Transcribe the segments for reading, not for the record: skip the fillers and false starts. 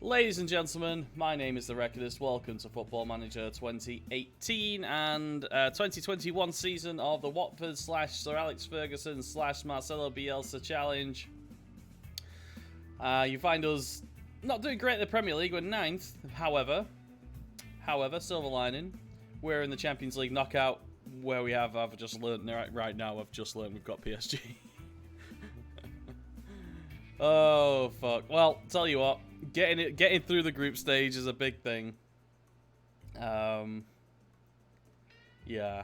Ladies and gentlemen, my name is The Recordist. Welcome to Football Manager 2018 and 2021 season of the Watford / Sir Alex Ferguson / Marcelo Bielsa Challenge. You find us not doing great in the Premier League. We're 9th, however, silver lining, we're in the Champions League knockout, where we have, I've just learned right now, we've got PSG. Oh, fuck. Well, tell you what. Getting through the group stage is a big thing. Yeah.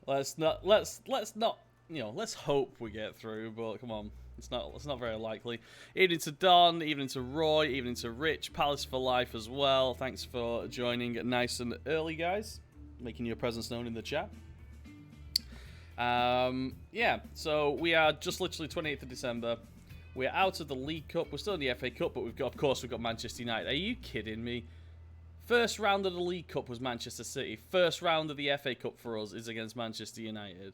Let's not, you know, let's hope we get through, but come on. It's not very likely. Evening to Don, evening to Roy, evening to Rich, Palace for Life as well. Thanks for joining nice and early, guys. Making your presence known in the chat. Yeah, so we are just literally 28th of December. We're out of the League Cup. We're still in the FA Cup, but of course, we've got Manchester United. Are you kidding me? First round of the League Cup was Manchester City. First round of the FA Cup for us is against Manchester United.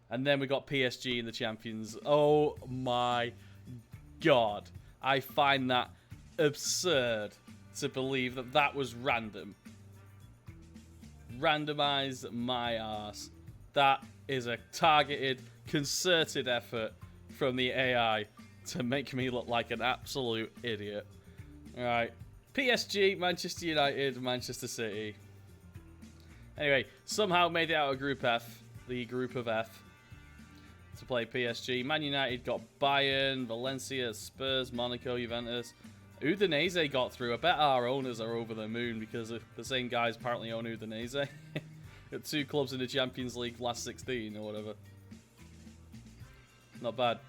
And then we got PSG in the Champions. Oh my God. I find that absurd to believe that that was random. Randomize my arse. That is a targeted, concerted effort from the AI to make me look like an absolute idiot. Alright. PSG, Manchester United, Manchester City. Anyway, somehow made it out of Group F. The Group of F. To play PSG. Man United got Bayern, Valencia, Spurs, Monaco, Juventus. Udinese got through. I bet our owners are over the moon because the same guys apparently own Udinese. Got 2 clubs in the Champions League last 16 or whatever. Not bad.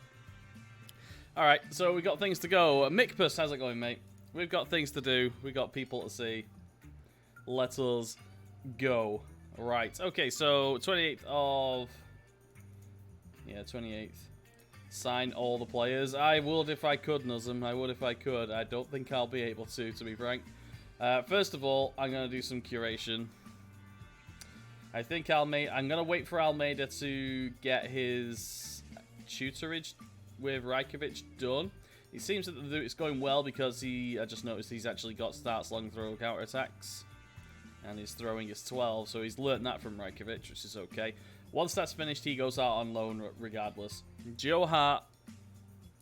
Alright, so we've got things to go. Mickpus, how's it going, mate? We've got things to do. We've got people to see. Let us go. Right, okay, so 28th of... Yeah, 28th. Sign all the players. I would if I could, Nuzum. I would if I could. I don't think I'll be able to be frank. First of all, I'm going to do some curation. I think I'm going to wait for Almeida to get his tutorage with Rajkovic done. It seems that it's going well because I just noticed he's actually got starts long throw counter attacks. And his throwing is 12, so he's learnt that from Rajkovic, which is okay. Once that's finished, he goes out on loan regardless. Joe Hart,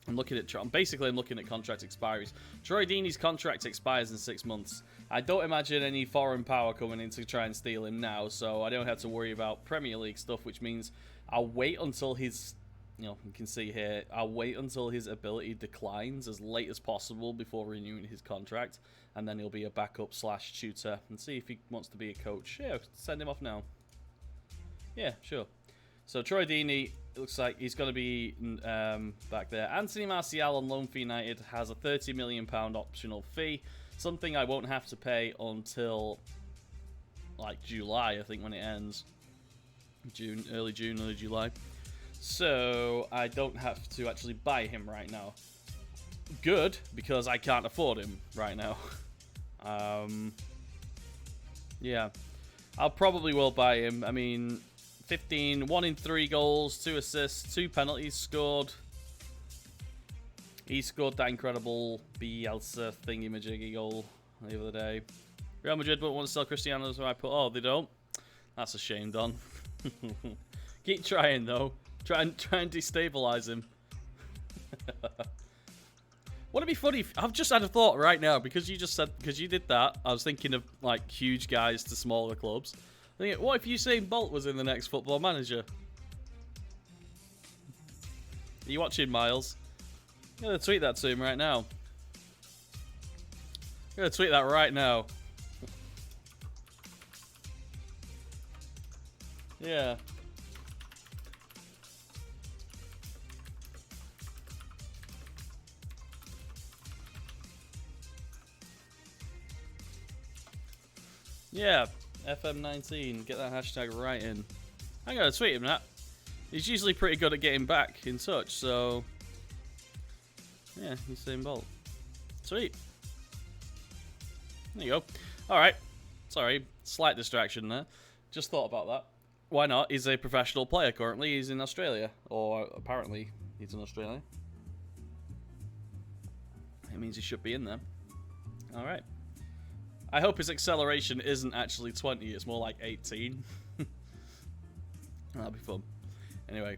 I'm looking at contract expiries. Troy Deeney's contract expires in 6 months. I don't imagine any foreign power coming in to try and steal him now, so I don't have to worry about Premier League stuff, which means I'll wait until his... You know, you can see here, I'll wait until his ability declines as late as possible before renewing his contract, and then he'll be a backup / tutor, and see if he wants to be a coach. Yeah, send him off now. Yeah, sure. So Troy Deeney, it looks like he's going to be back there. Anthony Martial on loan for United has a £30 million optional fee, something I won't have to pay until like July, I think, when it ends. Early June, early July. So I don't have to actually buy him right now. Good, because I can't afford him right now. Yeah, I'll probably will buy him. I mean, 15, 1 in 3 goals, 2 assists, 2 penalties scored. He scored that incredible Bielsa thingy-majiggy goal the other day. Real Madrid won't want to sell Cristiano, so I put, oh, they don't? That's a shame, Don. Keep trying, though. Try and destabilize him. Wouldn't it be funny if, I've just had a thought right now because you did that. I was thinking of like huge guys to smaller clubs. Thinking, what if Usain Bolt was in the next Football Manager? Are you watching, Miles? I'm gonna tweet that to him right now. I'm gonna tweet that right now. Yeah. Yeah, FM19, get that hashtag right in. I'm going to tweet him that. He's usually pretty good at getting back in touch, so... Yeah, Usain Bolt. Sweet. There you go. Alright. Sorry, slight distraction there. Just thought about that. Why not? He's a professional player currently. He's in Australia. Or apparently he's in Australia. It means he should be in there. Alright. I hope his acceleration isn't actually 20, it's more like 18. That'll be fun. Anyway.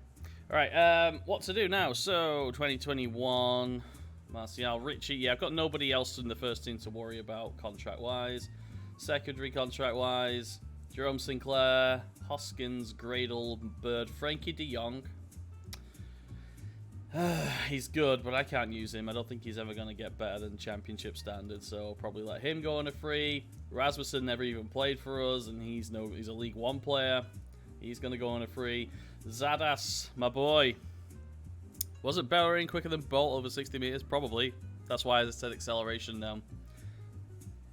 Alright, what to do now? So, 2021, Martial, Richie. Yeah, I've got nobody else in the first team to worry about contract-wise. Secondary contract-wise, Jerome Sinclair, Hoskins, Gradle, Bird, Frankie de Jong. He's good, but I can't use him. I don't think he's ever going to get better than championship standards, so I'll probably let him go on a free. Rasmussen never even played for us, and he's a League One player. He's going to go on a free. Zadas, my boy. Wasn't Bellerin quicker than Bolt over 60 meters? Probably. That's why I said acceleration now.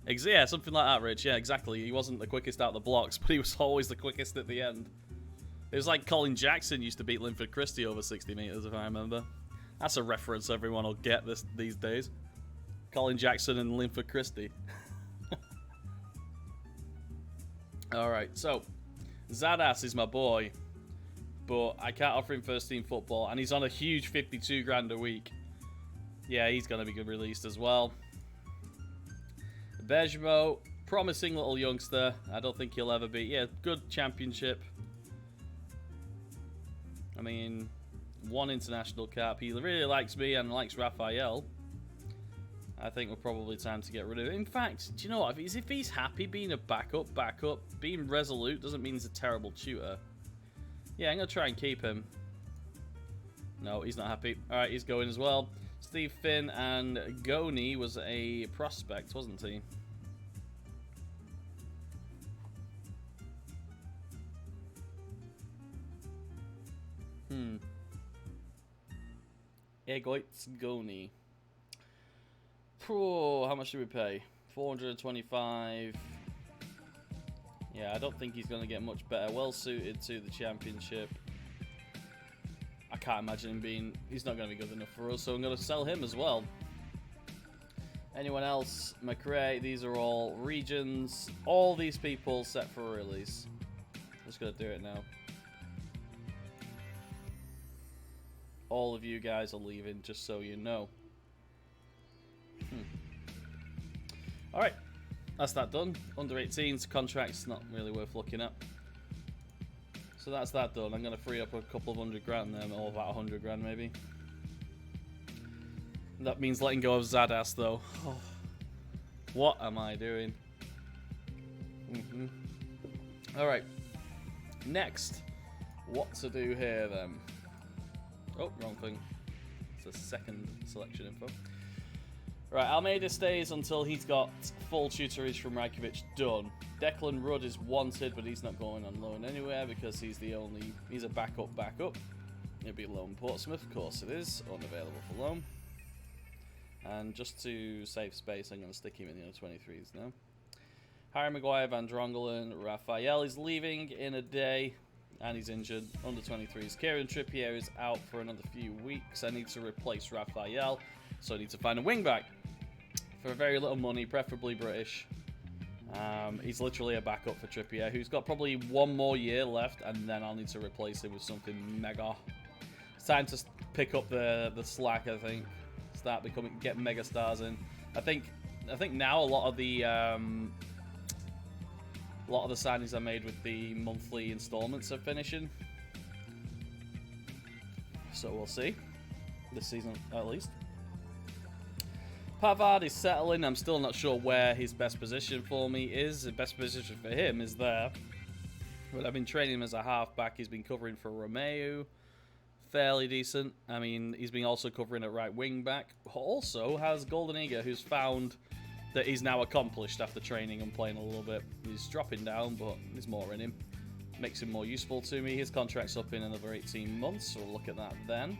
Yeah, something like that, Rich. Yeah, exactly. He wasn't the quickest out the blocks, but he was always the quickest at the end. It was like Colin Jackson used to beat Linford Christie over 60 meters, if I remember. That's a reference everyone will get these days. Colin Jackson and Linford Christie. Alright, so Zadas is my boy, but I can't offer him first team football, and he's on a huge 52 grand a week. Yeah, he's going to be released as well. Bejmo, promising little youngster. I don't think he'll ever be. Yeah, good championship. I mean, 1 international cap. He really likes me and likes Raphael. I think we're probably time to get rid of him. In fact, do you know what? If he's happy being a backup, being resolute doesn't mean he's a terrible tutor. Yeah, I'm going to try and keep him. No, he's not happy. Alright, he's going as well. Steve Finn and Goni was a prospect, wasn't he? Egoitz Goni. Oh, how much do we pay? 425. Yeah, I don't think he's going to get much better. Well suited to the championship. I can't imagine him being... He's not going to be good enough for us, so I'm going to sell him as well. Anyone else? McRae, these are all regions. All these people set for a release. Just going to do it now. All of you guys are leaving, just so you know. Alright, that's that done. Under 18s, contracts not really worth looking at. So that's that done. I'm going to free up a couple of $100 grand then, or about 100 grand maybe. That means letting go of Zadas though. Oh, what am I doing? Alright, next, what to do here then? Oh, wrong thing. It's a second selection info. Right, Almeida stays until he's got full tutorage from Rajkovic done. Declan Rudd is wanted, but he's not going on loan anywhere because he's a backup. It'll be loan Portsmouth, of course it is, unavailable for loan. And just to save space, I'm going to stick him in the under-23s now. Harry Maguire, Van Drongelen, Raphael is leaving in a day. And he's injured. Under 23s. Kieran Trippier is out for another few weeks. I need to replace Raphael, so I need to find a wing back for very little money, preferably British. He's literally a backup for Trippier, who's got probably 1 more year left, and then I'll need to replace him with something mega. It's time to pick up the slack. I think start getting mega stars in. I think now a lot of the signings I made with the monthly installments are finishing. So we'll see. This season, at least. Pavard is settling. I'm still not sure where his best position for me is. The best position for him is there. But I've been training him as a half-back. He's been covering for Romeu. Fairly decent. I mean, he's been also covering at right wing-back. Also has Golden Eager, who's found... that he's now accomplished after training and playing a little bit. He's dropping down, but there's more in him. Makes him more useful to me. His contract's up in another 18 months, so we'll look at that then.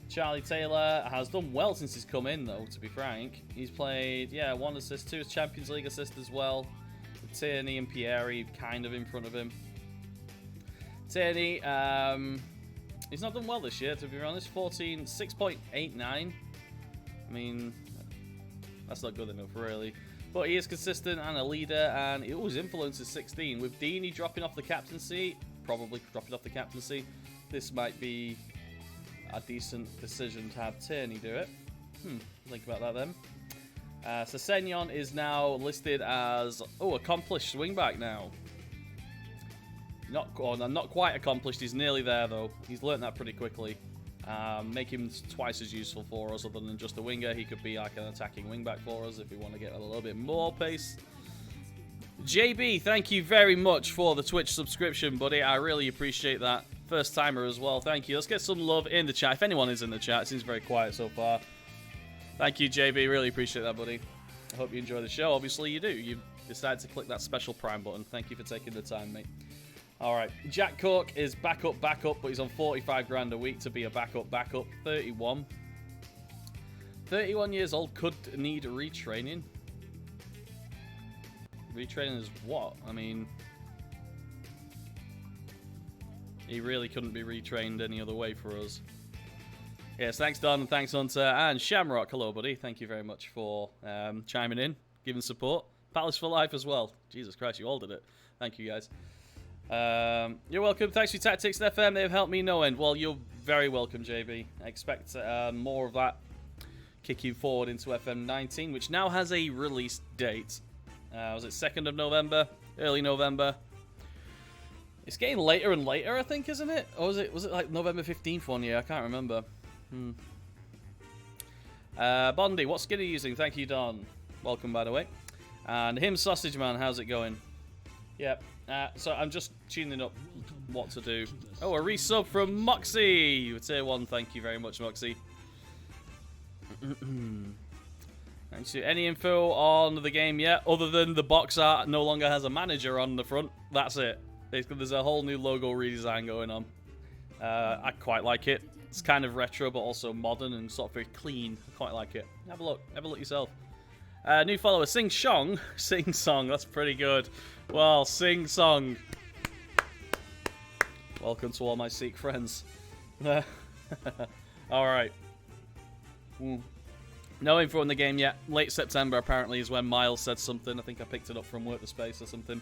Charlie Taylor has done well since he's come in, though, to be frank. He's played, 1 assist, 2 Champions League assist as well. Tierney and Pieri kind of in front of him. Tierney, he's not done well this year, to be honest. 6.89. I mean... that's not good enough, really. But he is consistent and a leader, and his influence is 16. With Deeney dropping off the captaincy, this might be a decent decision to have Tierney do it. Think about that then. Sessegnon is now listed as, accomplished wingback now. Not quite accomplished. He's nearly there, though. He's learnt that pretty quickly. Make him twice as useful for us, other than just a winger. He could be like an attacking wingback for us if we want to get a little bit more pace. JB, thank you very much for the Twitch subscription, buddy. I really appreciate that. First timer as well. Thank you. Let's get some love in the chat. If anyone is in the chat, it seems very quiet so far. Thank you, JB. Really appreciate that, buddy. I hope you enjoy the show. Obviously, you do. You decided to click that special Prime button. Thank you for taking the time, mate. All right. Jack Cork is back up, but he's on 45 grand a week to be a backup. 31. 31 years old, could need retraining. Retraining is what? I mean, he really couldn't be retrained any other way for us. Yes, thanks Don, and thanks Hunter, and Shamrock. Hello, buddy. Thank you very much for chiming in, giving support. Palace for life as well. Jesus Christ, you all did it. Thank you, guys. You're welcome. Thanks for your tactics, FM. They've helped me no end. Well, you're very welcome, JB. I expect more of that kicking forward into FM 19, which now has a release date. Was it 2nd of November? Early November? It's getting later and later, I think, isn't it? Or was it like November 15th one year? I can't remember. Bondi, what skin are you using? Thank you, Don. Welcome, by the way. And him, Sausage Man, how's it going? Yep. So I'm just tuning up what to do. Oh, a resub from Moxie. Tier 1, thank you very much, Moxie. Thanks. Any info on the game yet? Other than the box art no longer has a manager on the front. That's it. There's a whole new logo redesign going on. I quite like it. It's kind of retro, but also modern and sort of very clean. I quite like it. Have a look. Have a look yourself. New follower, Sing Song. Sing Song. That's pretty good. Well, Sing Song. Welcome to all my Sikh friends. All right. No info on the game yet. Late September apparently is when Miles said something. I think I picked it up from Work the Space or something.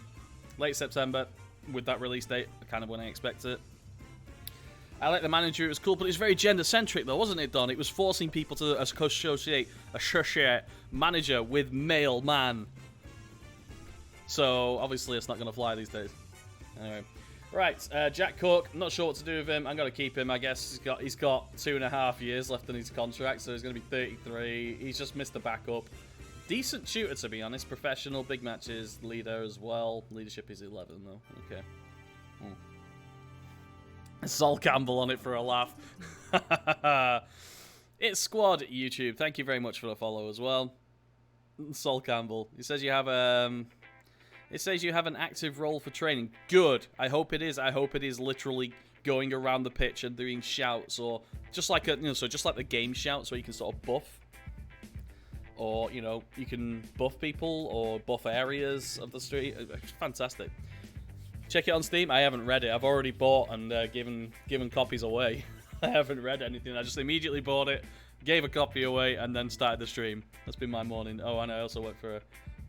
Late September with that release date, kind of when I expect it. I like the manager, it was cool, but it was very gender-centric though, wasn't it, Don? It was forcing people to associate manager with male man. So, obviously, it's not going to fly these days. Anyway. Right, Jack Cook, I'm not sure what to do with him. I'm going to keep him, I guess. He's got 2.5 years left on his contract, so he's going to be 33. He's just missed the backup. Decent shooter, to be honest. Professional, big matches, leader as well. Leadership is 11, though. Okay. Sol Campbell on it for a laugh. It's Squad YouTube. Thank you very much for the follow as well. Sol Campbell. He says you have It says you have an active role for training. Good. I hope it is. I hope it is literally going around the pitch and doing shouts, or just like just like the game shouts, where you can sort of buff, or you can buff people or buff areas of the street. It's fantastic. Check it on Steam. I haven't read it. I've already bought and given copies away. I haven't read anything. I just immediately bought it, gave a copy away, and then started the stream. That's been my morning. Oh, and I also went for a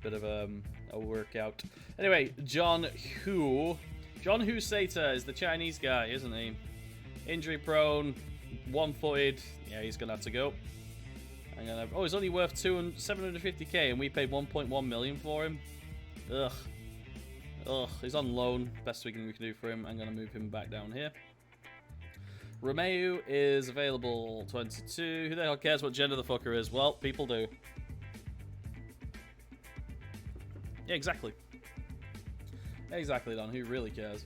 bit of a workout. Anyway, John Hu Sater is the Chinese guy, isn't he? Injury prone, one-footed. Yeah, he's gonna have to go. He's only worth 750k, and we paid 1.1 million for him. Ugh. He's on loan. Best we can do for him. I'm gonna move him back down here. Romeo is available 22. Who the hell cares what gender the fucker is? Well, people do. Yeah, exactly. Exactly, Don. Who really cares?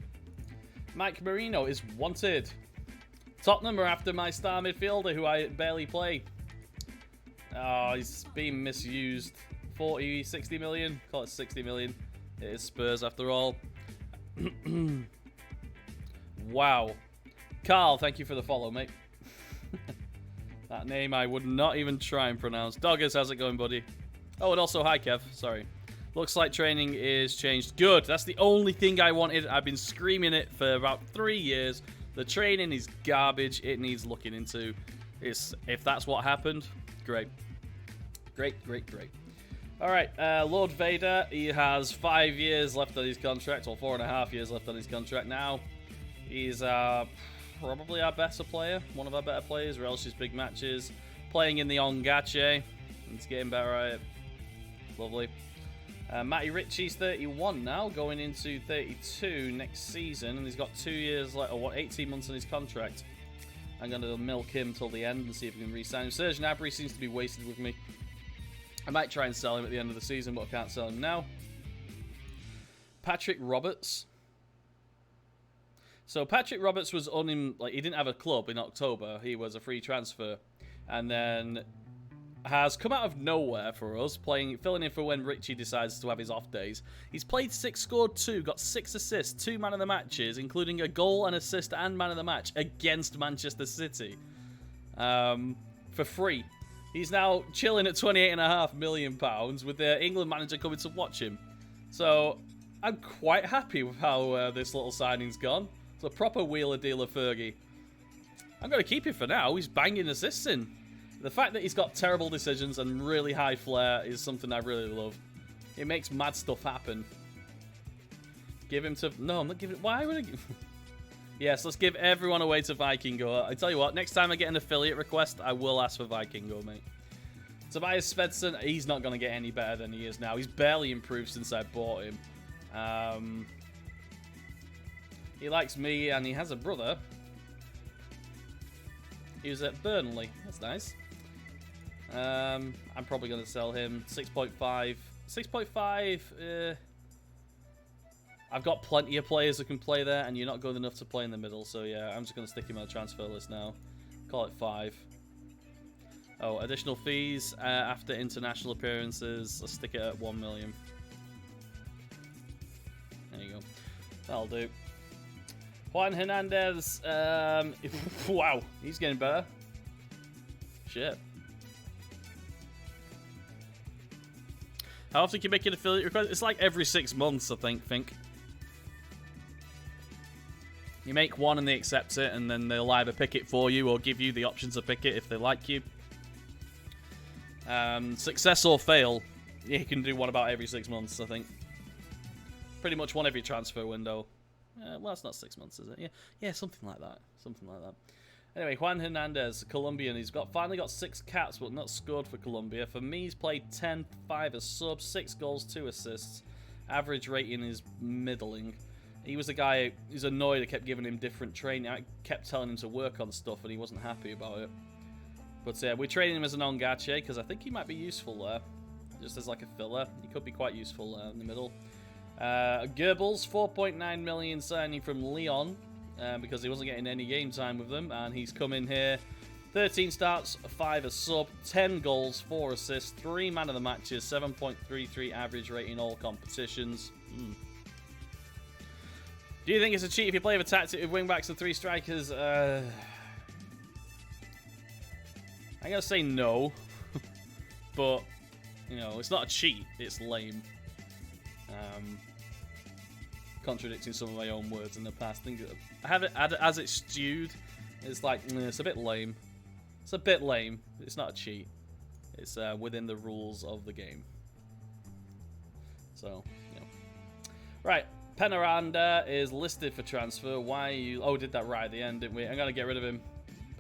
Mike Marino is wanted. Tottenham are after my star midfielder, who I barely play. Oh, he's being misused. 40, 60 million? Call it 60 million. It is Spurs after all. Wow. Carl, thank you for the follow, mate. That name I would not even try and pronounce. Doggers, how's it going, buddy? Oh, and also, hi, Kev. Sorry. Looks like training is changed. Good. That's the only thing I wanted. I've been screaming it for about 3 years. The training is garbage. It needs looking into. If that's what happened, great. Great. All right, Lord Vader, he has 5 years left on his contract, or 4.5 years left on his contract now. He's probably our better player, one of our better players, relishes big matches, playing in the Ongache. It's getting better at it. Lovely. Matty Ritchie's 31 now, going into 32 next season, and he's got 2 years, like, or what, 18 months on his contract. I'm going to milk him till the end and see if we can re-sign him. Serge Gnabry seems to be wasted with me. I might try and sell him at the end of the season, but I can't sell him now. Patrick Roberts. So Patrick Roberts was on him, like, he didn't have a club in October. He was a free transfer, and then has come out of nowhere for us, filling in for when Richie decides to have his off days. He's played 6, scored 2, got 6 assists, 2 man of the matches, including a goal, an assist, and man of the match against Manchester City for free. He's now chilling at £28.5 million with the England manager coming to watch him. So I'm quite happy with how this little signing's gone. It's a proper wheeler-dealer Fergie. I'm going to keep him for now. He's banging assists in. The fact that he's got terrible decisions and really high flair is something I really love. It makes mad stuff happen. Give him to... No, I'm not giving... Why would I give... Yes, let's give everyone away to Vikingo. I tell you what, next time I get an affiliate request, I will ask for Vikingo, mate. Tobias Svensson, he's not going to get any better than he is now. He's barely improved since I bought him. He likes me, and he has a brother. He was at Burnley. That's nice. I'm probably going to sell him 6.5. 6.5. I've got plenty of players that can play there, and you're not good enough to play in the middle. So yeah, I'm just going to stick him on the transfer list now. Call it 5. Oh, additional fees after international appearances. Let's stick it at 1 million. There you go. That'll do. Juan Hernandez. Wow, he's getting better. Shit. How often can you make an affiliate request? It's like every 6 months, I think. You make one and they accept it, and then they'll either pick it for you or give you the option to pick it if they like you. Success or fail, you can do one about every 6 months, I think. Pretty much one every transfer window. Well, it's not 6 months, is it? Yeah, something like that. Anyway, Juan Hernandez, Colombian. He's finally got 6 caps, but not scored for Colombia. For me, he's played 10, 5 as sub, 6 goals, 2 assists. Average rating is middling. He was a guy who's annoyed. I kept giving him different training. I kept telling him to work on stuff, and he wasn't happy about it. But we're training him as an Ongache, because I think he might be useful there. Just as like a filler. He could be quite useful in the middle. Goebbels, 4.9 million signing from Lyon. Because he wasn't getting any game time with them, and he's come in here. 13 starts, 5 as sub, 10 goals, 4 assists, 3 man of the matches, 7.33 average rate in all competitions. Do you think it's a cheat if you play with a tactic with wingbacks and 3 strikers? I'm gonna say no, but you know, it's not a cheat. It's lame. Contradicting some of my own words in the past. I have it as it's stewed. It's like it's a bit lame. It's a bit lame. It's not a cheat. It's within the rules of the game. So, you know. Right, Penaranda is listed for transfer. Why you? Oh, did that right at the end, didn't we? I'm gonna get rid of him.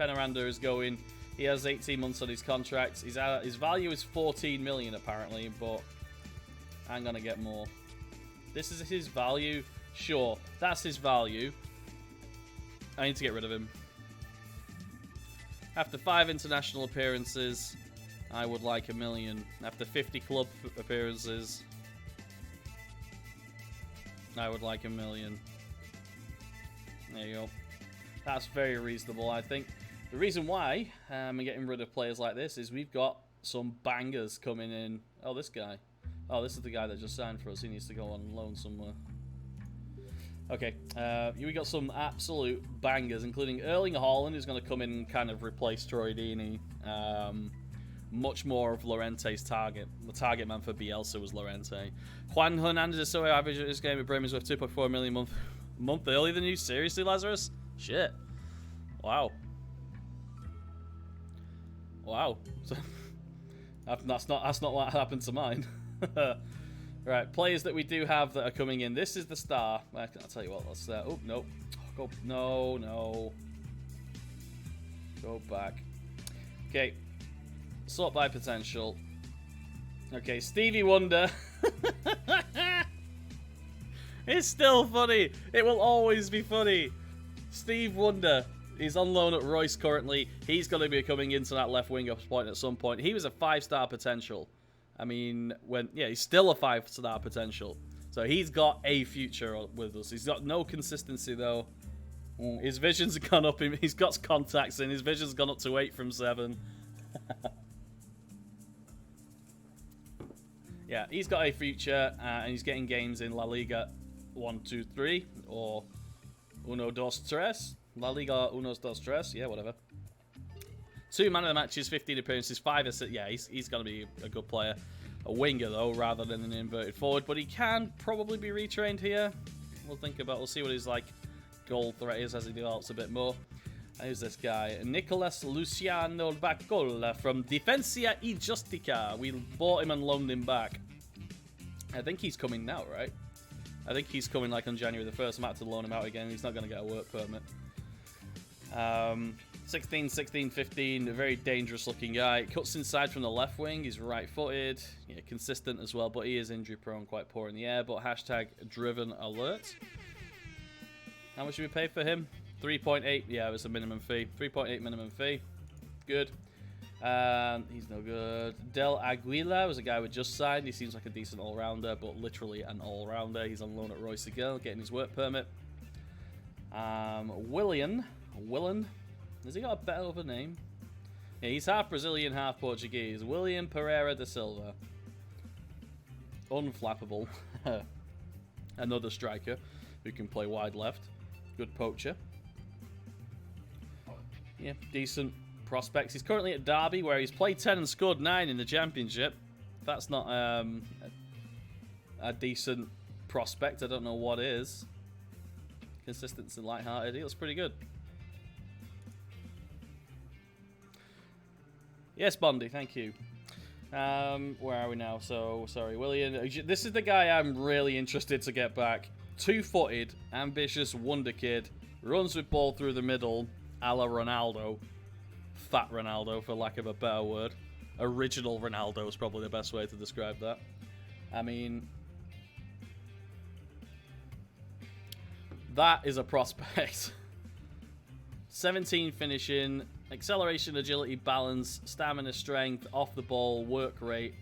Penaranda is going. He has 18 months on his contract. His value is 14 million apparently, but I'm gonna get more. This is his value. Sure, that's his value. I need to get rid of him. After 5 international appearances, I would like 1 million. After 50 club appearances, I would like 1 million. There you go. That's very reasonable, I think. The reason why I'm getting rid of players like this is we've got some bangers coming in. Oh, this guy. Oh, this is the guy that just signed for us. He needs to go on loan somewhere. Okay, we got some absolute bangers, including Erling Haaland, who's going to come in and kind of replace Troy Deeney. Much more of Llorente's target. The target man for Bielsa was Llorente. Juan Hernandez is so average at this game at Bremen's worth 2.4 million a month earlier than you. Seriously, Lazarus? Shit. Wow. Wow. That's not what happened to mine. Right, players that we do have that are coming in. This is the star. I'll tell you what, let's... oh, no. Go, no. Go back. Okay. Sort by potential. Okay, Stevie Wonder. It's still funny. It will always be funny. Steve Wonder. He's on loan at Royce currently. He's going to be coming into that left wing up point at some point. He was a 5-star potential. I mean, he's still a 5-star potential. So he's got a future with us. He's got no consistency though. His vision's gone up. He's got contacts in. His vision's gone up to 8 from 7. Yeah, he's got a future, and he's getting games in La Liga 1, 2, 3, or Uno, Dos, Tres. La Liga Unos, Dos, Tres. Yeah, whatever. 2 man of the matches, 15 appearances, 5 assists. Yeah, he's going to be a good player. A winger, though, rather than an inverted forward. But he can probably be retrained here. We'll see what his, goal threat is as he develops a bit more. Who's this guy? Nicolas Luciano Bacola from Defensa y Justica. We bought him and loaned him back. I think he's coming now, right? I think he's coming on January the 1st. I'm about to loan him out again. He's not going to get a work permit. 16, 16, 15. A very dangerous looking guy. Cuts inside from the left wing. He's right-footed. Yeah, consistent as well, but he is injury prone, quite poor in the air. But hashtag driven alert. How much did we pay for him? 3.8. Yeah, it was a minimum fee. 3.8 minimum fee. Good. He's no good. Del Aguila was a guy we just signed. He seems like a decent all-rounder, but literally an all-rounder. He's on loan at Royce again, getting his work permit. Willian. Has he got a better of a name? Yeah, he's half Brazilian, half Portuguese. William Pereira da Silva. Unflappable. Another striker who can play wide left. Good poacher. Yeah, decent prospects. He's currently at Derby, where he's played 10 and scored 9 in the Championship. That's not a decent prospect. I don't know what is. Consistent and light-hearted. He looks pretty good. Yes, Bondi, thank you. Where are we now? So, sorry, William. This is the guy I'm really interested to get back. 2-footed, ambitious wonder kid. Runs with ball through the middle, a la Ronaldo. Fat Ronaldo, for lack of a better word. Original Ronaldo is probably the best way to describe that. I mean, that is a prospect. 17 finishing, acceleration, agility, balance, stamina, strength, off the ball, work rate,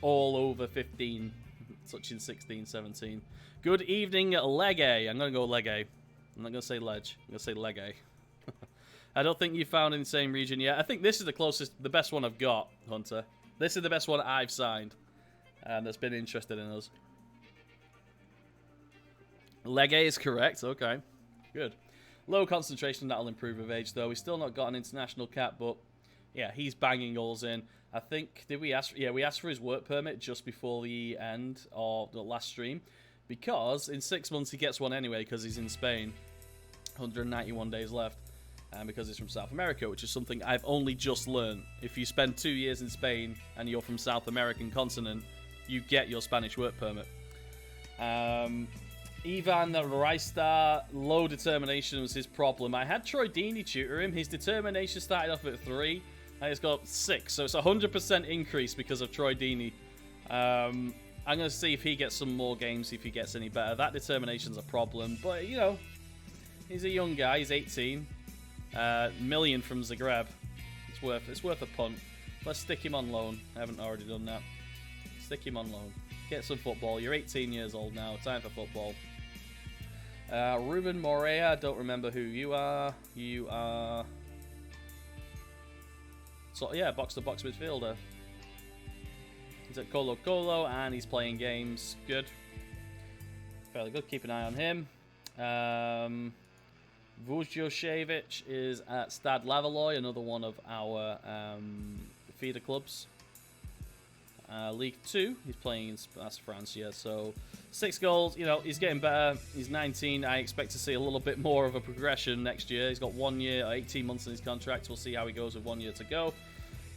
all over 15, touching 16, 17. Good evening, Legge. I'm going to go Legge. I'm not going to say Ledge. I'm going to say Legge. I don't think you found in the same region yet. I think this is the best one I've got, Hunter. This is the best one I've signed, and that's been interested in us. Legge is correct. Okay, good. Low concentration, that'll improve with age, though. He's still not got an international cap, but yeah, he's banging goals in. I think, did we ask? Yeah, we asked for his work permit just before the end of the last stream, because in 6 months he gets one anyway, because he's in Spain. 191 days left, and because he's from South America, which is something I've only just learned. If you spend 2 years in Spain and you're from South American continent, you get your Spanish work permit. Ivan Reistar, low determination was his problem. I had Troy Deeney tutor him. His determination started off at 3, and it's got 6. So it's a 100% increase because of Troy Deeney. I'm going to see if he gets some more games, if he gets any better. That determination's a problem. But, you know, he's a young guy. He's 18. Million from Zagreb. It's worth a punt. Let's stick him on loan. I haven't already done that. Stick him on loan. Get some football. You're 18 years old now. Time for football. Ruben Morea. I don't remember who you are. You are... So, yeah, box-to-box midfielder. He's at Colo Colo, and he's playing games. Good. Fairly good. Keep an eye on him. Vujosevich is at Stade Lavalloy, another one of our feeder clubs. League 2, he's playing in France, yeah. So 6 goals, you know, he's getting better. He's 19. I expect to see a little bit more of a progression next year. He's got 1 year, 18 months in his contract. We'll see how he goes with 1 year to go.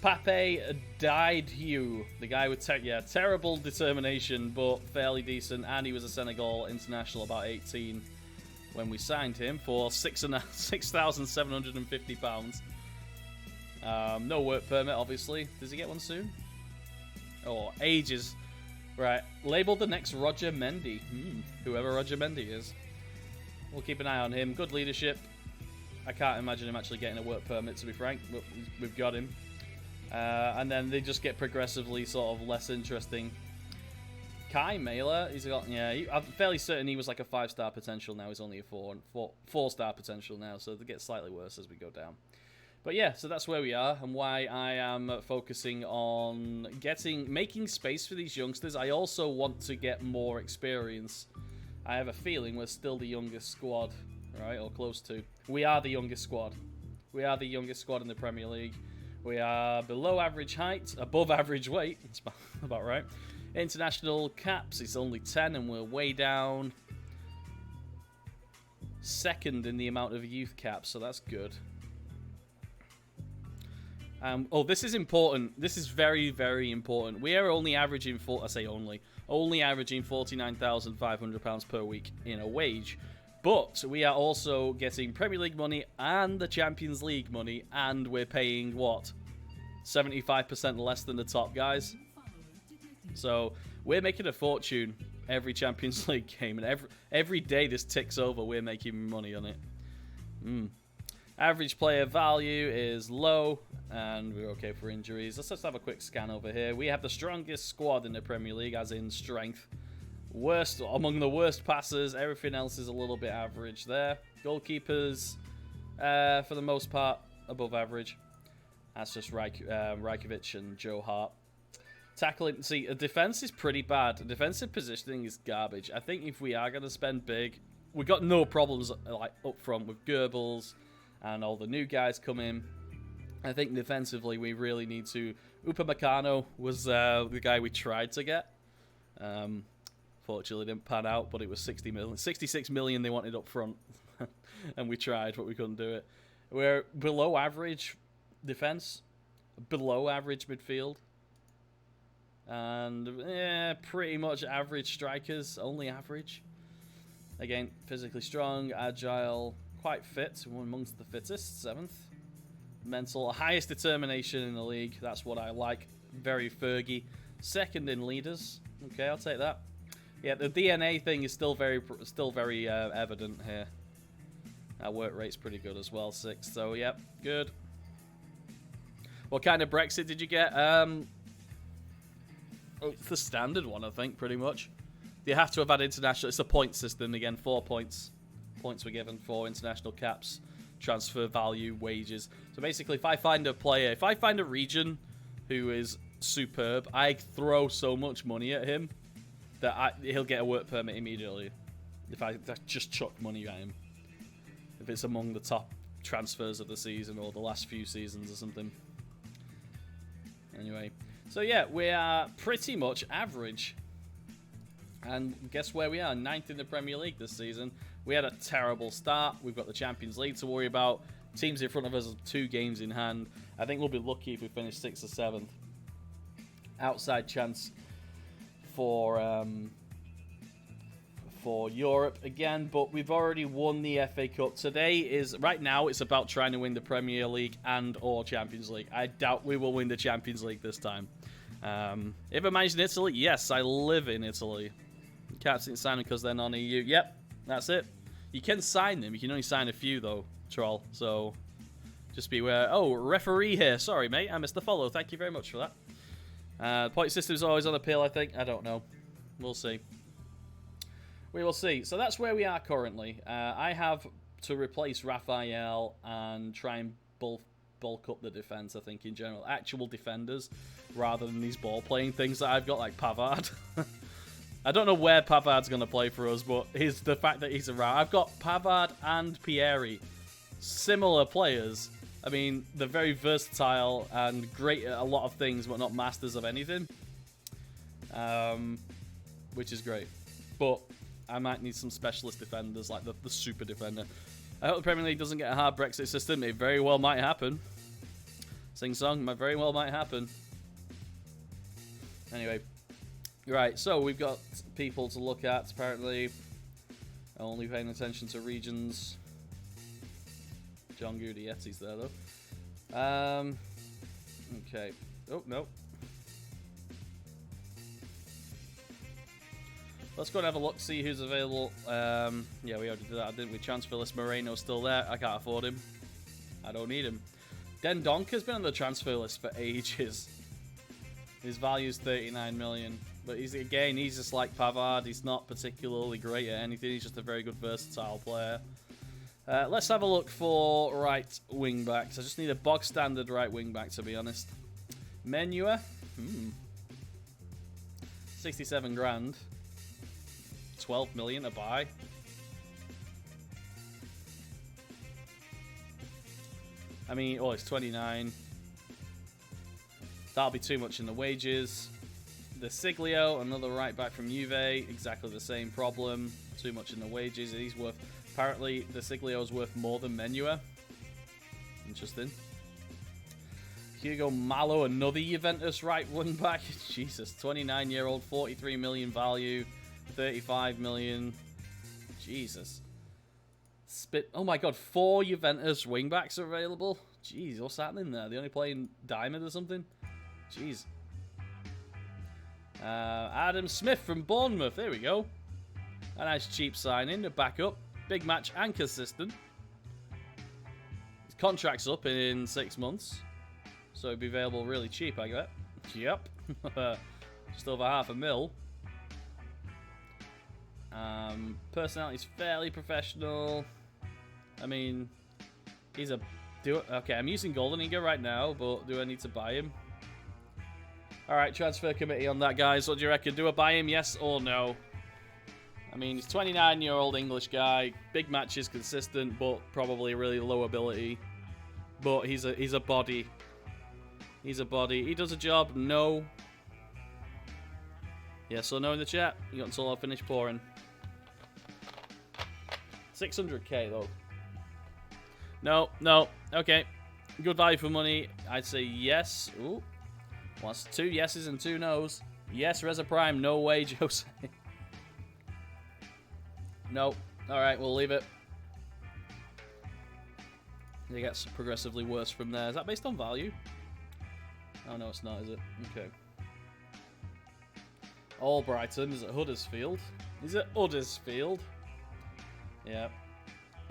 Pape Diedhiou, the guy with terrible determination, but fairly decent. And he was a Senegal international, about 18 when we signed him for £6,750. No work permit, obviously. Does he get one soon? or ages. Right, label the next Roger Mendy. Whoever Roger Mendy is. We'll keep an eye on him. Good leadership. I can't imagine him actually getting a work permit, to be frank, but we've got him. And then they just get progressively sort of less interesting. Kai Mailer, he's got, yeah, I'm fairly certain he was like a 5-star potential. Now he's only a 4-star potential now, so they get slightly worse as we go down. But yeah, so that's where we are, and why I am focusing on making space for these youngsters. I also want to get more experience. I have a feeling we're still the youngest squad, right, or close to. We are the youngest squad. We are the youngest squad in the Premier League. We are below average height, above average weight. That's about right. International caps, it's only 10, and we're way down. Second in the amount of youth caps, so that's good. Oh, this is important. This is very, very important. We are only averaging, only averaging £49,500 per week in a wage. But we are also getting Premier League money and the Champions League money, and we're paying, what, 75% less than the top guys? So we're making a fortune every Champions League game, and every day this ticks over, we're making money on it. Average player value is low, and we're okay for injuries. Let's just have a quick scan over here. We have the strongest squad in the Premier League, as in strength. Worst among the worst passers. Everything else is a little bit average there. Goalkeepers, for the most part, above average. That's just Rajkovic and Joe Hart. Tackling, see, a defense is pretty bad. Defensive positioning is garbage. I think if we are going to spend big, we got no problems like up front with Goebbels and all the new guys come in. I think defensively we really need to. Upamecano was the guy we tried to get. Fortunately didn't pan out, but it was 66 million they wanted up front. And we tried, but we couldn't do it. We're below average defense, below average midfield, and pretty much average strikers, only average. Again, physically strong, agile, quite fit, one amongst the fittest, 7th. Mental, highest determination in the league, that's what I like, very Fergie. 2nd in leaders, okay, I'll take that. Yeah, the DNA thing is still very evident here. Our work rate's pretty good as well, 6th, so yep, good. What kind of Brexit did you get? Oh, it's the standard one, I think, pretty much. You have to have had international. It's a point system again. 4 points. Points were given for international caps, transfer value, wages. So basically, if I find a player, if I find a region who is superb, I throw so much money at him that he'll get a work permit immediately. If I just chuck money at him, if it's among the top transfers of the season or the last few seasons or something. Anyway, so yeah, we are pretty much average. And guess where we are? 9th in the Premier League this season. We had a terrible start. We've got the Champions League to worry about. Teams in front of us have 2 games in hand. I think we'll be lucky if we finish 6th or 7th. Outside chance for Europe again, but we've already won the FA Cup. Right now, it's about trying to win the Premier League and or Champions League. I doubt we will win the Champions League this time. If I manage in Italy, yes, I live in Italy. Can't sign them because they're non-EU. Yep, that's it. You can sign them. You can only sign a few, though, troll. So just be aware. Oh, referee here. Sorry, mate. I missed the follow. Thank you very much for that. Point system is always on appeal, I think. I don't know. We'll see. We will see. So that's where we are currently. I have to replace Raphael and try and bulk up the defense, I think, in general. Actual defenders, rather than these ball-playing things that I've got, like Pavard. I don't know where Pavard's going to play for us, but the fact that he's around. I've got Pavard and Pieri. Similar players. I mean, they're very versatile and great at a lot of things, but not masters of anything. Which is great. But I might need some specialist defenders, like the super defender. I hope the Premier League doesn't get a hard Brexit system. It very well might happen. Sing song, very well might happen. Anyway. Right, so we've got people to look at, apparently. Only paying attention to regions. John Gudietti's there, though. Okay. Oh, no. Let's go and have a look, see who's available. Yeah, we already did that, didn't we? Transfer list. Moreno's still there. I can't afford him. I don't need him. Den Donker's been on the transfer list for ages. His value's 39 million. But he's just like Pavard. He's not particularly great at anything. He's just a very good versatile player. Let's have a look for right wing backs. I just need a bog standard right wing back, to be honest. Menua. 67 grand. 12 million to buy. I mean, oh, it's 29. That'll be too much in the wages. The Siglio, another right back from Juve, exactly the same problem. Too much in the wages. He's worth, apparently, the Siglio's worth more than Menua. Interesting. Hugo Malo, another Juventus right wing back. Jesus, 29-year-old, 43 million value, 35 million. Jesus. Oh my god, 4 Juventus wing backs are available. Jeez, what's happening there? They only playing Diamond or something? Jeez. Adam Smith from Bournemouth. There we go. A nice cheap signing to back up. Big match and consistent. His contract's up in 6 months. So it'd be available really cheap, I bet. Yep. Just over $500,000. Personality's fairly professional. I mean, he's a... Okay, I'm using Golden Eagle right now, but do I need to buy him? Alright, transfer committee on that, guys. What do you reckon? Do I buy him, yes or no? I mean, he's 29-year-old English guy. Big matches, consistent, but probably really low ability. But he's a body. He's a body. He does a job, no. Yes or no in the chat? You got until I finish pouring. 600k, though. No. Okay. Good value for money. I'd say yes. Ooh. Wants 2 yeses and 2 nos. Yes, Reza Prime. No way, Jose. No. Alright, we'll leave it. It gets progressively worse from there. Is that based on value? Oh, no, it's not, is it? Okay. Albrighton. Is it Huddersfield? Is it Huddersfield? Yeah.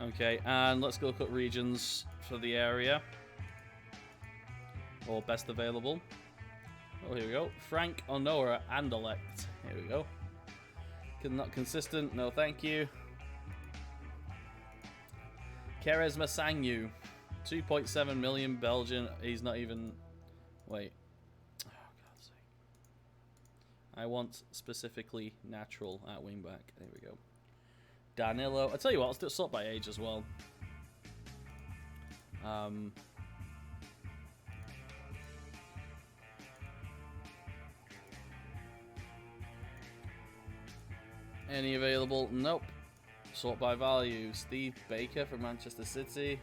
Okay, and let's go look at regions for the area. Or best available. Oh, here we go. Frank, Onora, Anderlecht. Here we go. Not consistent. No, thank you. Keres Masangyu. 2.7 million Belgian. He's not even... Wait. Oh, God's sake. I want specifically natural at wingback. There we go. Danilo. I'll tell you what, let's do it sort by age as well. Any available? Nope. Sort by value. Steve Baker from Manchester City.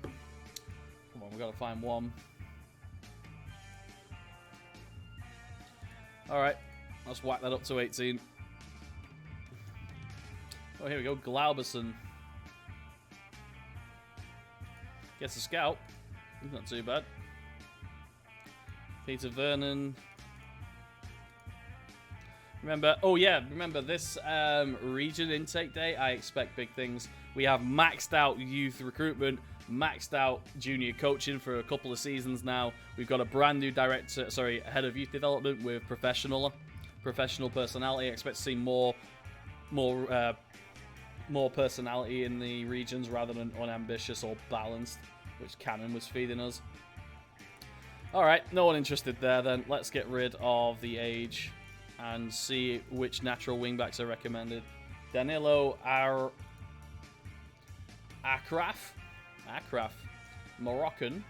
Come on, we've got to find one. Alright, let's whack that up to 18. Oh, here we go. Glauberson. Gets a scout. Not too bad. Peter Vernon. Remember this region intake day, I expect big things. We have maxed out youth recruitment, maxed out junior coaching for a couple of seasons now. We've got a brand new head of youth development with professional personality. I expect to see more personality in the regions rather than unambitious or balanced, which Cannon was feeding us. Alright, no one interested there then. Let's get rid of the age and see which natural wingbacks are recommended. Danilo Akraf, Moroccan,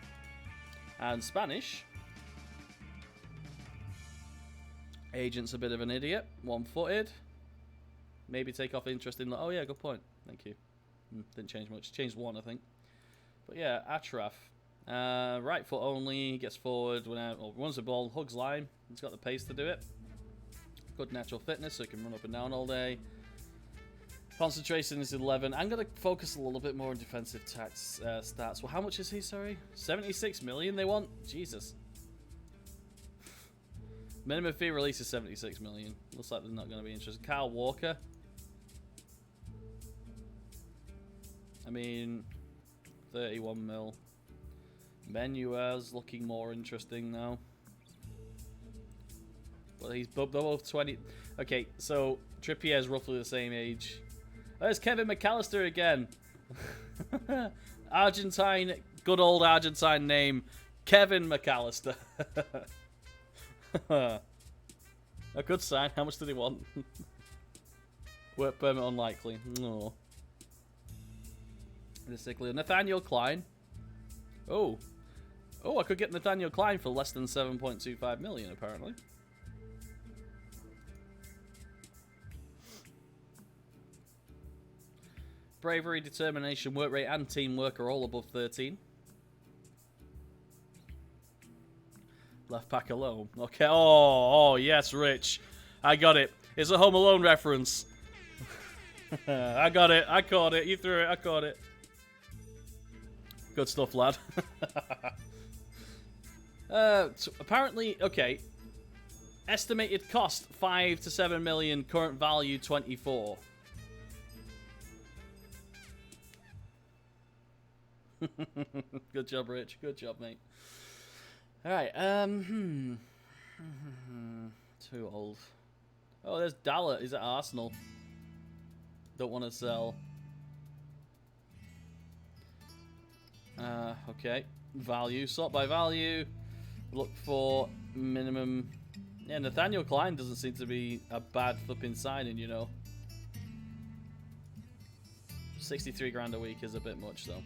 and Spanish. Agent's a bit of an idiot. One-footed. Maybe take off interest in... Oh yeah, good point. Thank you. Didn't change much. Changed 1, I think. But yeah, Akraf. Right foot only, gets forward, runs the ball, hugs line. He's got the pace to do it. Good natural fitness, so he can run up and down all day. Concentration is 11. I'm going to focus a little bit more on defensive stats. Well, how much is he, sorry? 76 million they want? Jesus. Minimum fee release is 76 million. Looks like they're not going to be interested. Kyle Walker. I mean, 31 mil. Menuez looking more interesting now. But he's both 20. Okay, so Trippier's roughly the same age. There's Kevin McAllister again. Argentine, good old Argentine name, Kevin McAllister. A good sign. How much did he want? Work permit unlikely. No. Nathaniel Klein. Oh. Oh, I could get Nathaniel Klein for less than 7.25 million, apparently. Bravery, determination, work rate, and teamwork are all above 13. Left back alone. Okay. Oh, yes, Rich. I got it. It's a Home Alone reference. I got it. I caught it. You threw it. I caught it. Good stuff, lad. Apparently, okay. Estimated cost 5 to 7 million. Current value 24. Good job, Rich. Good job, mate. Alright, too old. Oh, there's Dalla. He's at Arsenal. Don't want to sell. Okay. Value. Sort by value. Look for minimum. Yeah, Nathaniel Klein doesn't seem to be a bad flipping signing, you know. 63 grand a week is a bit much, though.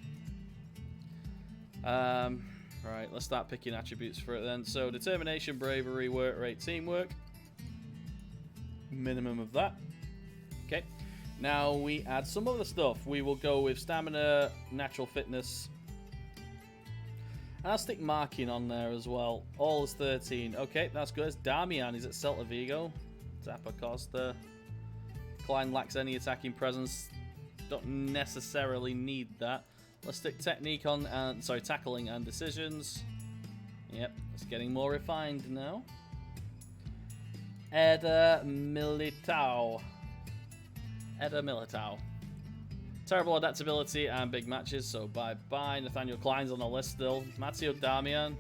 Right, let's start picking attributes for it then. So, determination, bravery, work rate, teamwork. Minimum of that. Okay. Now we add some other stuff. We will go with stamina, natural fitness. And I'll stick marking on there as well. All is 13. Okay, that's good. It's Damian. He's at Celta Vigo. Zappa Costa. Klein lacks any attacking presence. Don't necessarily need that. Let's stick technique on, tackling and decisions. Yep, it's getting more refined now. Eder Militao. Terrible adaptability and big matches, so bye-bye. Nathaniel Klein's on the list still. Matteo Damian.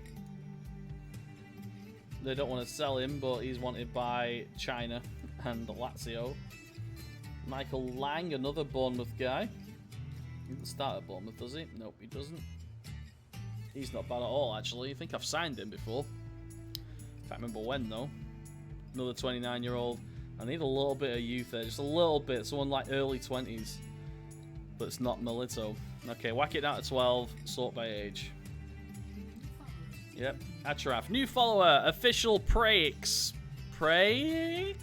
They don't want to sell him, but he's wanted by China and Lazio. Michael Lang, another Bournemouth guy. He doesn't start at Bournemouth, does he? Nope, he doesn't. He's not bad at all, actually. I think I've signed him before. Can't remember when, though. Another 29-year-old. I need a little bit of youth there. Just a little bit. Someone like early 20s. But it's not Milito. Okay, whack it down to 12. Sort by age. Yep. Achraf. New follower. Official Preix. Pray?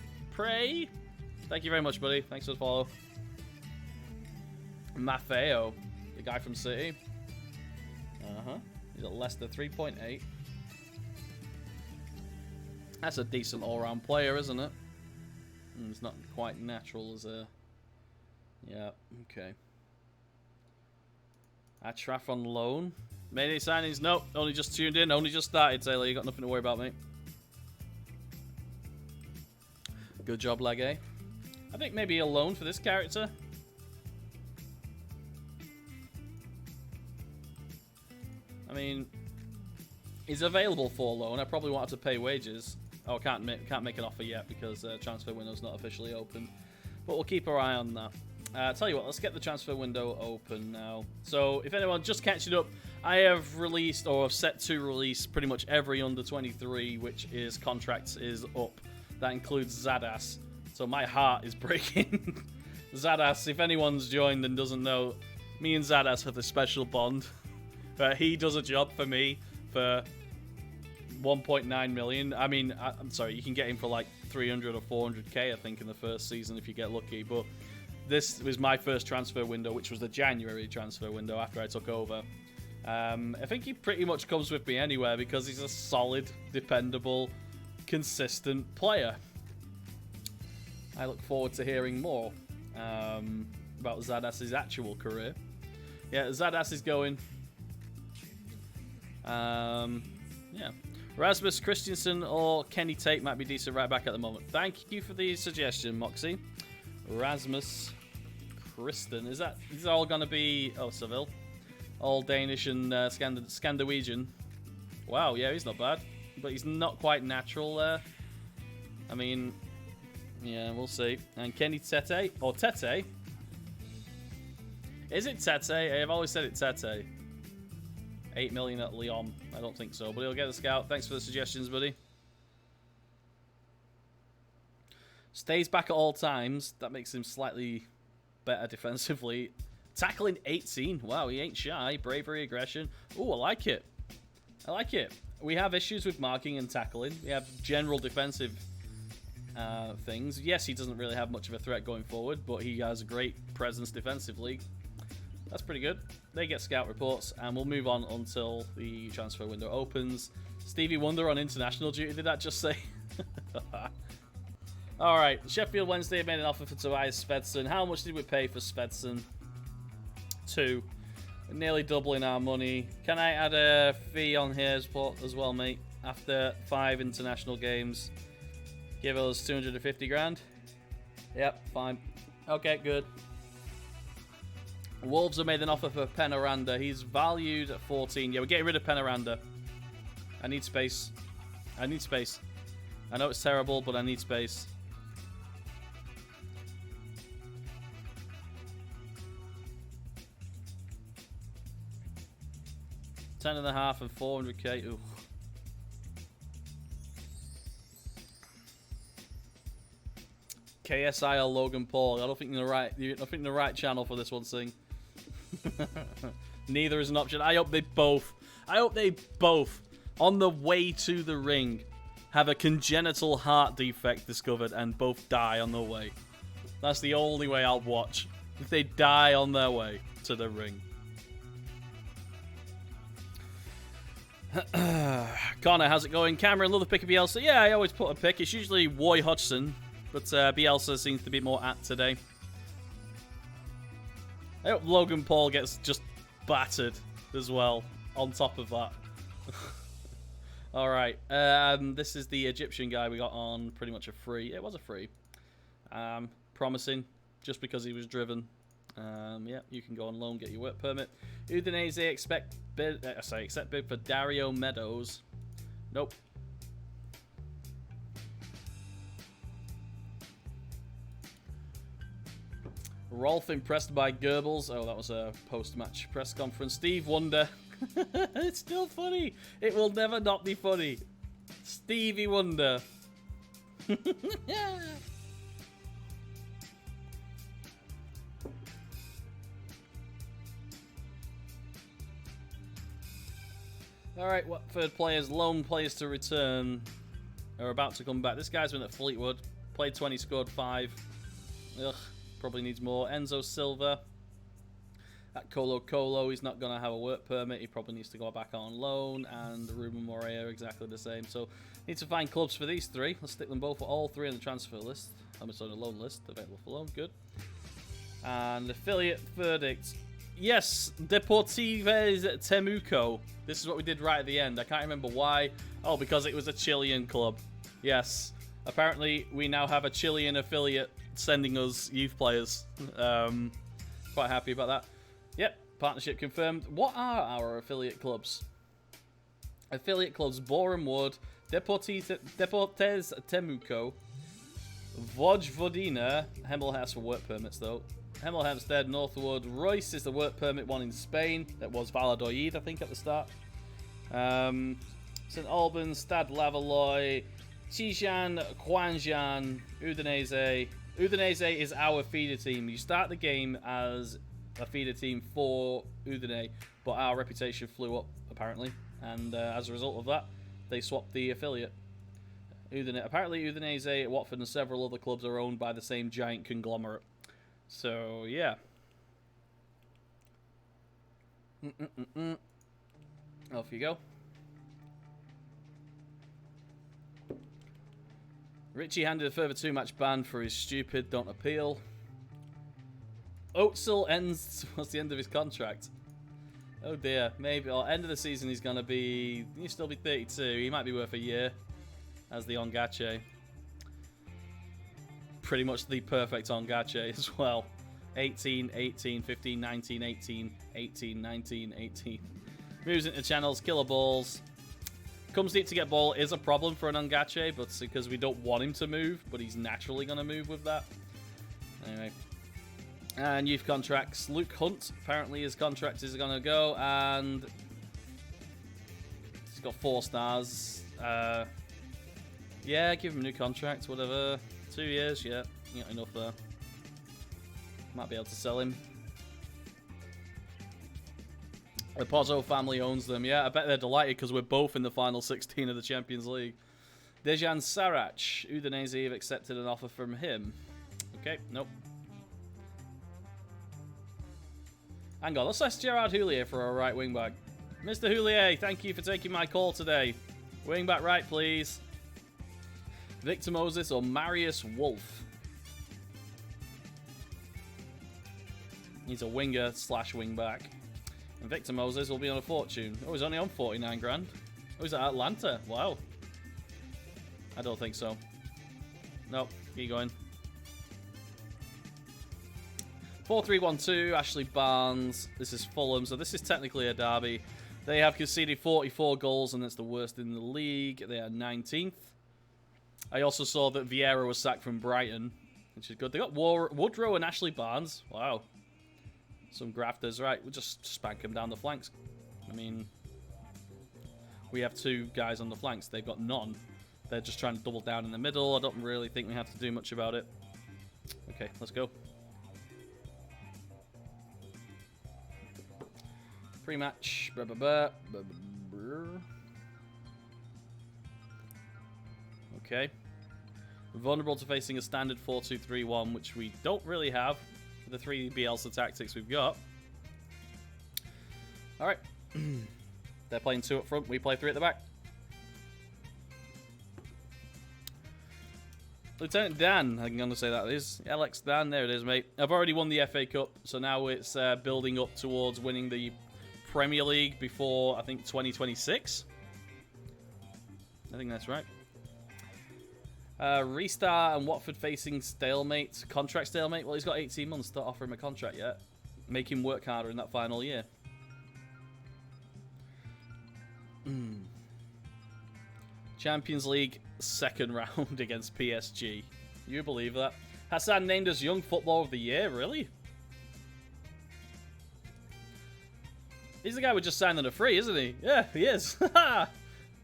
Thank you very much, buddy. Thanks for the follow. Maffeo, the guy from City. He's at Leicester, 3.8. That's a decent all-round player, isn't it? It's not quite natural as a... Yeah, okay. Achraf on loan. Made any signings? Nope, only just tuned in, only just started, Taylor. You got nothing to worry about, mate. Good job, Legge. I think maybe a loan for this character. I mean, he's available for loan. I probably won't have to pay wages. Oh, can't make an offer yet because transfer window's not officially open. But we'll keep our eye on that. Tell you what, let's get the transfer window open now. So, if anyone just catching up, I have released or have set to release pretty much every under 23, which is contracts is up. That includes Zadas. So my heart is breaking. Zadas, if anyone's joined and doesn't know, me and Zadas have a special bond. He does a job for me for 1.9 million. I mean, I'm sorry, you can get him for like 300 or 400k, I think, in the first season if you get lucky. But this was my first transfer window, which was the January transfer window after I took over. I think he pretty much comes with me anywhere because he's a solid, dependable, consistent player. I look forward to hearing more about Zadas' actual career. Yeah, Zadas is going. Yeah. Rasmus Christensen or Kenny Tate might be decent right back at the moment. Thank you for the suggestion, Moxie. Rasmus Kristen. Is all going to be... Oh, Seville. All Danish and Scandinavian. Wow, yeah, he's not bad. But he's not quite natural there. I mean... Yeah, we'll see. And Kenny Tete. Or Tete. Is it Tete? I've always said it Tete. 8 million at Lyon. I don't think so, but he'll get a scout. Thanks for the suggestions, buddy. Stays back at all times. That makes him slightly better defensively. Tackling 18. Wow, he ain't shy. Bravery, aggression. Ooh, I like it. I like it. We have issues with marking and tackling. We have general defensive things. Yes, he doesn't really have much of a threat going forward, but he has a great presence defensively. That's pretty good. They get scout reports, and we'll move on until the transfer window opens. Stevie Wonder on international duty, did that just say? Alright, Sheffield Wednesday made an offer for Tobias Svensson. How much did we pay for Svensson? 2. Nearly doubling our money. Can I add a fee on here as well, mate? After 5 international games, give us 250 grand? Yep, fine. Okay, good. Wolves have made an offer for Penaranda. He's valued at 14. Yeah, we're getting rid of Penaranda. I need space. I need space. I know it's terrible, but I need space. $10.5 and 400k. Ooh. KSI or Logan Paul. I don't think you're the right channel for this one, Sing. Neither is an option. I hope they both, on the way to the ring, have a congenital heart defect discovered and both die on the way. That's the only way I'll watch. If they die on their way to the ring. Connor, how's it going? Cameron, another pick of Bielsa. Yeah, I always put a pick. It's usually Roy Hodgson, but Bielsa seems to be more at today. I hope Logan Paul gets just battered as well, on top of that. Alright, this is the Egyptian guy we got on pretty much a free. It was a free. Promising, just because he was driven. Yeah, you can go on loan, get your work permit. Udinese accept bid for Dario Meadows. Nope. Rolf impressed by Goebbels. Oh, that was a post-match press conference. Steve Wonder. It's still funny. It will never not be funny. Stevie Wonder. Alright, Watford players, loan players to return, are about to come back. This guy's been at Fleetwood. Played 20, scored 5. Ugh, probably needs more. Enzo Silva. At Colo Colo, he's not going to have a work permit. He probably needs to go back on loan. And Ruben Morea, exactly the same. So, need to find clubs for these 3. Let's stick them both, all 3 on the transfer list. I'm on the loan list, available for loan. Good. And affiliate verdict. Yes, Deportives Temuco. This is what we did right at the end. I can't remember why. Oh, because it was a Chilean club. Yes. Apparently, we now have a Chilean affiliate sending us youth players. Quite happy about that. Yep, partnership confirmed. What are our affiliate clubs? Affiliate clubs: Boreham Wood, Deportes Temuco, Vojvodina. Hemel has for work permits, though. Hemel Hempstead, Northwood. Royce is the work permit one in Spain. That was Valladolid, I think, at the start. St Albans, Stade Lavalloy, Tijan, Quanjan, Udinese. Udinese is our feeder team. You start the game as a feeder team for Udine, but our reputation flew up, apparently. And as a result of that, they swapped the affiliate. Apparently, Udinese, Watford, and several other clubs are owned by the same giant conglomerate. So, yeah. Off you go. Richie handed a further 2-match ban for his stupid don't appeal. Oatsel ends towards the end of his contract. Oh dear. Maybe, or end of the season he's gonna be, he'll still be 32. He might be worth a year as the Ongache. Pretty much the perfect Ongache as well. 18, 18, 15, 19, 18, 18, 19, 18. Moves into channels, killer balls. Comes deep to get ball is a problem for an Ongache, but it's because we don't want him to move, but he's naturally going to move with that. Anyway. And youth contracts. Luke Hunt, apparently his contract is going to go, and he's got 4 stars. Yeah, give him a new contract, whatever. 2 years, yeah. You got enough there. Might be able to sell him. The Pozzo family owns them. Yeah, I bet they're delighted because we're both in the final 16 of the Champions League. Dejan Sarac. Udinese have accepted an offer from him. Okay, nope. Hang on, let's ask Gerard Houllier for a right wing back. Mr. Houllier, thank you for taking my call today. Wing back right, please. Victor Moses or Marius Wolf? He's a winger / wing back. And Victor Moses will be on a fortune. Oh, he's only on 49 grand. Oh, he's at Atlanta. Wow. I don't think so. Nope. Keep going. 4-3-1-2. Ashley Barnes. This is Fulham, so this is technically a derby. They have conceded 44 goals, and that's the worst in the league. They are 19th. I also saw that Vieira was sacked from Brighton, which is good. They got Woodrow and Ashley Barnes. Wow. Some grafters. Right, we'll just spank them down the flanks. I mean, we have 2 guys on the flanks. They've got none. They're just trying to double down in the middle. I don't really think we have to do much about it. Okay, let's go. Pre-match. Okay. Vulnerable to facing a standard 4-2-3-1, which we don't really have. The 3 Bielsa tactics we've got. Alright. They're playing 2 up front. We play 3 at the back. Lieutenant Dan, I'm going to say that is. Alex Dan, there it is, mate. I've already won the FA Cup, so now it's building up towards winning the Premier League before, I think, 2026. I think that's right. Restart and Watford facing stalemate. Contract stalemate? Well, he's got 18 months to offer him a contract yet. Make him work harder in that final year. Champions League second round against PSG. You believe that? Hassan named as Young Footballer of the Year? Really? He's the guy we just signed on a free, isn't he? Yeah, he is.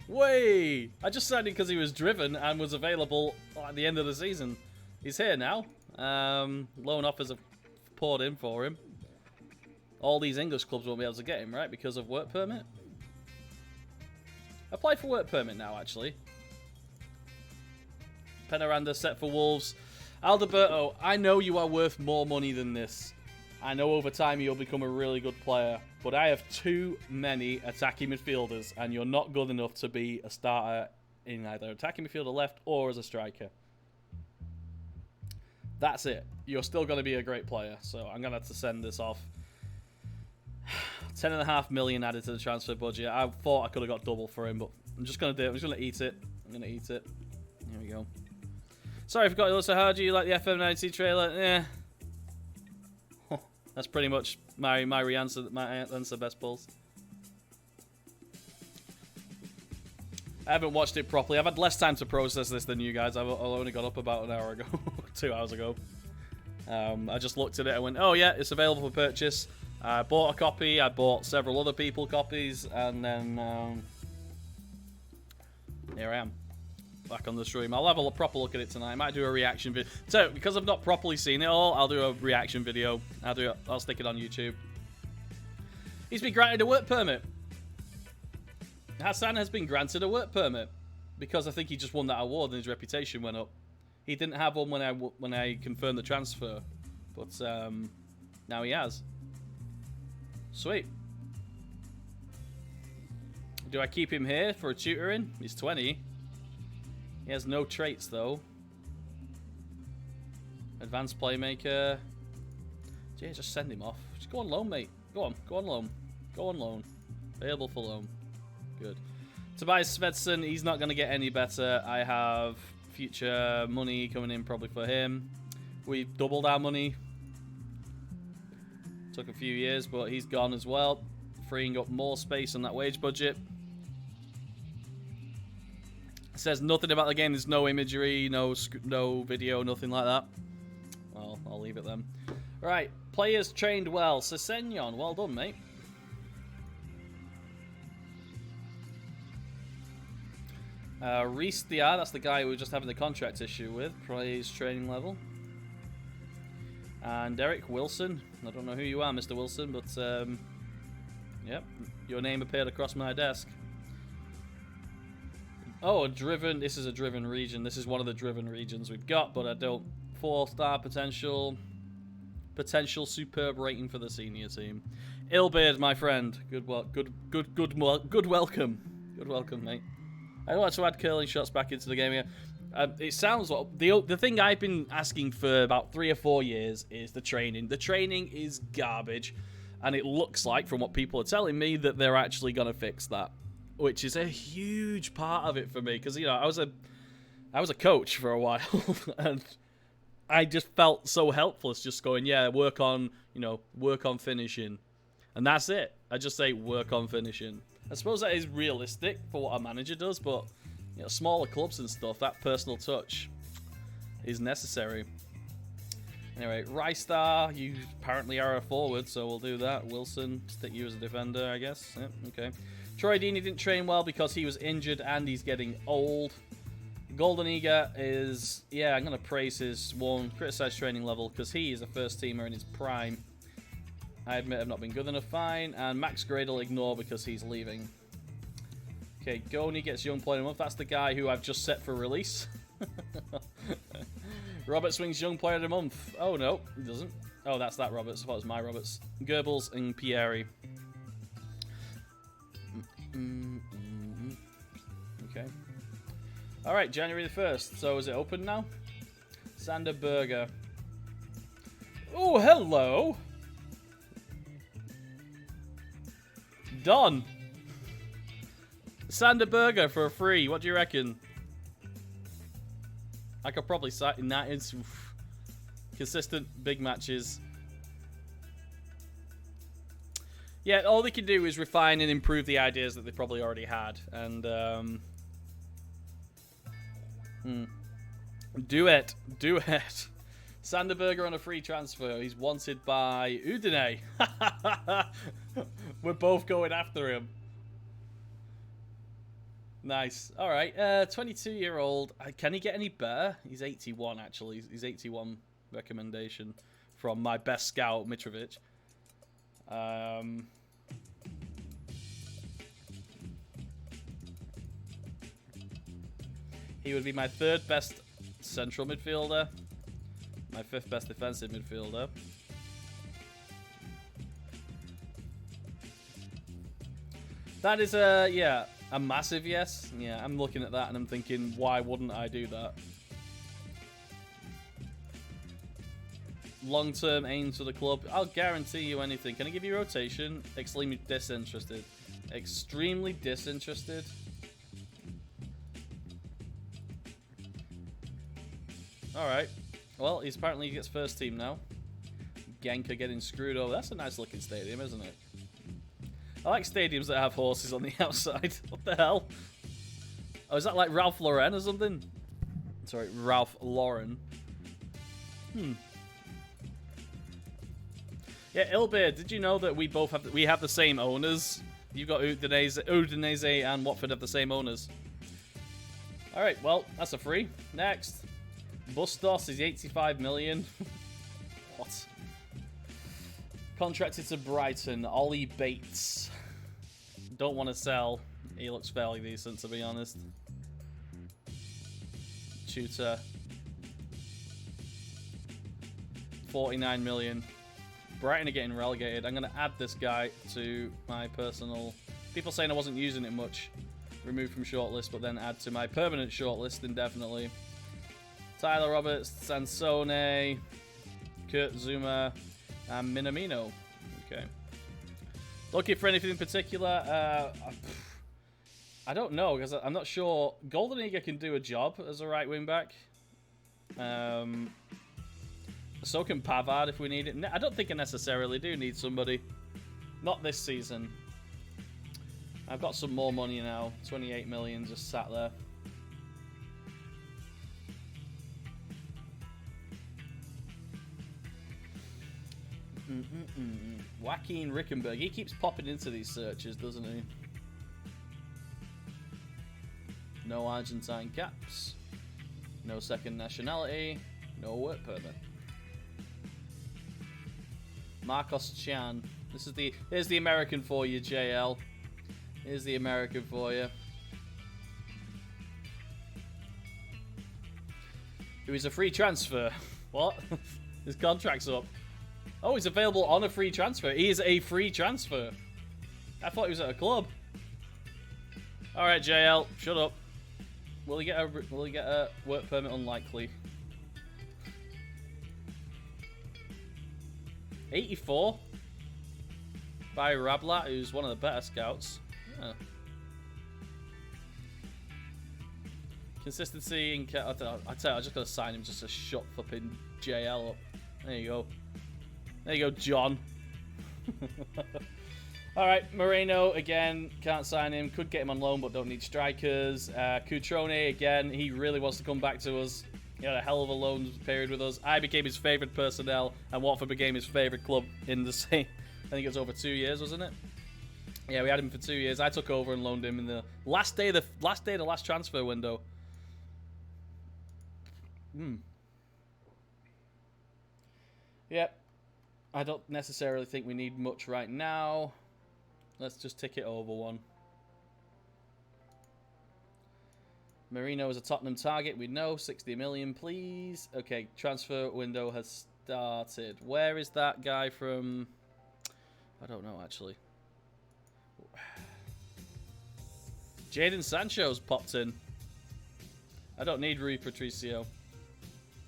Way! I just signed him because he was driven and was available at the end of the season. He's here now. Loan offers have poured in for him. All these English clubs won't be able to get him, right? Because of work permit? Apply for work permit now, actually. Penaranda set for Wolves. Alberto, I know you are worth more money than this. I know over time you'll become a really good player, but I have too many attacking midfielders, and you're not good enough to be a starter in either attacking midfielder left or as a striker. That's it. You're still going to be a great player, so I'm going to have to send this off. 10.5 million added to the transfer budget. I thought I could have got double for him, but I'm just going to do it. I'm just going to eat it. I'm going to eat it. Here we go. Sorry, I forgot you also. How do you like the FM90 trailer? Yeah. That's pretty much my answer, best balls. I haven't watched it properly. I've had less time to process this than you guys. I've only got up about an hour ago, 2 hours ago. I just looked at it and went, oh yeah, it's available for purchase. I bought a copy. I bought several other people copies, and then here I am, back on the stream. I'll have a proper look at it tonight. I might do a reaction video. So, because I've not properly seen it all, I'll do a reaction video. I'll stick it on YouTube. He's been granted a work permit. Hassan has been granted a work permit because I think he just won that award and his reputation went up. He didn't have one when I confirmed the transfer, but now he has. Sweet. Do I keep him here for a tutoring? He's 20. He has no traits, though. Advanced playmaker. Yeah, just send him off. Just go on loan, mate. Go on loan. Go on loan. Available for loan. Good. Tobias Svensson, he's not going to get any better. I have future money coming in probably for him. We've doubled our money. Took a few years, but he's gone as well. Freeing up more space on that wage budget. It says nothing about the game. There's no imagery, no video, nothing like that. Well, I'll leave it then. Right, players trained well. Sesenyon, well done, mate. Reese Dia, that's the guy we were just having the contract issue with. Plays training level. And Derek Wilson. I don't know who you are, Mr. Wilson, but yep, your name appeared across my desk. Oh, driven. This is a driven region. This is one of the driven regions we've got, but I don't. 4-star potential. Potential superb rating for the senior team. Ilbeard, my friend. Good welcome. Good welcome, mate. I want to add curling shots back into the game here. It sounds like the thing I've been asking for about 3 or 4 years is the training. The training is garbage, and it looks like, from what people are telling me, that they're actually going to fix that, which is a huge part of it for me. Because, you know, I was a coach for a while, and I just felt so helpless just going, yeah, work on finishing. And that's it. I just say work on finishing. I suppose that is realistic for what a manager does, but, you know, smaller clubs and stuff, that personal touch is necessary. Anyway, Rystar, you apparently are a forward, so we'll do that. Wilson, stick you as a defender, I guess. Yep, okay. Troy Deeney didn't train well because he was injured and he's getting old. Golden Eager is, yeah, I'm going to praise his criticized training level because he is a first teamer in his prime. I admit I've not been good enough, fine. And Max Gradle ignore because he's leaving. Okay, Goni gets Young Player of the Month. That's the guy who I've just set for release. Robert swings Young Player of the Month. Oh, no, he doesn't. Oh, that's that Roberts. I thought it was my Roberts. Goebbels and Pieri. Okay. Alright, January the 1st. So is it open now? Sander Berger. Oh, hello! Done. Sander Berger for a free. What do you reckon? I could probably cite in that. It's consistent big matches. Yeah, all they can do is refine and improve the ideas that they probably already had. And, do it. Do it. Sander Berger on a free transfer. He's wanted by Udine. We're both going after him. Nice. All right. 22-year-old. Can he get any better? He's 81, actually. He's 81 recommendation from my best scout, Mitrovic. He would be my 3rd best central midfielder. My 5th best defensive midfielder. That is a massive yes. Yeah, I'm looking at that and I'm thinking, why wouldn't I do that? Long-term aims for the club. I'll guarantee you anything. Can I give you rotation? Extremely disinterested. Extremely disinterested. Alright. Well, he apparently gets first team now. Genka getting screwed over. That's a nice looking stadium, isn't it? I like stadiums that have horses on the outside. What the hell? Oh, is that like Ralph Lauren or something? Sorry, Ralph Lauren. Yeah, Ilbeard, did you know that we both have we have the same owners? You've got Udinese and Watford have the same owners. Alright, well, that's a free. Next. Bustos is 85 million. What? Contracted to Brighton. Ollie Bates. Don't want to sell. He looks fairly decent, to be honest. Tutor. 49 million. Brighton are getting relegated. I'm going to add this guy to my personal... People saying I wasn't using it much. Remove from shortlist, but then add to my permanent shortlist indefinitely. Tyler Roberts, Sansone, Kurt Zuma, and Minamino. Okay. Looking for anything in particular? I don't know, because I'm not sure. Golden Eager can do a job as a right wing back. So can Pavard if we need it. I don't think I necessarily do need somebody. Not this season. I've got some more money now. 28 million just sat there. Joaquin Rickenberg. He keeps popping into these searches, doesn't he? No Argentine caps. No second nationality. No work permit. Marcos Chan. Here's the American for you, JL. Here's the American for you. It was a free transfer. What? His contract's up. Oh, he's available on a free transfer. He is a free transfer. I thought he was at a club. All right, JL, shut up. Will he get a work permit? Unlikely. 84 by Rablat, who's one of the better scouts. Yeah. Consistency in... I tell you, I just gotta sign him just to shut flipping JL up. There you go. There you go, John. Alright, Moreno, again, can't sign him. Could get him on loan, but don't need strikers. Cutrone, again, he really wants to come back to us. He had a hell of a loan period with us. I became his favourite personnel, and Watford became his favourite club in the same... I think it was over 2 years, wasn't it? Yeah, we had him for 2 years. I took over and loaned him in the last day of the last transfer window. Yep. I don't necessarily think we need much right now. Let's just tick it over one. Marino is a Tottenham target. We know 60 million, please. Okay, transfer window has started. Where is that guy from? I don't know, actually. Jadon Sancho's popped in. I don't need Rui Patricio.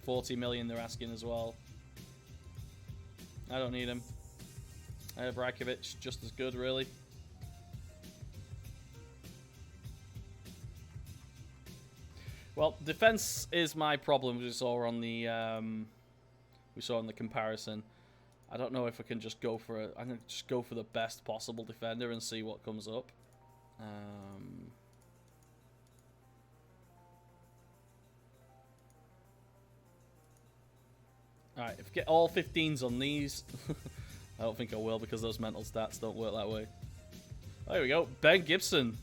40 million they're asking as well. I don't need him. I have Rajkovic, just as good, really. Well, defense is my problem. We saw on the comparison. I don't know if I can just go for it. I'm gonna just go for the best possible defender and see what comes up. Alright, if I get all 15s on these, I don't think I will because those mental stats don't work that way. Oh, there we go. Ben Gibson.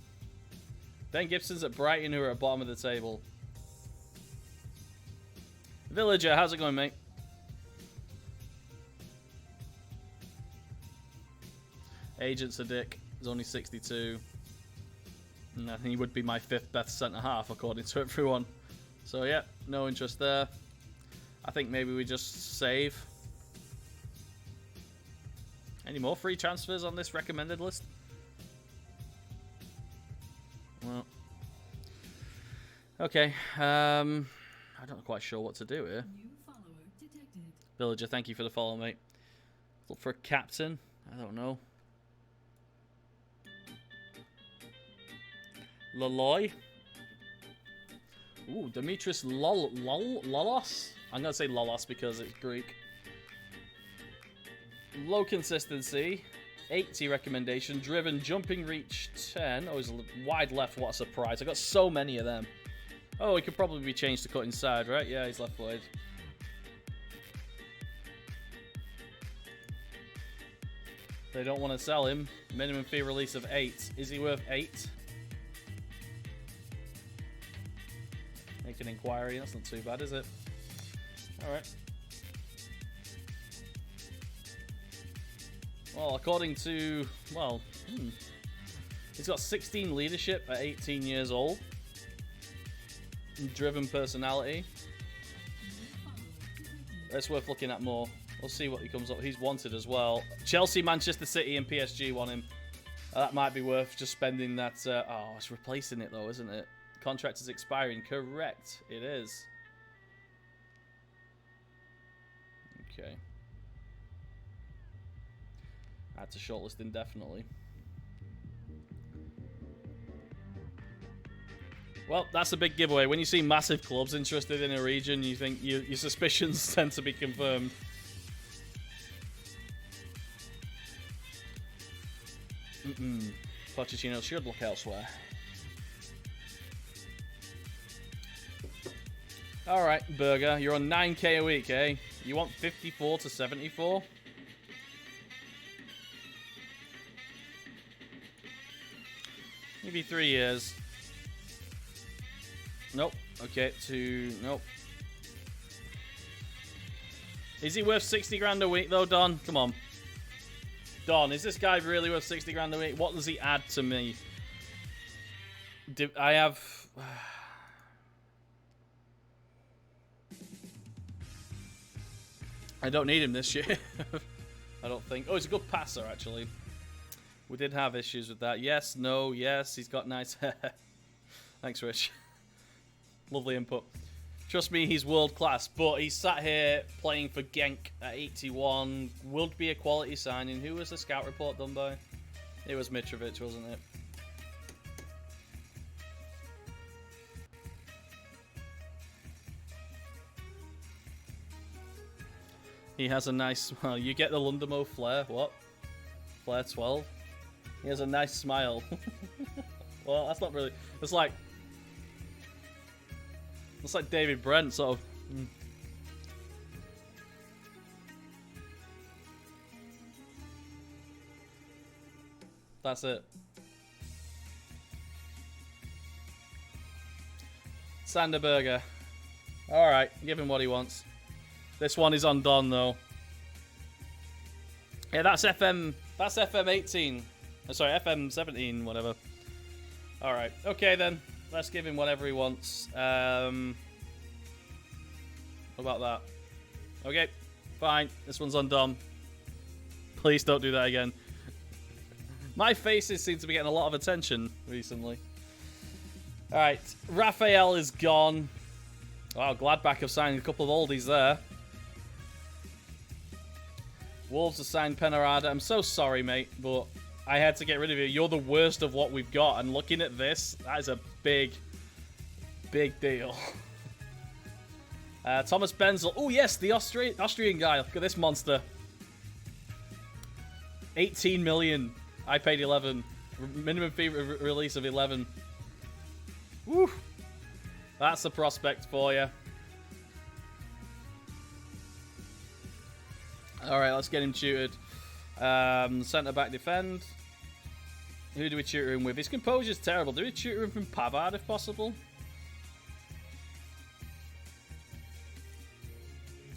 Ben Gibson's at Brighton, who are at the bottom of the table. Villager, how's it going, mate? Agent's a dick. He's only 62. And I think he would be my 5th best centre-half, according to everyone. So, yeah, no interest there. I think maybe we just save. Any more free transfers on this recommended list? Well. Okay. I'm not quite sure what to do here. Villager, thank you for the follow, mate. Look for a captain. I don't know. Laloy. Ooh, Dimitris Lolos. I'm going to say Lolos because it's Greek. Low consistency. 80 recommendation. Driven, jumping reach 10. Oh, he's wide left. What a surprise. I got so many of them. Oh, he could probably be changed to cut inside, right? Yeah, he's left footed. They don't want to sell him. Minimum fee release of 8. Is he worth 8? Make an inquiry. That's not too bad, is it? Alright. Well, according to... Well, he's got 16 leadership at 18 years old. Driven personality. It's worth looking at more. We'll see what he comes up. He's wanted as well. Chelsea, Manchester City, and PSG want him. That might be worth just spending that... oh, it's replacing it though, isn't it? Contract is expiring. Correct. It is. Okay. Had to shortlist indefinitely. Well, that's a big giveaway. When you see massive clubs interested in a region, you think your suspicions tend to be confirmed. Pochettino should look elsewhere. Alright, Burger, you're on 9k a week, eh? You want 54 to 74? Maybe 3 years. Nope. Okay, nope. Is he worth 60 grand a week though, Don? Come on. Don, is this guy really worth 60 grand a week? What does he add to me? I have... I don't need him this year. I don't think. Oh, he's a good passer, actually. We did have issues with that. Yes, no, yes. He's got nice hair. Thanks, Rich. Lovely input. Trust me, he's world class, but he's sat here playing for Genk at 81. Would be a quality signing. Who was the scout report done by? It was Mitrovic, wasn't it? He has a nice... Well, you get the Lundamo flair. What? Flair 12? He has a nice smile. Well, that's not really... It's like David Brent, sort of. That's it. Sanderberger. Alright, give him what he wants. This one is on Don, though. Yeah, that's FM 18. Sorry, FM 17, whatever. Alright, okay then. Let's give him whatever he wants. What about that? Okay, fine. This one's on Dom. Please don't do that again. My faces seem to be getting a lot of attention recently. Alright, Raphael is gone. Wow, Gladbach have signed a couple of oldies there. Wolves have signed Penarada. I'm so sorry, mate, but I had to get rid of you. You're the worst of what we've got, and looking at this, that is a big, big deal. Thomas Benzel. Oh, yes, the Austrian guy. Look at this monster. 18 million. I paid 11. Minimum fee release of 11. Woo. That's a prospect for you. Alright, let's get him tutored. Centre-back defend. Who do we tutor him with? His composure's terrible. Do we tutor him from Pavard if possible?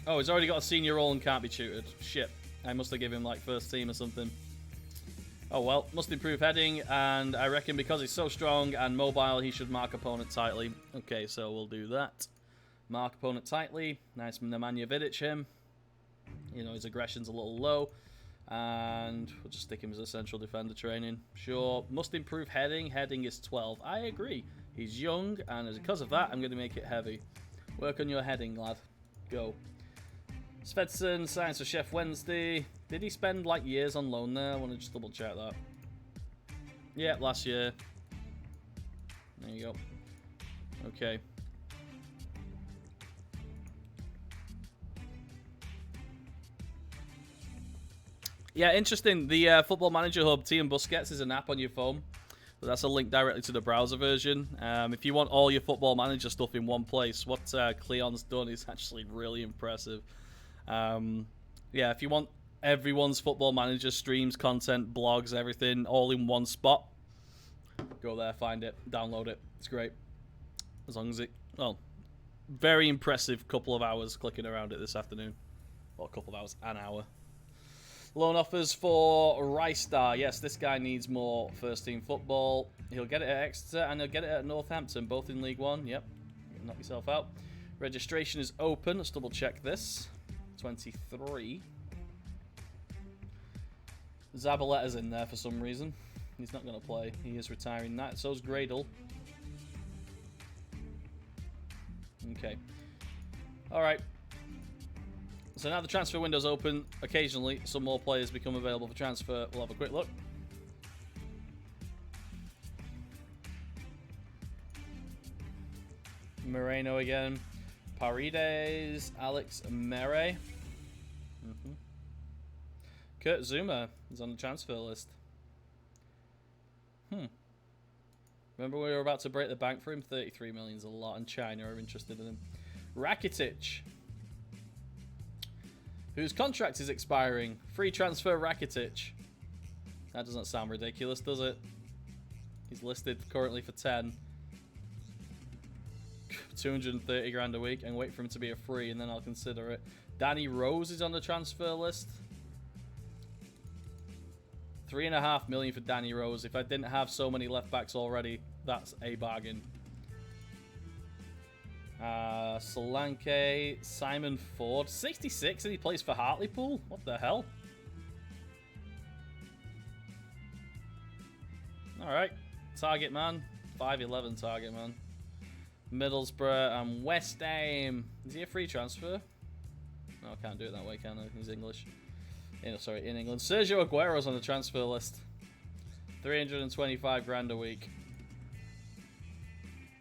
Oh, he's already got a senior role and can't be tutored. Shit. I must have given him like first team or something. Oh well, must improve heading, and I reckon because he's so strong and mobile, he should mark opponent tightly. Okay, so we'll do that. Mark opponent tightly. Nice Nemanja Vidic him. You know, his aggression's a little low. And we'll just stick him as a central defender training. Sure. Must improve heading. Heading is 12. I agree. He's young, and because of that, I'm going to make it heavy. Work on your heading, lad. Go. Svensson, signs for Chef Wednesday. Did he spend, like, years on loan there? I want to just double check that. Yeah, last year. There you go. Okay. Yeah, interesting. The Football Manager Hub, Team Busquets, is an app on your phone. But that's a link directly to the browser version. If you want all your Football Manager stuff in one place, what Cleon's done is actually really impressive. Yeah, if you want everyone's Football Manager streams, content, blogs, everything, all in one spot, go there, find it, download it. It's great. As long as it... Well, very impressive couple of hours clicking around it this afternoon. Well, a couple of hours, an hour. Loan offers for Rystar. Yes, this guy needs more first-team football. He'll get it at Exeter and he'll get it at Northampton, both in League One. Yep, knock yourself out. Registration is open. Let's double-check this. 23. Zabaletta's in there for some reason. He's not going to play. He is retiring that. So's Gradle. Okay. All right. So now the transfer window's open. Occasionally, some more players become available for transfer. We'll have a quick look. Moreno again. Paredes. Alex Mere. Kurt Zuma is on the transfer list. Remember we were about to break the bank for him? 33 million is a lot, and China are interested in him. Rakitic, whose contract is expiring. Free transfer Rakitic. That doesn't sound ridiculous, does it? He's listed currently for 10. 230 grand a week, and wait for him to be a free, and then I'll consider it. Danny Rose is on the transfer list. 3.5 million for Danny Rose. If I didn't have so many left backs already, that's a bargain. Solanke, Simon Ford, 66, and he plays for Hartlepool. What the hell? All right, target man, 5'11" target man. Middlesbrough and West Ham. Is he a free transfer? No, I can't do it that way, can I? He's English. Sorry, in England. Sergio Aguero's on the transfer list. 325 grand a week.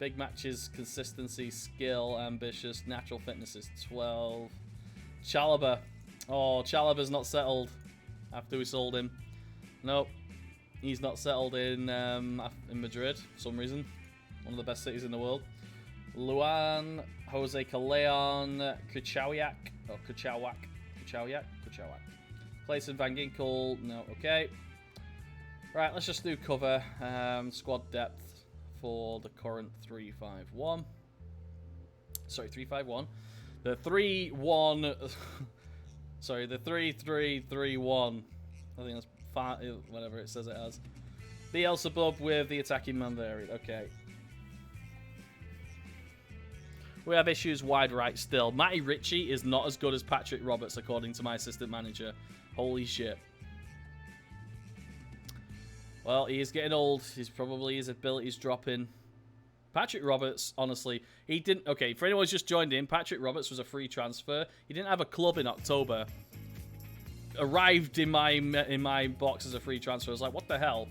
Big matches, consistency, skill, ambitious, natural fitness is 12. Chalobah. Oh, Chalobah's not settled after we sold him. Nope. He's not settled in Madrid for some reason. One of the best cities in the world. Luan, Jose Callejon, Kuchawiak. Oh, Kuchawiak. Clayton Van Ginkel. No, okay. Right, let's just do cover. Squad depth for the current 3-5-1. Sorry, 3-5-1. The 3-1. Sorry, the 3-3-3-1. I think that's whatever it says it as. BIELSA-BUB with the attacking man varied. Okay. We have issues wide right still. Matty Ritchie is not as good as Patrick Roberts, according to my assistant manager. Holy shit. Well, he is getting old. His ability's dropping. Patrick Roberts, honestly, he didn't... Okay, for anyone who's just joined in, Patrick Roberts was a free transfer. He didn't have a club in October. Arrived in my box as a free transfer. I was like, what the hell?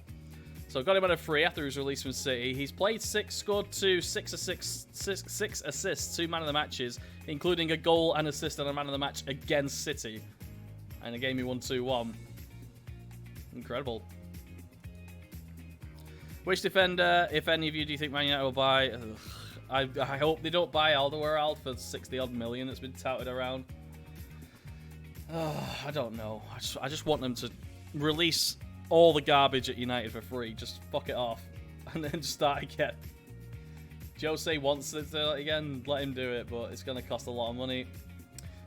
So got him on a free after he was released from City. He's played 6, scored 2, 6 assists, 2 man of the matches, including a goal and assist on a man of the match against City. And a game he won 2-1. Incredible. Which defender, if any of you, do you think Man United will buy? I hope they don't buy Alderweireld for 60-odd million that's been touted around. I don't know. I just want them to release all the garbage at United for free. Just fuck it off. And then just start again. Jose wants to do it again. Let him do it, but it's going to cost a lot of money.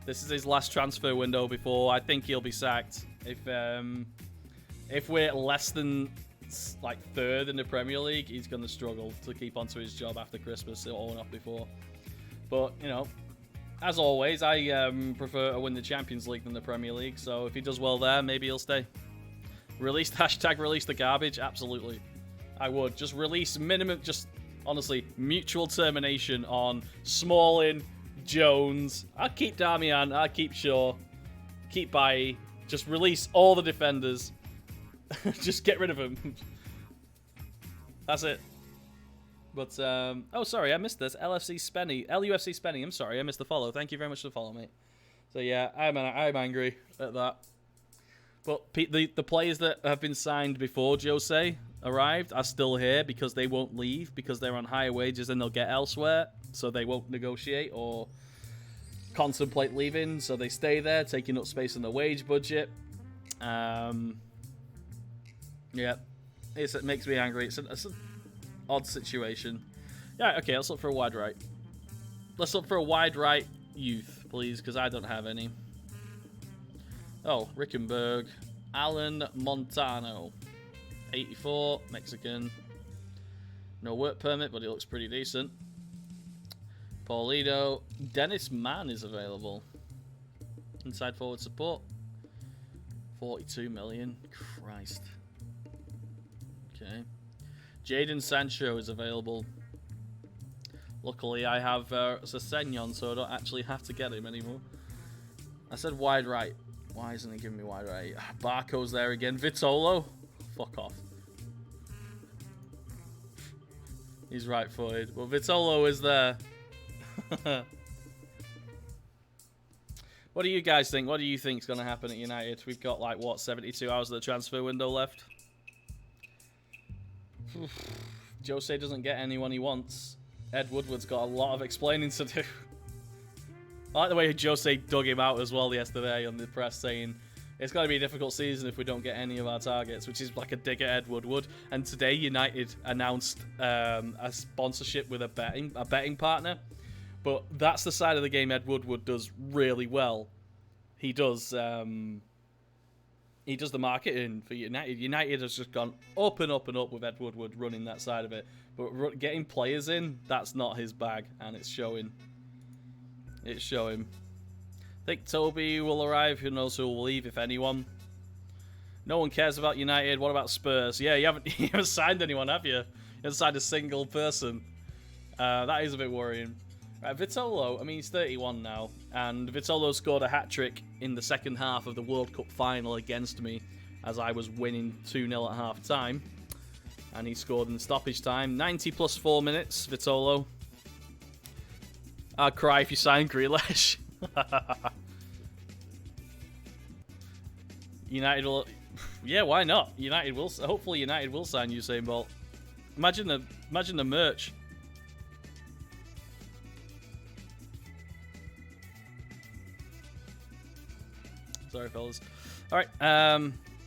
This is his last transfer window before I think he'll be sacked. If we're less than like 3rd in the Premier League, he's going to struggle to keep onto his job after Christmas or not before. But, you know, as always, I prefer to win the Champions League than the Premier League. So if he does well there, maybe he'll stay. Release the garbage? Absolutely. I would. Just release minimum, just honestly, mutual termination on Smalling, Jones. I'll keep Damian, I'll keep Shaw, keep Bailly. Just release all the defenders. Just get rid of them. That's it. But, oh, sorry, I missed this. LufC Spenny, I'm sorry, I missed the follow. Thank you very much for the follow, mate. So, yeah, I'm angry at that. But the players that have been signed before Jose arrived are still here because they won't leave because they're on higher wages than they'll get elsewhere. So they won't negotiate or contemplate leaving. So they stay there, taking up space in the wage budget. Yeah, it makes me angry. It's an odd situation. Yeah, okay, let's look for a wide right. Let's look for a wide right youth, please, because I don't have any. Oh, Rickenberg. Alan Montano. 84, Mexican. No work permit, but he looks pretty decent. Paulino. Dennis Mann is available. Inside forward support. 42 million. Christ. Okay. Jadon Sancho is available. Luckily, I have Sessegnon, so I don't actually have to get him anymore. I said wide right. Why isn't he giving me wide right? Barco's there again. Vitolo. Fuck off. He's right-footed. Well, Vitolo is there. What do you guys think? What do you think is going to happen at United? We've got, like, what, 72 hours of the transfer window left? Jose doesn't get anyone he wants. Ed Woodward's got a lot of explaining to do. I like the way Jose dug him out as well yesterday on the press, saying it's going to be a difficult season if we don't get any of our targets, which is like a dig at Ed Woodward. And today United announced a sponsorship with a betting partner. But that's the side of the game Ed Woodward does really well. He does the marketing for United. United has just gone up and up and up with Ed Woodward running that side of it. But getting players in, that's not his bag, and it's showing. It's showing. I think Toby will arrive. Who knows who will leave, if anyone. No one cares about United. What about Spurs? Yeah, you haven't signed anyone, have you? You haven't signed a single person. That is a bit worrying. Right, Vitolo, I mean, he's 31 now, and Vitolo scored a hat-trick in the second half of the World Cup final against me as I was winning 2-0 at half-time, and he scored in stoppage time. 90 plus 4 minutes, Vitolo. I'd cry if you signed Grealish. United will... Yeah, why not? United will... Hopefully United will sign Usain Bolt. Imagine the merch. Sorry, fellas. All right.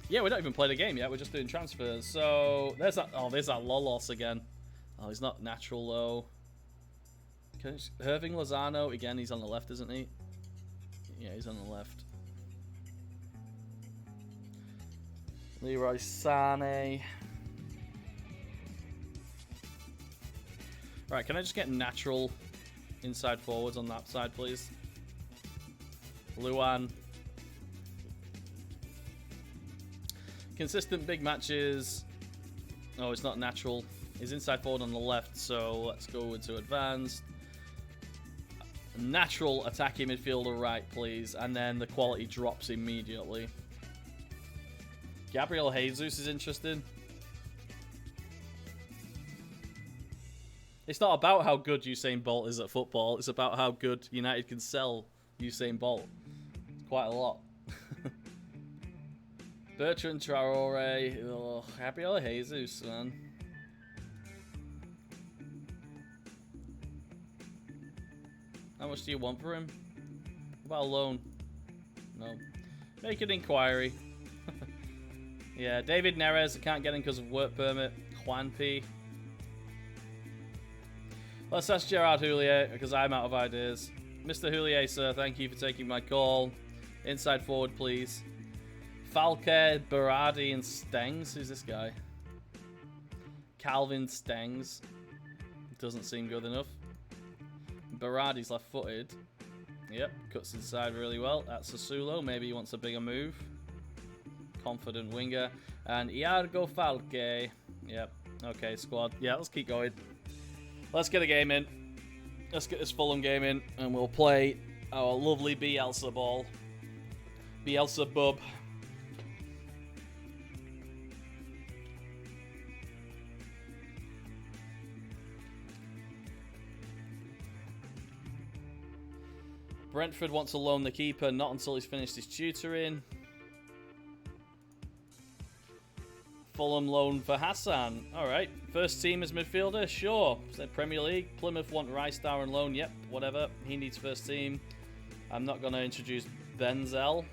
Yeah, we don't even play the game yet. We're just doing transfers. So there's that. Oh, there's that Lolos again. Oh, he's not natural though. Irving Lozano again. He's on the left, isn't he? Yeah, he's on the left. Leroy Sané. Right, can I just get natural inside forwards on that side, please? Luan. Consistent big matches. Oh, it's not natural. He's inside forward on the left, so let's go into advanced. Natural attacking midfielder right, please. And then the quality drops immediately. Gabriel Jesus is interesting. It's not about how good Usain Bolt is at football. It's about how good United can sell Usain Bolt. It's quite a lot. Bertrand Traore. Oh, Gabriel Jesus, man. How much do you want for him? What about a loan? No. Make an inquiry. Yeah, David Neres. I can't get him because of work permit. Juan P. Let's ask Gerard Houllier because I'm out of ideas. Mr. Houllier, sir, thank you for taking my call. Inside forward, please. Falke, Berardi, and Stengs. Who's this guy? Calvin Stengs. Doesn't seem good enough. Berardi's left-footed. Yep, cuts inside really well. That's Sassuolo. Maybe he wants a bigger move. Confident winger. And Iago Falque. Yep. Okay, squad. Yeah, let's keep going. Let's get a game in. Let's get this Fulham game in, and we'll play our lovely Bielsa ball. Bielsa-BUB. Brentford wants to loan the keeper, not until he's finished his tutoring. Fulham loan for Hassan. Alright. First team as midfielder? Sure. Said Premier League. Plymouth want Rice Star and loan. Yep, whatever. He needs first team. I'm not going to introduce Benzel.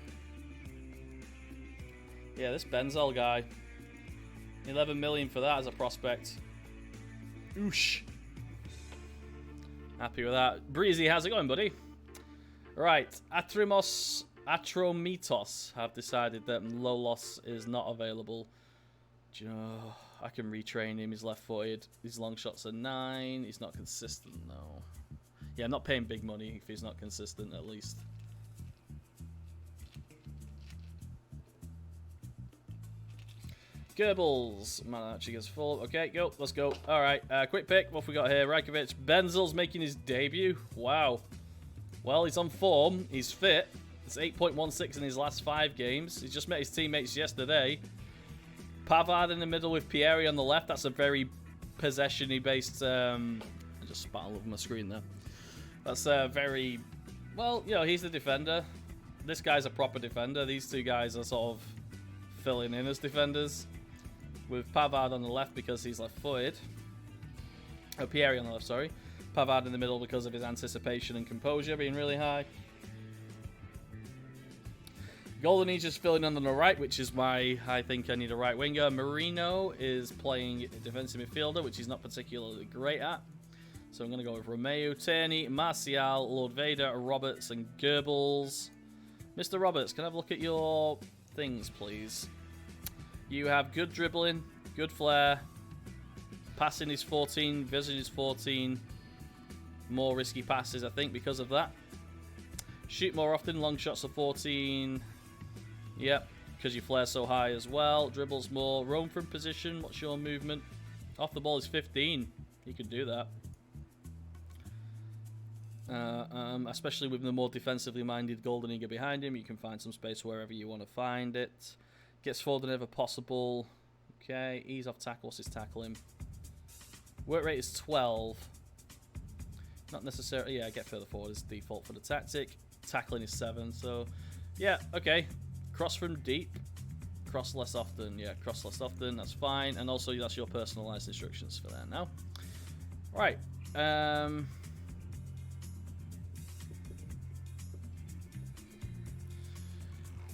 Yeah, this Benzel guy. 11 million for that as a prospect. Oosh. Happy with that. Breezy, how's it going, buddy? Right, Atromitos have decided that Lolos is not available. Do you know, I can retrain him. He's left-footed. His long shots are 9. He's not consistent, though. Yeah, I'm not paying big money if he's not consistent, at least. Goebbels. Man, actually gets full. Okay, go. Let's go. All right, quick pick. What have we got here? Rajkovic. Benzel's making his debut. Wow. Well, he's on form. He's fit. It's 8.16 in his last 5 games. He's just met his teammates yesterday. Pavard in the middle with Pieri on the left. That's a very possession-y based... I just spat all over my screen there. That's a very... Well, you know, he's the defender. This guy's a proper defender. These two guys are sort of filling in as defenders. With Pavard on the left because he's left-footed. Oh, Pieri on the left, sorry. Pavard in the middle because of his anticipation and composure being really high. Golden Eagles filling in on the right, which is why I think I need a right winger. Marino is playing defensive midfielder, which he's not particularly great at. So I'm going to go with Romeu, Tierney, Martial, Lord Vader, Roberts, and Goebbels. Mr. Roberts, can I have a look at your things, please? You have good dribbling, good flair. Passing is 14, vision is 14. More risky passes, I think, because of that. Shoot more often, long shots are 14. Yep, because you flare so high as well. Dribbles more. Roam from position. What's your movement? Off the ball is 15. You can do that. Especially with the more defensively minded Golden Eagle behind him. You can find some space wherever you want to find it. Gets forward whenever possible. Okay, ease off tackle. What's his tackling? Work rate is 12. Not necessarily... Yeah, get further forward is default for the tactic. Tackling is 7, so... Yeah, okay. Cross from deep. Cross less often. Yeah, cross less often. That's fine. And also, that's your personalized instructions for that now. Right.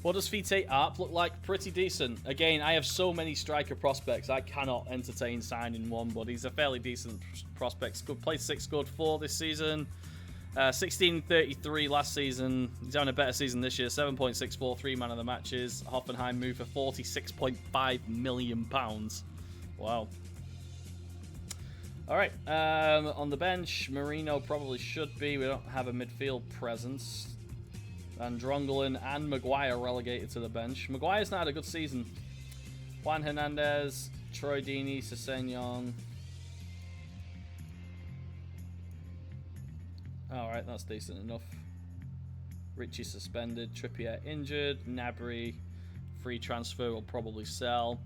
What does Vite Arp look like? Pretty decent. Again, I have so many striker prospects. I cannot entertain signing one, but he's a fairly decent prospect. Played 6, scored 4 this season. 16.33 last season. He's having a better season this year. 7.643 man of the matches. Hoffenheim moved for £46.5 million. Wow. All right. On the bench, Marino probably should be. We don't have a midfield presence. And Drongelen and Maguire relegated to the bench. Maguire's not had a good season. Juan Hernandez, Troy Deeney, Sessegnon. Alright, that's decent enough. Richie suspended. Trippier injured. Gnabry, free transfer, will probably sell.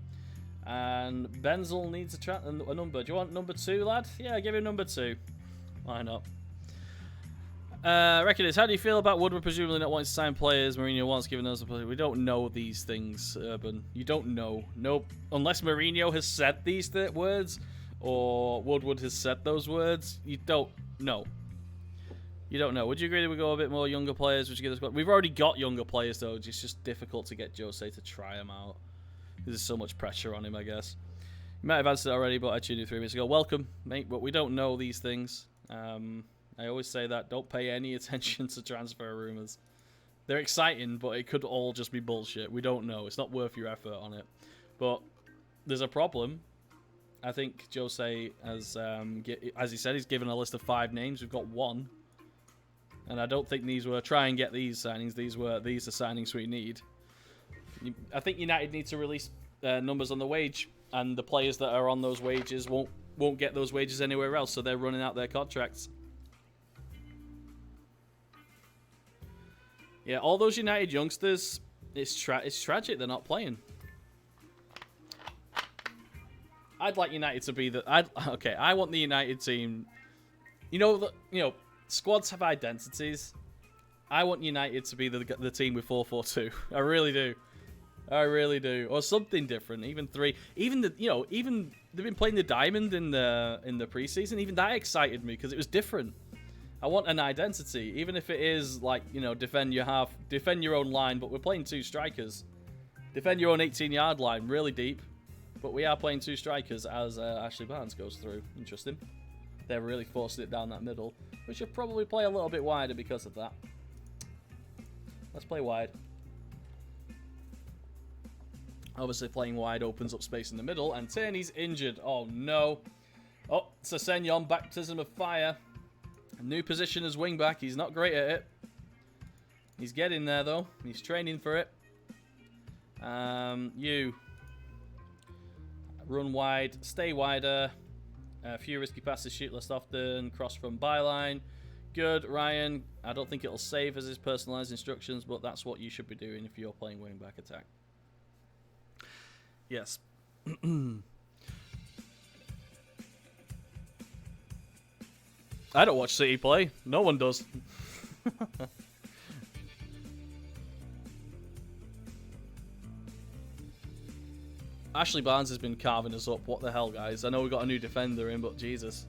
And Benzel needs a number. Do you want number 2, lad? Yeah, give him number 2. Why not? Recorders, how do you feel about Woodward presumably not wanting to sign players? Mourinho wants giving us a player. We don't know these things, Urban. You don't know. Nope. Unless Mourinho has said these words, or Woodward has said those words, you don't know. You don't know. Would you agree that we go a bit more younger players? Would you get us? We've already got younger players, though. It's just difficult to get Jose to try them out. There's so much pressure on him, I guess. You might have answered it already, but I tuned you 3 minutes ago. Welcome, mate, but we don't know these things. I always say that. Don't pay any attention to transfer rumours. They're exciting, but it could all just be bullshit. We don't know. It's not worth your effort on it. But there's a problem. I think Jose has, as he said, he's given a list of 5 names. We've got 1. And I don't think these were try and get these signings. These are signings we need. I think United need to release numbers on the wage, and the players that are on those wages won't get those wages anywhere else, so they're running out their contracts. Yeah, all those United youngsters, it's tragic they're not playing. I'd like United to be I want the United team. Squads have identities. I want United to be the team with 4-4-2. I really do. I really do. Or something different. Even 3. Even they've been playing the Diamond in the preseason. Even that excited me because it was different. I want an identity, even if it is like, defend your own line, but we're playing 2 strikers. Defend your own 18-yard line, really deep. But we are playing 2 strikers as Ashley Barnes goes through. Interesting. They're really forcing it down that middle. We should probably play a little bit wider because of that. Let's play wide. Obviously, playing wide opens up space in the middle, and Tierney's injured. Oh, no. Oh, Sessegnon, baptism of fire. A new position as wing-back. He's not great at it. He's getting there, though. He's training for it. You. Run wide. Stay wider. A few risky passes, shoot less often. Cross from byline. Good, Ryan. I don't think it'll save as his personalized instructions, but that's what you should be doing if you're playing wing-back attack. Yes. I don't watch City play. No one does. Ashley Barnes has been carving us up. What the hell, guys? I know we got a new defender in, but Jesus.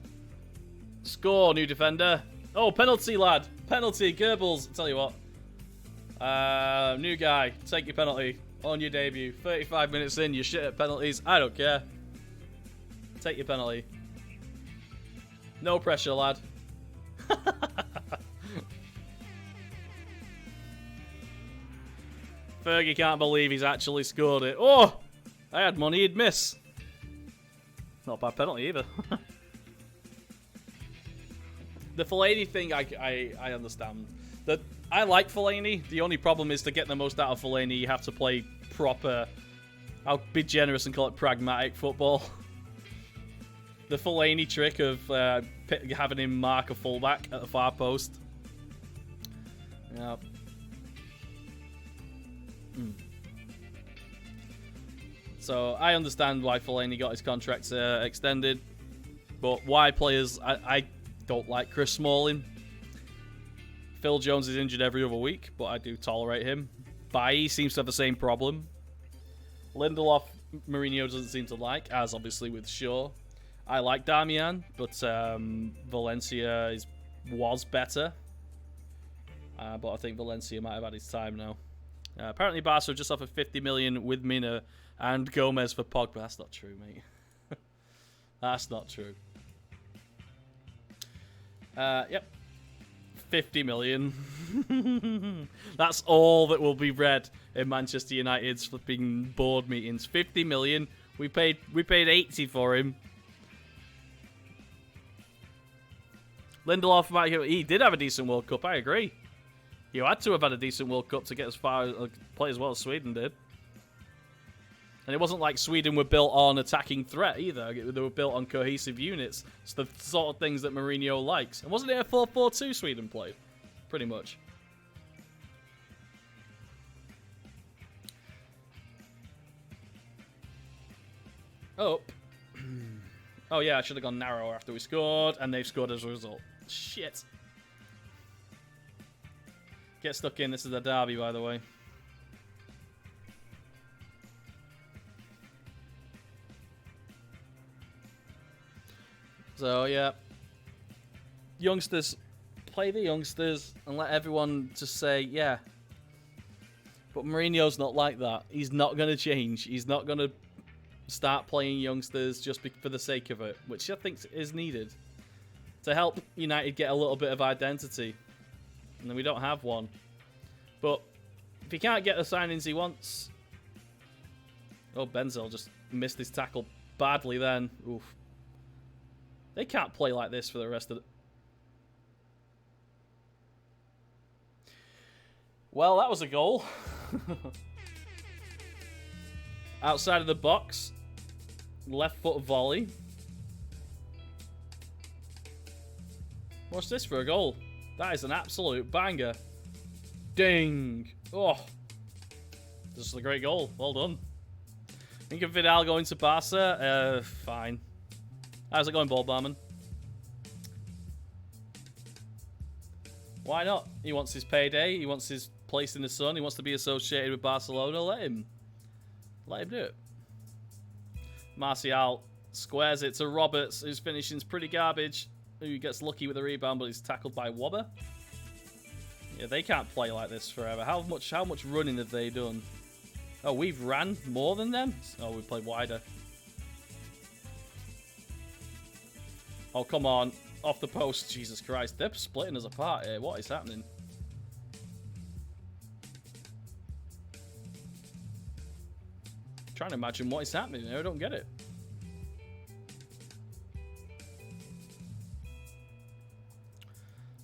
Score, new defender. Oh, penalty, lad. Penalty, Goebbels. I'll tell you what. New guy. Take your penalty on your debut. 35 minutes in, you're shit at penalties. I don't care. Take your penalty. No pressure, lad. Fergie can't believe he's actually scored it. Oh! I had money he'd miss. Not a bad penalty either. The Fellaini thing, I understand. I like Fellaini. The only problem is to get the most out of Fellaini, you have to play proper... I'll be generous and call it pragmatic football. The Fellaini trick of having him mark a fullback at the far post. Yeah. So I understand why Fellaini got his contract extended, but why players... I don't like Chris Smalling. Phil Jones is injured every other week, but I do tolerate him. Bailly seems to have the same problem. Lindelof, Mourinho doesn't seem to like, as obviously with Shaw. I like Damian, but Valencia was better. But I think Valencia might have had his time now. Apparently Barca just offered 50 million with Mina and Gomez for Pogba. That's not true, mate. That's not true. Yep. 50 million. That's all that will be read in Manchester United's flipping board meetings. 50 million. We paid 80 for him. Lindelof, he did have a decent World Cup, I agree. You had to have had a decent World Cup to get as far as play as well as Sweden did. And it wasn't like Sweden were built on attacking threat either. They were built on cohesive units. It's the sort of things that Mourinho likes. And wasn't it a 4-4-2 Sweden played? Pretty much. Oh. Oh yeah, I should have gone narrower after we scored. And they've scored as a result. Shit. Get stuck in. This is a derby, by the way. So, yeah. Youngsters, play the youngsters and let everyone just say, yeah. But Mourinho's not like that. He's not going to change. He's not going to start playing youngsters just for the sake of it, which I think is needed to help United get a little bit of identity. And then we don't have one. But if he can't get the signings he wants... Oh, Benzel just missed his tackle badly then. Oof. They can't play like this for the rest of the... Well, that was a goal. Outside of the box. Left foot volley. What's this for a goal? That is an absolute banger. Ding. Oh. This is a great goal. Well done. Think of Vidal going to Barca? Fine. How's it going, Ball Barman? Why not? He wants his payday. He wants his place in the sun. He wants to be associated with Barcelona. Let him. Let him do it. Martial squares it to Roberts, whose finishing's pretty garbage. Who gets lucky with the rebound, but he's tackled by Wobber. Yeah, they can't play like this forever. How much running have they done? Oh, we've ran more than them? Oh, we played wider. Oh, come on. Off the post. Jesus Christ. They're splitting us apart here. What is happening? I'm trying to imagine what is happening here. I don't get it.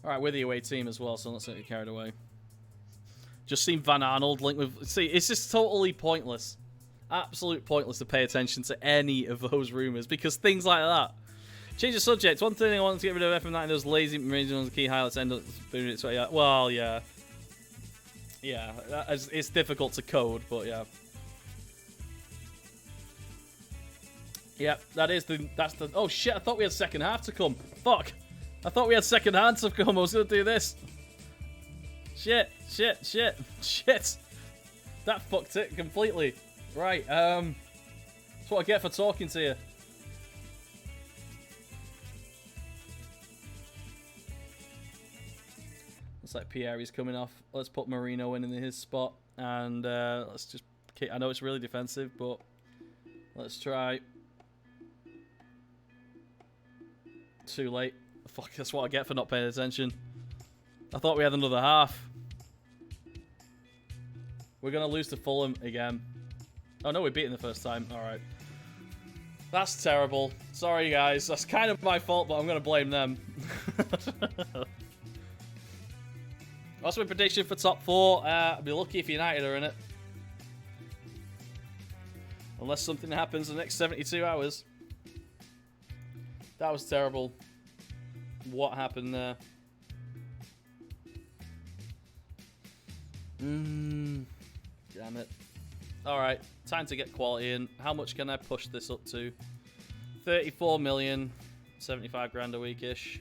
Alright, we're the away team as well, so let's not get carried away. Just seen Van Arnold linked with... See, it's just totally pointless. Absolute pointless to pay attention to any of those rumours, because things like that... Change the subject. One thing I want to get rid of FM9, those lazy regional key highlights end up spooning it. So yeah, well, yeah. Yeah, it's difficult to code, but yeah. Yeah, that's the, oh shit, I thought we had second half to come. Fuck. I thought we had second half to come. I was going to do this. Shit. That fucked it completely. Right, that's what I get for talking to you. Looks like Pierre's coming off. Let's put Marino in his spot. And let's just kick. I know it's really defensive, but let's try. Too late. Fuck, that's what I get for not paying attention. I thought we had another half. We're going to lose to Fulham again. Oh, no, we beat him the first time. All right. That's terrible. Sorry, guys. That's kind of my fault, but I'm going to blame them. What's my prediction for top 4? I'd be lucky if United are in it. Unless something happens in the next 72 hours. That was terrible. What happened there? Damn it. Alright, time to get quality in. How much can I push this up to? 34 million, 75 grand a week-ish.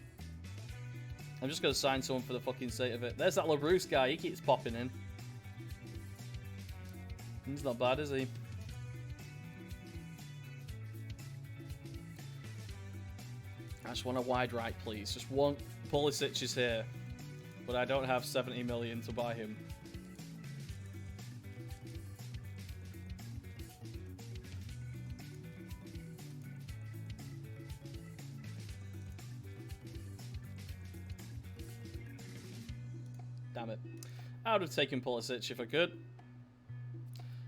I'm just going to sign someone for the fucking sake of it. There's that LaBruce guy. He keeps popping in. He's not bad, is he? I just want a wide right, please. Just one. Pulisic is here. But I don't have 70 million to buy him. Damn it. I would have taken Pulisic if I could.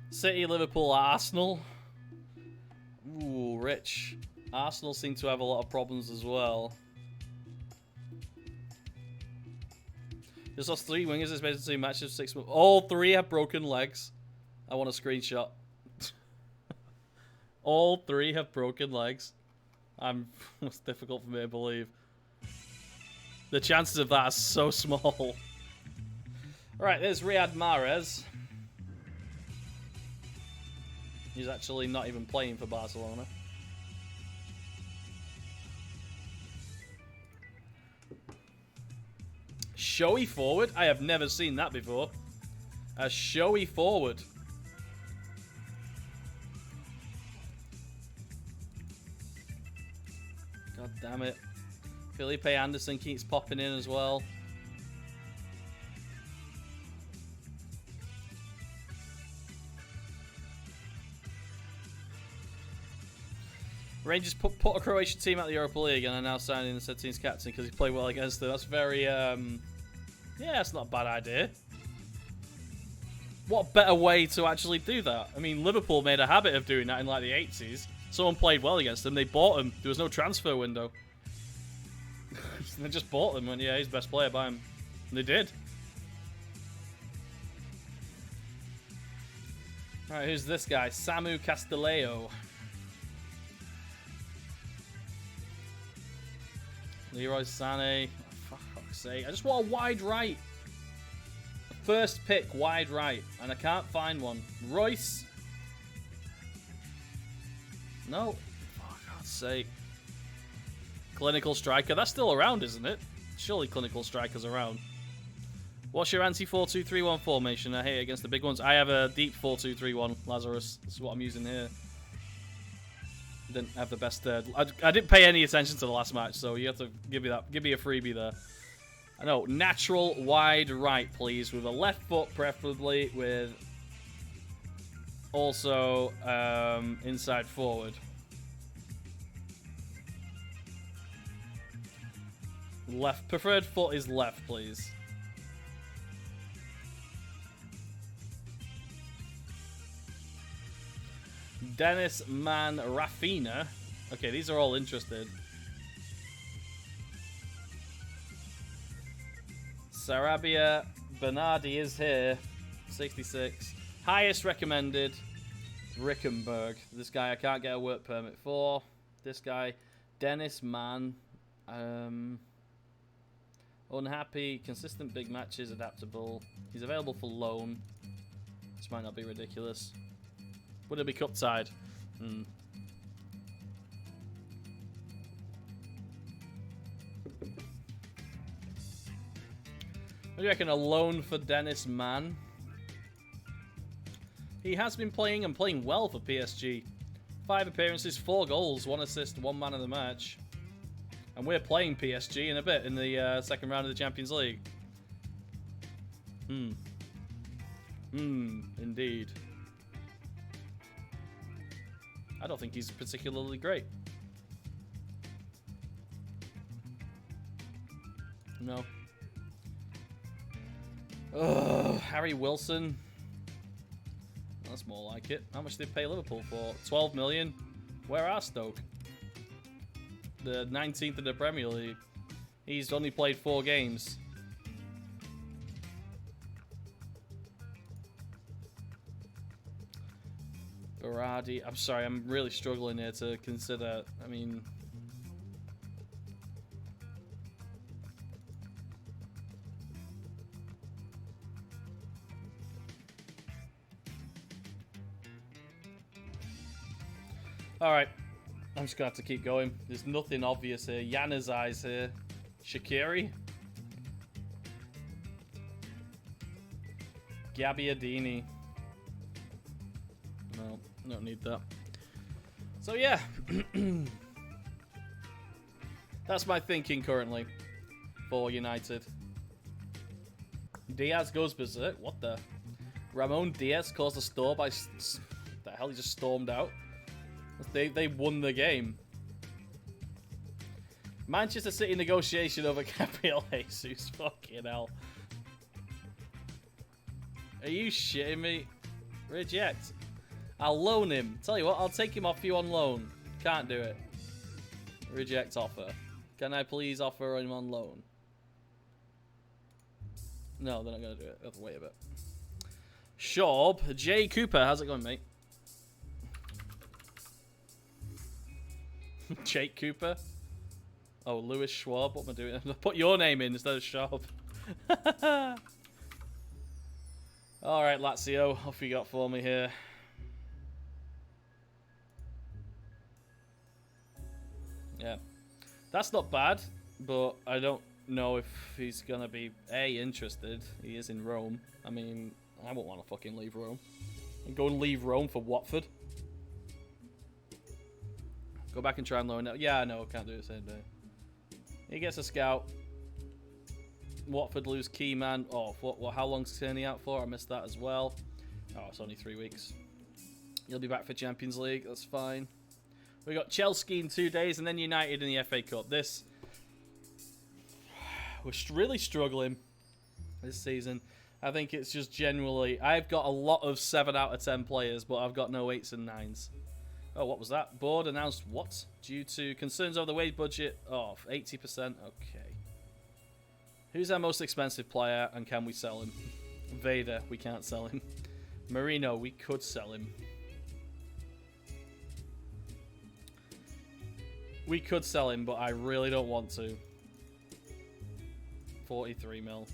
City, Liverpool, Arsenal. Ooh, rich. Arsenal seem to have a lot of problems as well. Just lost 3 wingers. It's basically 2 matches, 6 months. All 3 have broken legs. I want a screenshot. All 3 have broken legs. It's difficult for me to believe. The chances of that are so small. Right, there's Riyad Mahrez. He's actually not even playing for Barcelona. Showy forward? I have never seen that before. A showy forward. God damn it. Felipe Anderson keeps popping in as well. Rangers put a Croatian team out of the Europa League and are now signing the said team's captain because he played well against them. That's very, yeah, that's not a bad idea. What better way to actually do that? I mean, Liverpool made a habit of doing that in like the 80s. Someone played well against them, they bought him. There was no transfer window. They just bought him and yeah, he's the best player, buy him. And they did. Alright, who's this guy? Samu Castillejo. Leroy Sané. Oh, for fuck's sake. I just want a wide right. First pick, wide right. And I can't find one. Royce. No. For God's sake. Clinical striker. That's still around, isn't it? Surely clinical striker's around. What's your anti-4-2-3-1 formation? I hate it against the big ones. I have a deep 4-2-3-1, Lazarus. This is what I'm using here. Didn't have the best. I didn't pay any attention to the last match, so you have to give me that. Give me a freebie there. I know, natural wide right, please, with a left foot, preferably with also inside forward. Left preferred foot is left, please. Dennis Man Rafina. Okay, these are all interested. Sarabia Bernardi is here. 66. Highest recommended. Rickenberg. This guy I can't get a work permit for. This guy Dennis Mann. Unhappy, consistent big matches, adaptable. He's available for loan. This might not be ridiculous. Would it be cup tied? Hmm. What do you reckon? A loan for Dennis Mann? He has been playing and playing well for PSG. 5 appearances, 4 goals, 1 assist, 1 man of the match. And we're playing PSG in a bit in the second round of the Champions League. Indeed. I don't think he's particularly great. No. Ugh, Harry Wilson. That's more like it. How much did they pay Liverpool for? 12 million? Where are Stoke? The 19th in the Premier League. He's only played 4 games. Berardi. I'm sorry, I'm really struggling here to consider. I mean... Alright. I'm just going to have to keep going. There's nothing obvious here. Yana's eyes here. Shaqiri. Gabbiadini. No, don't need that. So yeah. That's my thinking currently for United. Diaz goes berserk. What the? Ramon Diaz caused a storm by... the hell, he just stormed out. They won the game. Manchester City negotiation over Gabriel Jesus. Fucking hell. Are you shitting me? Reject. I'll loan him. Tell you what, I'll take him off you on loan. Can't do it. Reject offer. Can I please offer him on loan? No, they're not going to do it. They have to wait a bit. Schaub. Jay Cooper. How's it going, mate? Jake Cooper. Oh, Lewis Schwab. What am I doing? Put your name in instead of Schaub. Alright, Lazio. Off you got for me here. Yeah. That's not bad, but I don't know if he's going to be, A, interested. He is in Rome. I mean, I won't want to fucking leave Rome. And go and leave Rome for Watford. Go back and try and loan it. Yeah, I know. Can't do it the same day. He gets a scout. Watford lose key man. Oh, what? How long's Tierney out for? I missed that as well. Oh, it's only 3 weeks. He'll be back for Champions League. That's fine. We got Chelsea in 2 days, and then United in the FA Cup. This, we're really struggling this season. I think it's just generally. I've got a lot of 7 out of 10 players, but I've got no 8s and 9s. Oh, what was that? Board announced what? Due to concerns over the wage budget of 80%. Okay. Who's our most expensive player, and can we sell him? Vader, we can't sell him. Marino, we could sell him. We could sell him, but I really don't want to. 43 mil.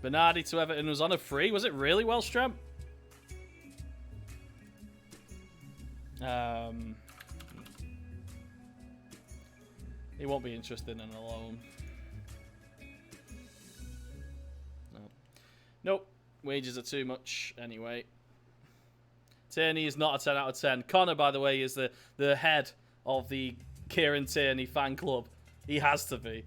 Bernardi to Everton was on a free. Was it really, Wellstrom? He won't be interested in a loan. No. Nope. Wages are too much anyway. Tierney is not a 10 out of 10. Connor, by the way, is the head of the Kieran Tierney fan club. He has to be.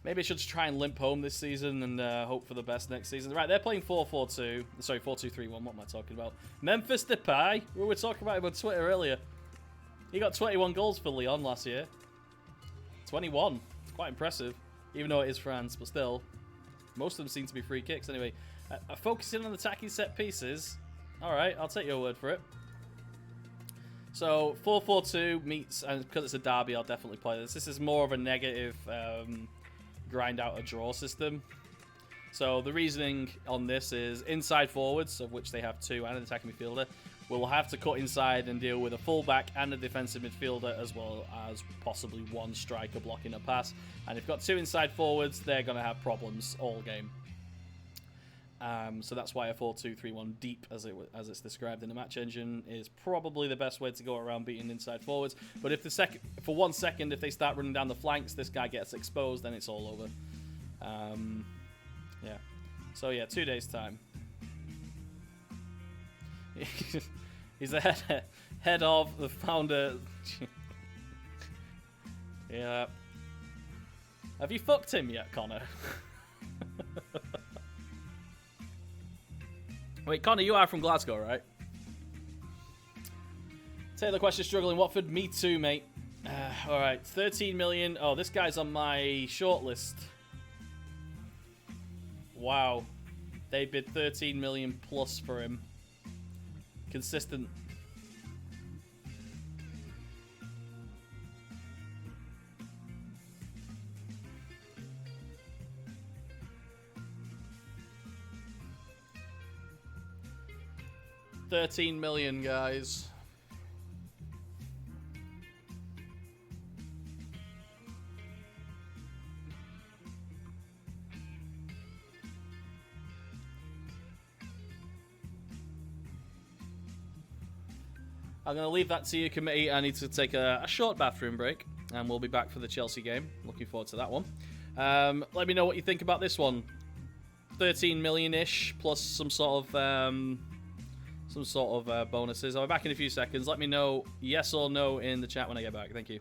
Maybe I should just try and limp home this season and hope for the best next season. Right, they're playing 4-4-2. Sorry, 4-2-3-1. What am I talking about? Memphis Depay. We were talking about him on Twitter earlier. He got 21 goals for Lyon last year. 21. Quite impressive. Even though it is France, but still. Most of them seem to be free kicks. Anyway, focusing on attacking set pieces. Alright, I'll take your word for it. So, 4-4-2 meets, and because it's a derby, I'll definitely play this. This is more of a negative... grind out a draw system. So the reasoning on this is inside forwards, of which they have 2, and an attacking midfielder, will have to cut inside and deal with a fullback and a defensive midfielder, as well as possibly 1 striker blocking a pass. And if you've got 2 inside forwards, they're going to have problems all game. So that's why a 4-2-3-1 deep, as it's described in the match engine, is probably the best way to go around beating inside forwards. But if for 1 second, if they start running down the flanks, this guy gets exposed, then it's all over. Yeah. So yeah, 2 days time. He's the head of the founder. Yeah. Have you fucked him yet, Connor? Wait, Connor, you are from Glasgow, right? Taylor question, struggling Watford. Me too, mate. Alright, 13 million. Oh, this guy's on my shortlist. Wow. They bid 13 million plus for him. Consistent. $13 million, guys. I'm going to leave that to you, committee. I need to take a short bathroom break, and we'll be back for the Chelsea game. Looking forward to that one. Let me know what you think about this one. 13 million-ish plus some sort of bonuses. I'll be back in a few seconds. Let me know yes or no in the chat when I get back. Thank you.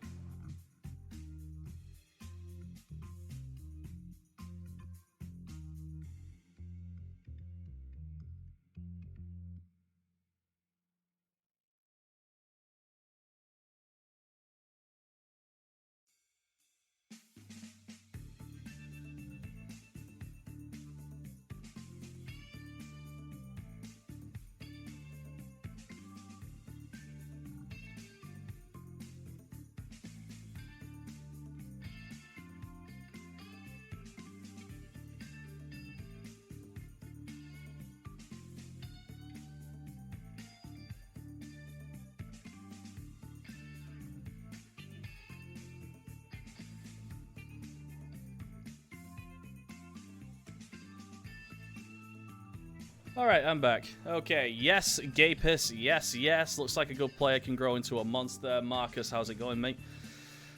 Alright, I'm back. Okay, yes, Gapis, yes. Looks like a good player can grow into a monster. Marcus, how's it going, mate?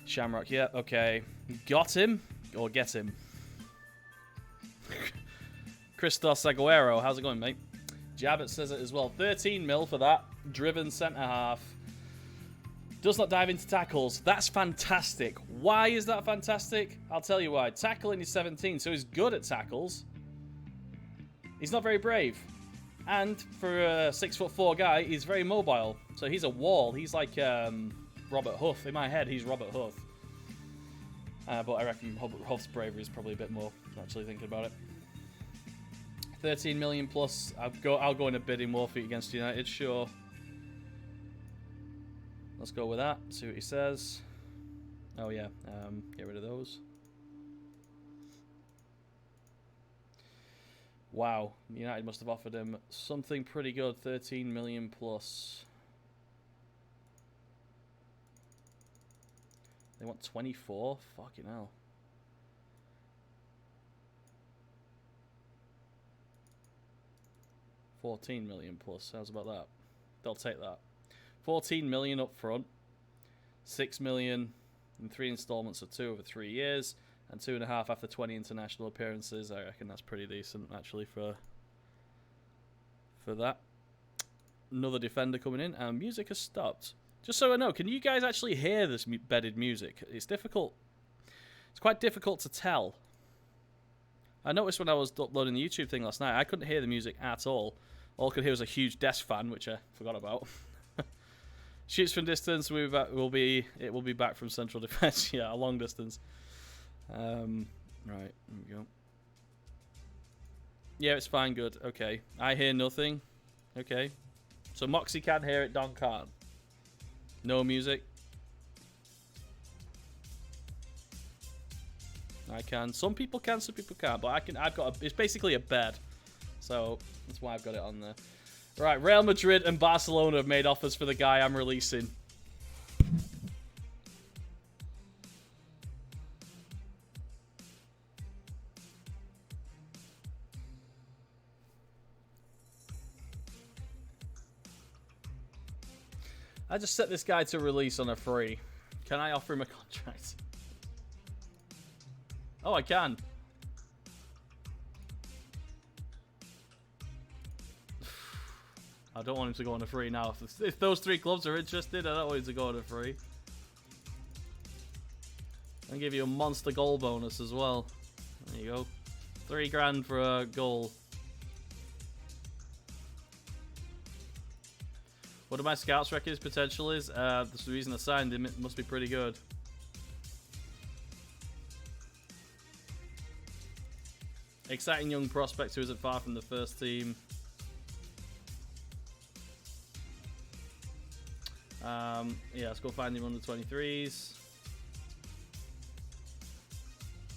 Shamrock, yeah, okay. Got him? Or get him? Christos Aguero, how's it going, mate? Jabbit says it as well. 13 mil for that. Driven centre-half. Does not dive into tackles. That's fantastic. Why is that fantastic? I'll tell you why. Tackling is 17, so he's good at tackles. He's not very brave. And for a 6'4" guy, he's very mobile. So he's a wall. He's like Robert Huth. In my head, he's Robert Huth. But I reckon Huth's bravery is probably a bit more, actually thinking about it. 13 million plus. I'll go in a bidding war for against United, sure. Let's go with that. See what he says. Oh yeah, get rid of those. Wow, United must have offered him something pretty good. 13 million plus. They want 24? Fucking hell. $14 million plus. How's about that? They'll take that. 14 million up front. 6 million in 3 installments of 2 over 3 years. And 2.5 after 20 international appearances. I reckon that's pretty decent, actually, for that. Another defender coming in. And music has stopped. Just so I know, can you guys actually hear this bedded music? It's difficult. It's quite difficult to tell. I noticed when I was uploading the YouTube thing last night, I couldn't hear the music at all. All I could hear was a huge desk fan, which I forgot about. Shoots from distance. It will be back from central defense. Yeah, a long distance. Right, there we go. Yeah, it's fine, good. Okay. I hear nothing. Okay. So Moxie can hear it, Don can't. No music. I can. Some people can, some people can't. But I can. I've got. It's basically a bed, so that's why I've got it on there. Right. Real Madrid and Barcelona have made offers for the guy I'm releasing. I just set this guy to release on a free. Can I offer him a contract? Oh, I can. I don't want him to go on a free now. If those 3 clubs are interested, I don't want him to go on a free. I'll give you a monster goal bonus as well. There you go. 3 grand for a goal. What do my scouts reckon his potential is? That's the reason I signed him. It must be pretty good. Exciting young prospect who isn't far from the first team. Yeah, let's go find him under 23s.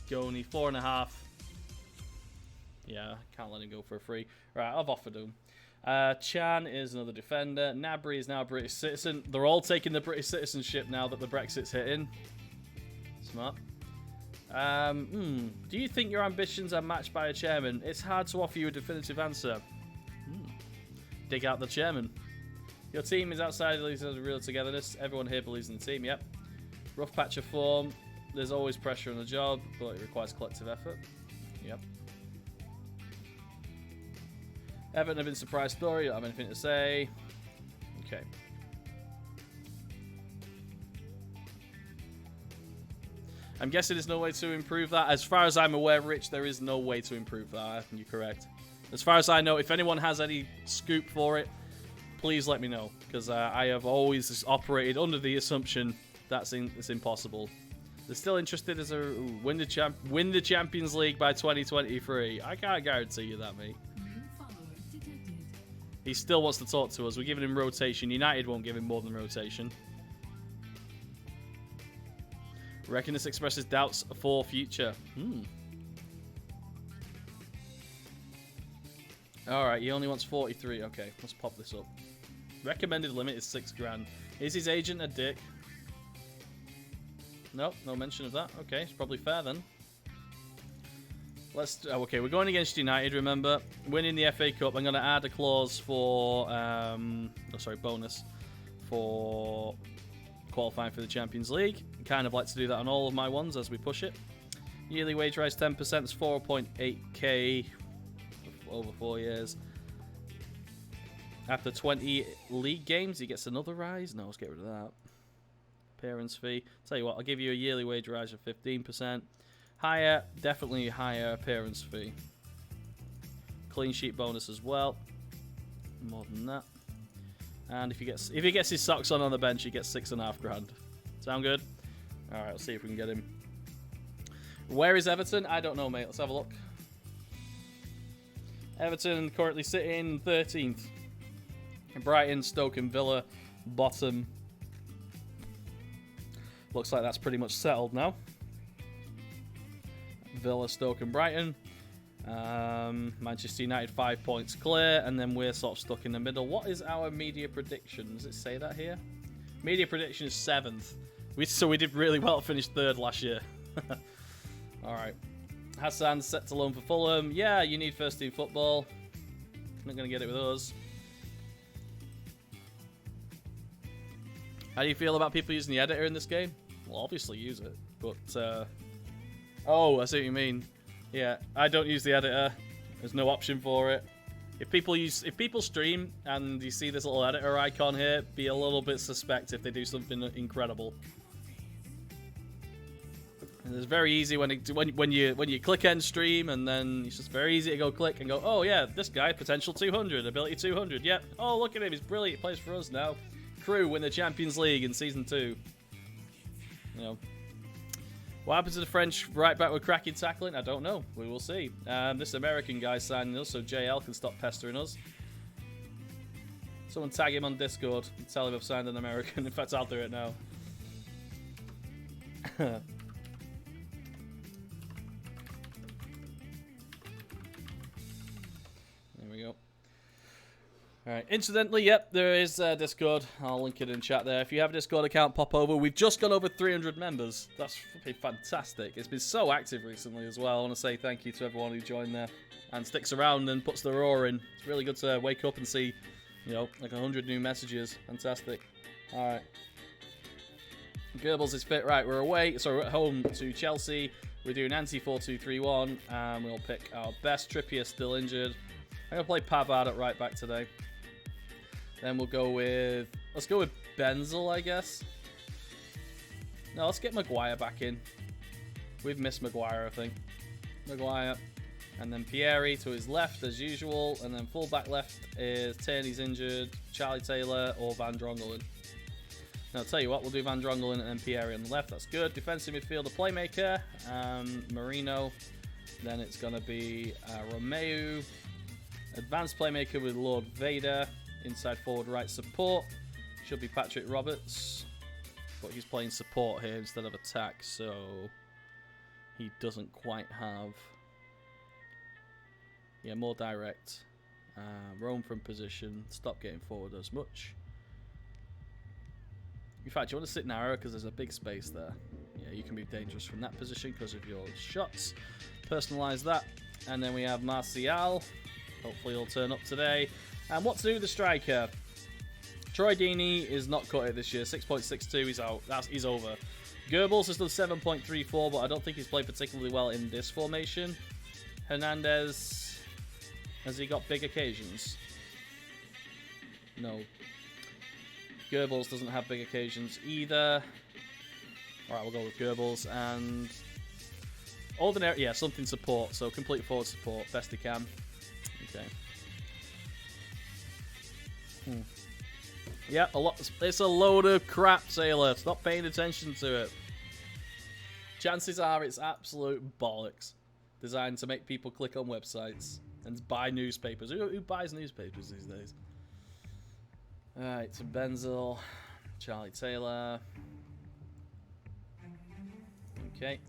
Goni, 4.5. Yeah, can't let him go for a free. Right, I've offered him. Chan is another defender. Nabry is now a British citizen. They're all taking the British citizenship now that the Brexit's hitting. Smart. Do you think your ambitions are matched by a chairman? It's hard to offer you a definitive answer. Dig out the chairman. Your team is outside of the real togetherness. Everyone here believes in the team. Yep. Rough patch of form. There's always pressure on the job, but it requires collective effort. Yep. Everton have been surprise story. Don't have anything to say. Okay. I'm guessing there's no way to improve that. As far as I'm aware, Rich, there is no way to improve that. I think you're correct. As far as I know, if anyone has any scoop for it, please let me know. Because I have always operated under the assumption that's it's impossible. They're still interested as a win the Champions League by 2023. I can't guarantee you that, mate. He still wants to talk to us. We're giving him rotation. United won't give him more than rotation. Reckon this expresses doubts for future. Alright, he only wants 43. Okay, let's pop this up. Recommended limit is 6 grand. Is his agent a dick? Nope, no mention of that. Okay, it's probably fair then. Okay, we're going against United, remember. Winning the FA Cup, I'm going to add a clause for... bonus for qualifying for the Champions League. Kind of like to do that on all of my ones as we push it. Yearly wage rise 10%, is 4.8k over 4 years. After 20 league games, he gets another rise. No, let's get rid of that. Appearance fee. Tell you what, I'll give you a yearly wage rise of 15%. Higher, definitely higher appearance fee. Clean sheet bonus as well. More than that. And if he gets his socks on the bench, he gets 6.5 grand. Sound good? All right, let's see if we can get him. Where is Everton? I don't know, mate. Let's have a look. Everton currently sitting 13th. Brighton, Stoke, and Villa bottom. Looks like that's pretty much settled now. Villa, Stoke, and Brighton. Manchester United 5 points clear, and then we're sort of stuck in the middle. What is our media prediction? Does it say that here? Media prediction is 7th. So we did really well to finish 3rd last year. Alright. Hassan's set to loan for Fulham. Yeah, you need first team football. Not going to get it with us. How do you feel about people using the editor in this game? Well, obviously use it, but... Oh, I see what you mean. Yeah, I don't use the editor. There's no option for it. If people stream and you see this little editor icon here, be a little bit suspect if they do something incredible. And it's very easy when you click end stream, and then it's just very easy to go click and go, oh yeah, this guy potential 200, ability 200. Yep. Oh, look at him, he's brilliant. He plays for us now. Crew win the Champions League in season 2. You know. What happens to the French right back with cracking tackling? I don't know. We will see. This American guy signing us, so JL can stop pestering us. Someone tag him on Discord and tell him I've signed an American. In fact, I'll do it now. we go. Alright, incidentally, yep, there is Discord. I'll link it in chat there. If you have a Discord account, pop over. We've just gone over 300 members. That's fantastic. It's been so active recently as well. I want to say thank you to everyone who joined there and sticks around and puts the roar in. It's really good to wake up and see, you know, like 100 new messages. Fantastic. Alright. Goebbels is fit. Right, we're away. So we're at home to Chelsea. We're doing anti-4-2-3-1. And we'll pick our best. Trippier still injured. I'm going to play Pavard at right back today. Then we'll go with... Let's go with Benzel, I guess. No, let's get Maguire back in. We've missed Maguire, I think. Maguire. And then Pieri to his left, as usual. And then full-back left is Tierney's injured, Charlie Taylor, or Van Drongelen. Now, I'll tell you what, we'll do Van Drongelen and then Pieri on the left. That's good. Defensive midfielder, playmaker. Marino. Then it's going to be Romeu. Advanced playmaker with Lord Vader. Inside forward right support. Should be Patrick Roberts. But he's playing support here instead of attack, so he doesn't quite have... Yeah, more direct. Roam from position. Stop getting forward as much. In fact, you want to sit narrow because there's a big space there. Yeah, you can be dangerous from that position because of your shots. Personalize that. And then we have Martial. Hopefully he'll turn up today. And what to do with the striker? Troy Deeney is not cut it this year. 6.62, he's out. He's over. Goebbels has done 7.34, but I don't think he's played particularly well in this formation. Hernandez, has he got big occasions? No. Goebbels doesn't have big occasions either. Alright, we'll go with Goebbels. And ordinary, yeah, something support. So complete forward support, best he can. Okay. Yeah, it's a load of crap, Sailor. Stop paying attention to it. Chances are it's absolute bollocks. Designed to make people click on websites and buy newspapers. Who buys newspapers these days? Alright, so Benzel, Charlie Taylor. Okay.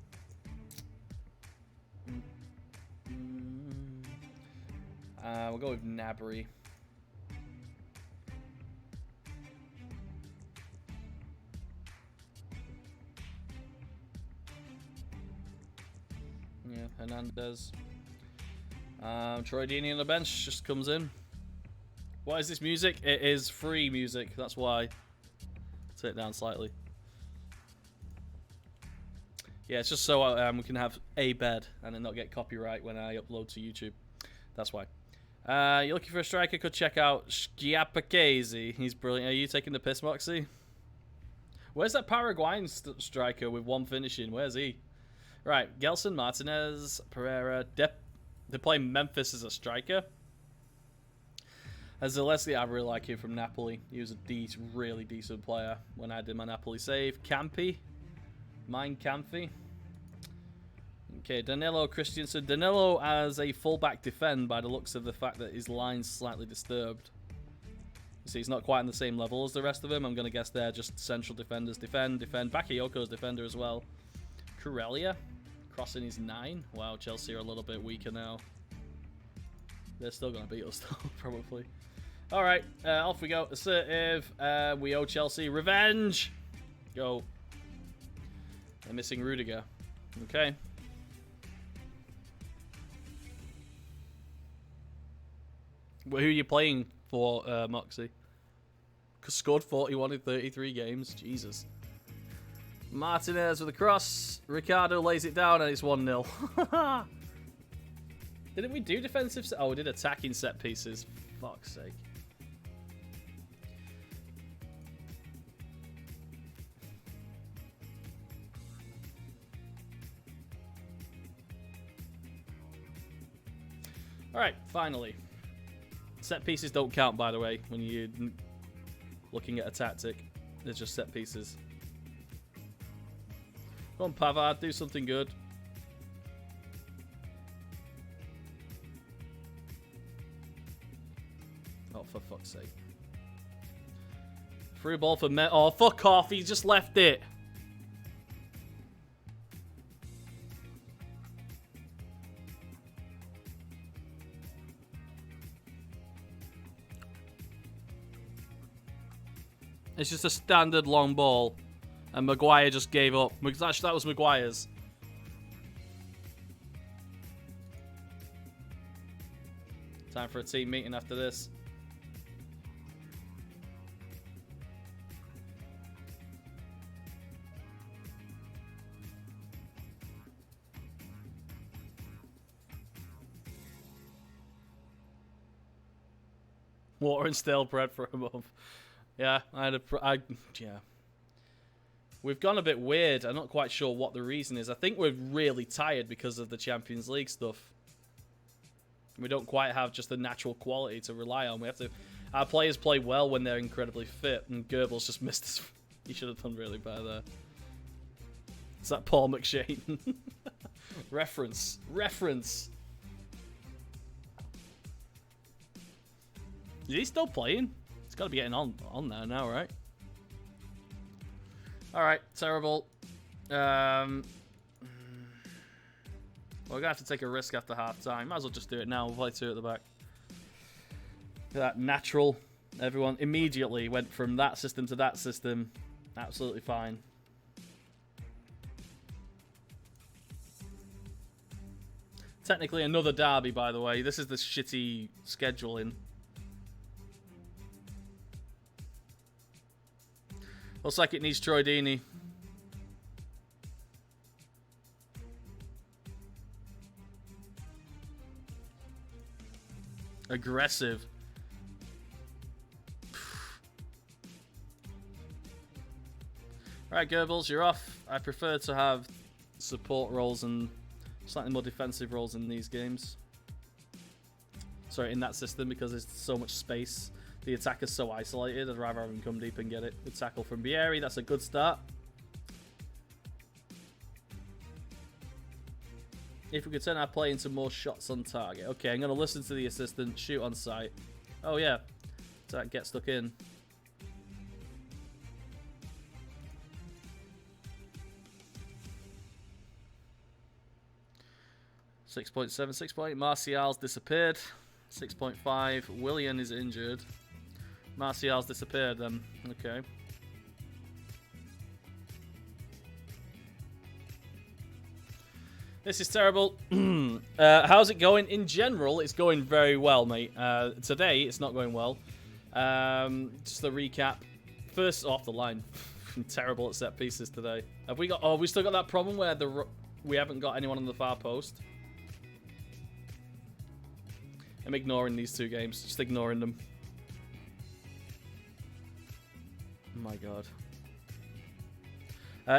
We'll go with Nabry. Yeah, Hernandez. Troy Deeney on the bench just comes in. What is this music? It is free music, that's why. Turn it down slightly. Yeah, it's just so we can have a bed and then not get copyright when I upload to YouTube. That's why. You're looking for a striker? Could check out Schiappaghese. He's brilliant. Are you taking the piss, Moxie? Where's that Paraguayan striker with one finishing? Where's he? Right, Gelson, Martinez, Pereira. They're playing Memphis as a striker. As Zalesky, I really like him from Napoli. He was a really decent player when I did my Napoli save. Campi. Mine Campi. Okay, Danilo Christensen. Danilo as a fullback defend by the looks of the fact that his line's slightly disturbed. You see, he's not quite on the same level as the rest of them. I'm going to guess they're just central defenders. Defend. Bakayoko's defender as well. Corellia. Crossing his 9. Wow, Chelsea are a little bit weaker now. They're still going to beat us, though, probably. Alright, off we go. Assertive. We owe Chelsea revenge. Go. They're missing Rudiger. Okay. Well, who are you playing for, Moxie? Scored 41 in 33 games. Jesus. Martinez with a cross. Ricardo lays it down and it's 1-0. Didn't we do defensive? Oh, we did attacking set pieces. Fuck's sake. Alright, finally. Set pieces don't count, by the way, when you're looking at a tactic. They're just set pieces. Go on, Pavard, do something good. Oh, for fuck's sake. Free ball for Oh, fuck off, he just left it. It's just a standard long ball. And Maguire just gave up. Actually, that was Maguire's. Time for a team meeting after this. Water and stale bread for a month. Yeah, yeah. We've gone a bit weird. I'm not quite sure what the reason is. I think we're really tired because of the Champions League stuff. We don't quite have just the natural quality to rely on. We have to. Our players play well when they're incredibly fit, and Goebbels just missed us. He should have done really better there. Is that Paul McShane? Reference. Is he still playing? He's got to be getting on there now, right? Alright, terrible. Well, we're going to have to take a risk after half-time. Might as well just do it now. We'll play 2 at the back. That natural. Everyone immediately went from that system to that system. Absolutely fine. Technically another derby, by the way. This is the shitty scheduling. Looks like it needs Troy Deeney. Aggressive. Alright, Goebbels, you're off. I prefer to have support roles and slightly more defensive roles in these games. Sorry, in that system, because there's so much space. The attacker's so isolated, I'd rather have him come deep and get it. Good tackle from Bieri, that's a good start. If we could turn our play into more shots on target. Okay, I'm going to listen to the assistant, shoot on sight. Oh yeah, that get stuck in. .7, 6.8, Martial's disappeared. 6.5, Willian is injured. Martial's disappeared then. Okay. This is terrible. How's it going? In general, it's going very well, mate. Today, it's not going well. Just a recap. First off the line. Terrible at set pieces today. Have we got... Oh, we still got that problem where we haven't got anyone on the far post. I'm ignoring these 2 games. Just ignoring them. Oh my god.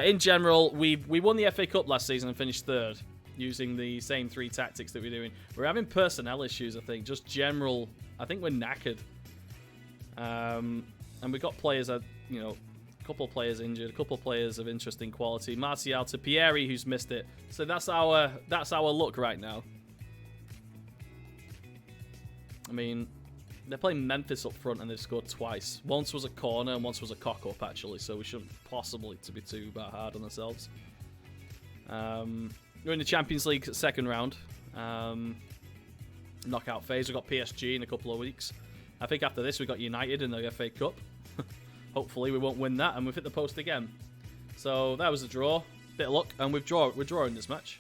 In general, we won the FA Cup last season and finished 3rd. Using the same 3 tactics that we're doing. We're having personnel issues, I think. Just general... I think we're knackered. And we've got players that, you know... A couple of players injured. A couple of players of interesting quality. Martial to Pieri, who's missed it. So that's our look right now. I mean, they're playing Memphis up front and they've scored twice. Once was a corner and once was a cock-up, actually, so we shouldn't possibly to be too hard on ourselves. We're in the Champions League 2nd round. Knockout phase. We've got PSG in a couple of weeks. I think after this we've got United in the FA Cup. Hopefully we won't win that and we've hit the post again. So that was a draw. Bit of luck, and we're drawing this match.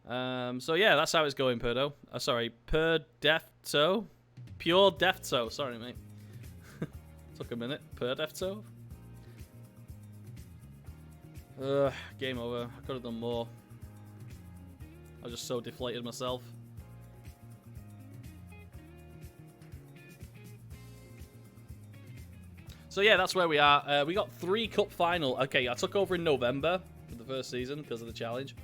So yeah, that's how it's going, Perdo. Sorry, Perdefto? Pure Defto. Sorry, mate. Took a minute. Perdefto? Game over. I could have done more. I was just so deflated myself. So yeah, that's where we are. We got 3 cup final. Okay, I took over in November for the first season because of the challenge.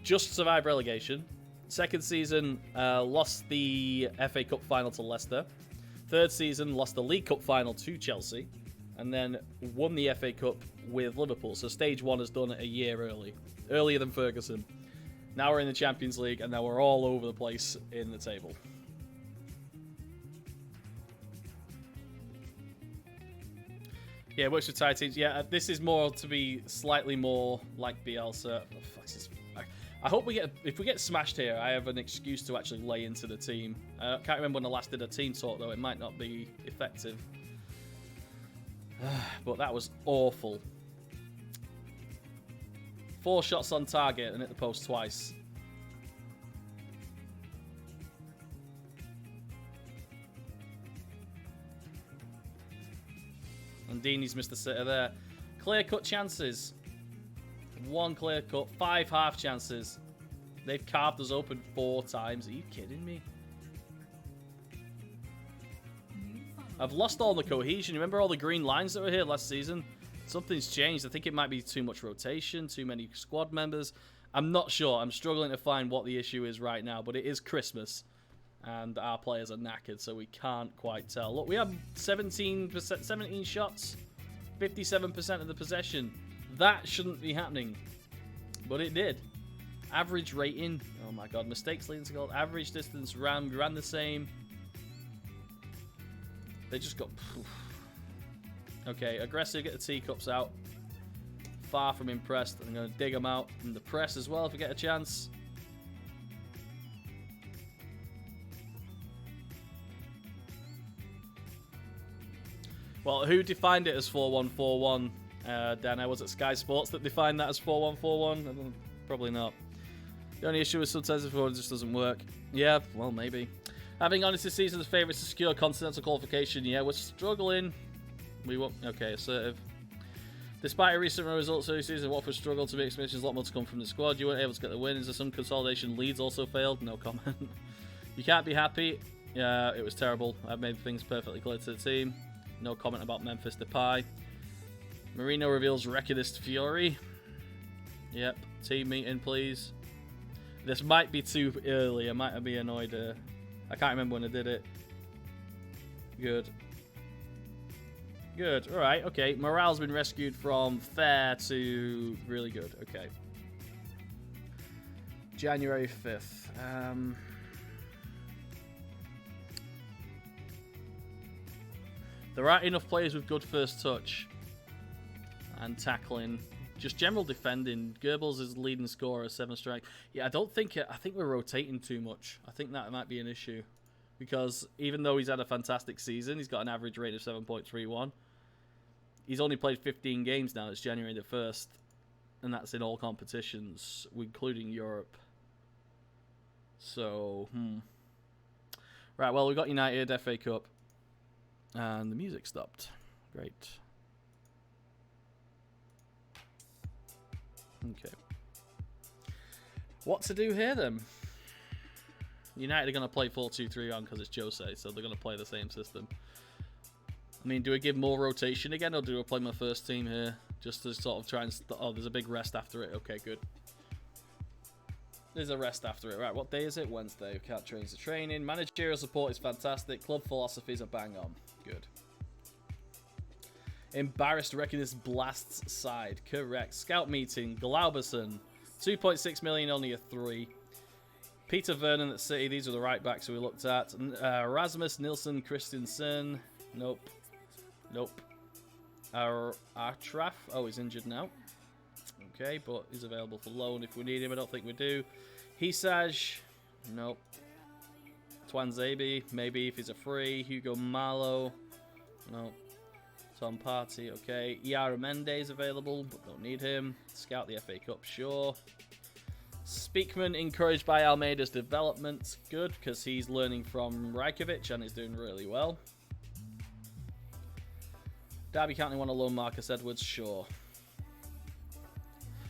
Just survived relegation. 2nd season, lost the FA Cup final to Leicester. 3rd season, lost the League Cup final to Chelsea. And then won the FA Cup with Liverpool. So stage 1 has done it a year early. Earlier than Ferguson. Now we're in the Champions League, and now we're all over the place in the table. Yeah, works with tight teams. Yeah, this is more to be slightly more like Bielsa. Oh, fuck, I hope we get... If we get smashed here, I have an excuse to actually lay into the team. I can't remember when I last did a team talk, though. It might not be effective. But that was awful. 4 shots on target and hit the post twice. And Deeney's missed the sitter there. Clear-cut chances. 1 clear-cut. 5 half chances. They've carved us open 4 times. Are you kidding me? I've lost all the cohesion. Remember all the green lines that were here last season? Something's changed. I think it might be too much rotation, too many squad members. I'm not sure. I'm struggling to find what the issue is right now, but it is Christmas. And our players are knackered, so we can't quite tell. Look, we have 17 shots, 57% of the possession. That shouldn't be happening, but it did. Average rating, oh my god, mistakes leading to goal. Average distance ran the same. They just got... Okay, aggressive, get the teacups out. Far from impressed. I'm going to dig them out in the press as well if we get a chance. Well, who defined it as 4-1-4-1? Dana, was it Sky Sports that defined that as 4-1-4-1? Probably not. The only issue is sometimes if it just doesn't work. Yeah, well, maybe. Having honest this season's favourites to secure continental qualification, yeah, we're struggling. We won't. Okay, assertive. Despite a recent results early season, Watford struggled to make expectations. A lot more to come from the squad. You weren't able to get the win. Is there some consolidation? Leeds also failed. No comment. You can't be happy. Yeah, it was terrible. I've made things perfectly clear to the team. No comment about Memphis Depay. Marino reveals Recordist Fury. Yep. Team meeting, please. This might be too early. I might be annoyed. I can't remember when I did it. Good. Good. Alright, okay. Morale's been rescued from fair to really good. Okay. January 5th. There aren't enough players with good first touch and tackling. Just general defending. Goebbels is leading scorer, 7 strike. Yeah, I think we're rotating too much. I think that might be an issue. Because even though he's had a fantastic season, he's got an average rate of 7.31. He's only played 15 games now. It's January the 1st. And that's in all competitions, including Europe. So, Right, well, we've got United, FA Cup. And the music stopped. Great. Okay. What to do here, then? United are going to play 4-2-3 on because it's Jose, so they're going to play the same system. I mean, do we give more rotation again, or do we play my first team here? Just to sort of try and... Oh, there's a big rest after it. Okay, good. There's a rest after it. Right, what day is it? Wednesday. We can't change the training. Managerial support is fantastic. Club philosophies are bang on. Good. Embarrassed Reckonist blasts side. Correct. Scout meeting. Glauberson. 2.6 million, only a 3. Peter Vernon at City. These are the right backs we looked at. Rasmus Nilsson Christensen. Nope. Nope. Artraf. Oh, he's injured now. Okay, but he's available for loan if we need him. I don't think we do. Hisaj. Nope. Twanzebe. Maybe if he's a free. Hugo Malo. Nope. Tom Party. Okay. Yara Mendes available, but don't need him. Scout the FA Cup. Sure. Speakman encouraged by Almeida's development. Good, because he's learning from Rajkovic and he's doing really well. Derby County want to loan Marcus Edwards. Sure.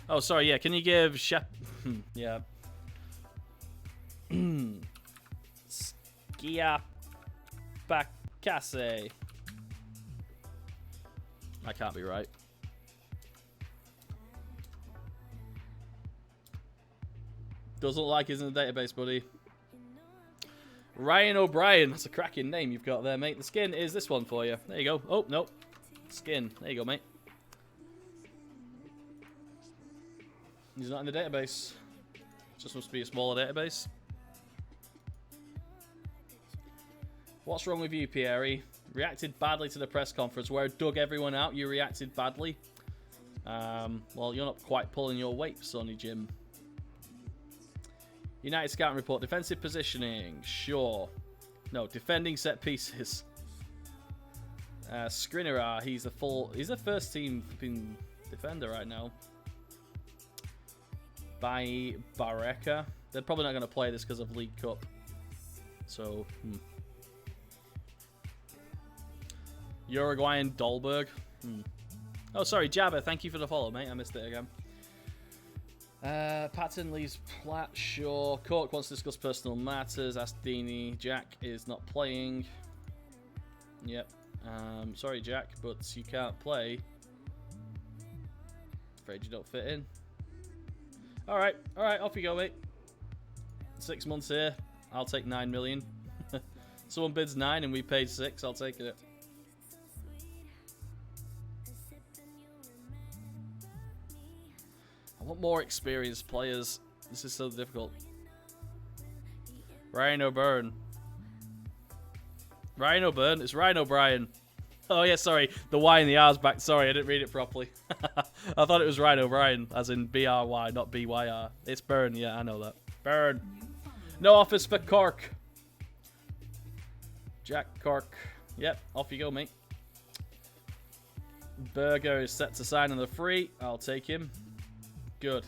Oh, sorry, yeah. Can you give yeah. Skia Bakase. I can't be right. Doesn't look like he's in the database, buddy. Ryan O'Brien. That's a cracking name you've got there, mate. The skin is this one for you. There you go. Oh, no. Skin. There you go, mate. He's not in the database. Just must be a smaller database. What's wrong with you, Pierre? Reacted badly to the press conference where I dug everyone out. You reacted badly. Well, you're not quite pulling your weight, Sonny Jim. United scouting report. Defensive positioning. Sure. No, defending set pieces. Skriniar, he's a first team flipping defender right now. By Bareka. They're probably not going to play this because of League Cup. So, Uruguayan Dolberg. Oh, sorry, Jabba. Thank you for the follow, mate. I missed it again. Patton leaves Platt. Sure. Cork wants to discuss personal matters. Astini. Jack is not playing. Yep. Sorry, Jack, but you can't play. Afraid you don't fit in. Alright, off you go, mate. 6 months here. I'll take 9 million. Someone bids 9 and we paid 6. I'll take it. I want more experienced players. This is so difficult. Ryan O'Byrne. Ryan O'Byrne? It's Ryan O'Brien. Oh, yeah, sorry. The Y and the R's back. Sorry, I didn't read it properly. I thought it was Ryan O'Brien, as in B-R-Y, not B-Y-R. It's Byrne. Yeah, I know that. Byrne. No offers for Cork. Jack Cork. Yep, off you go, mate. Berger is set to sign on the free. I'll take him. Good.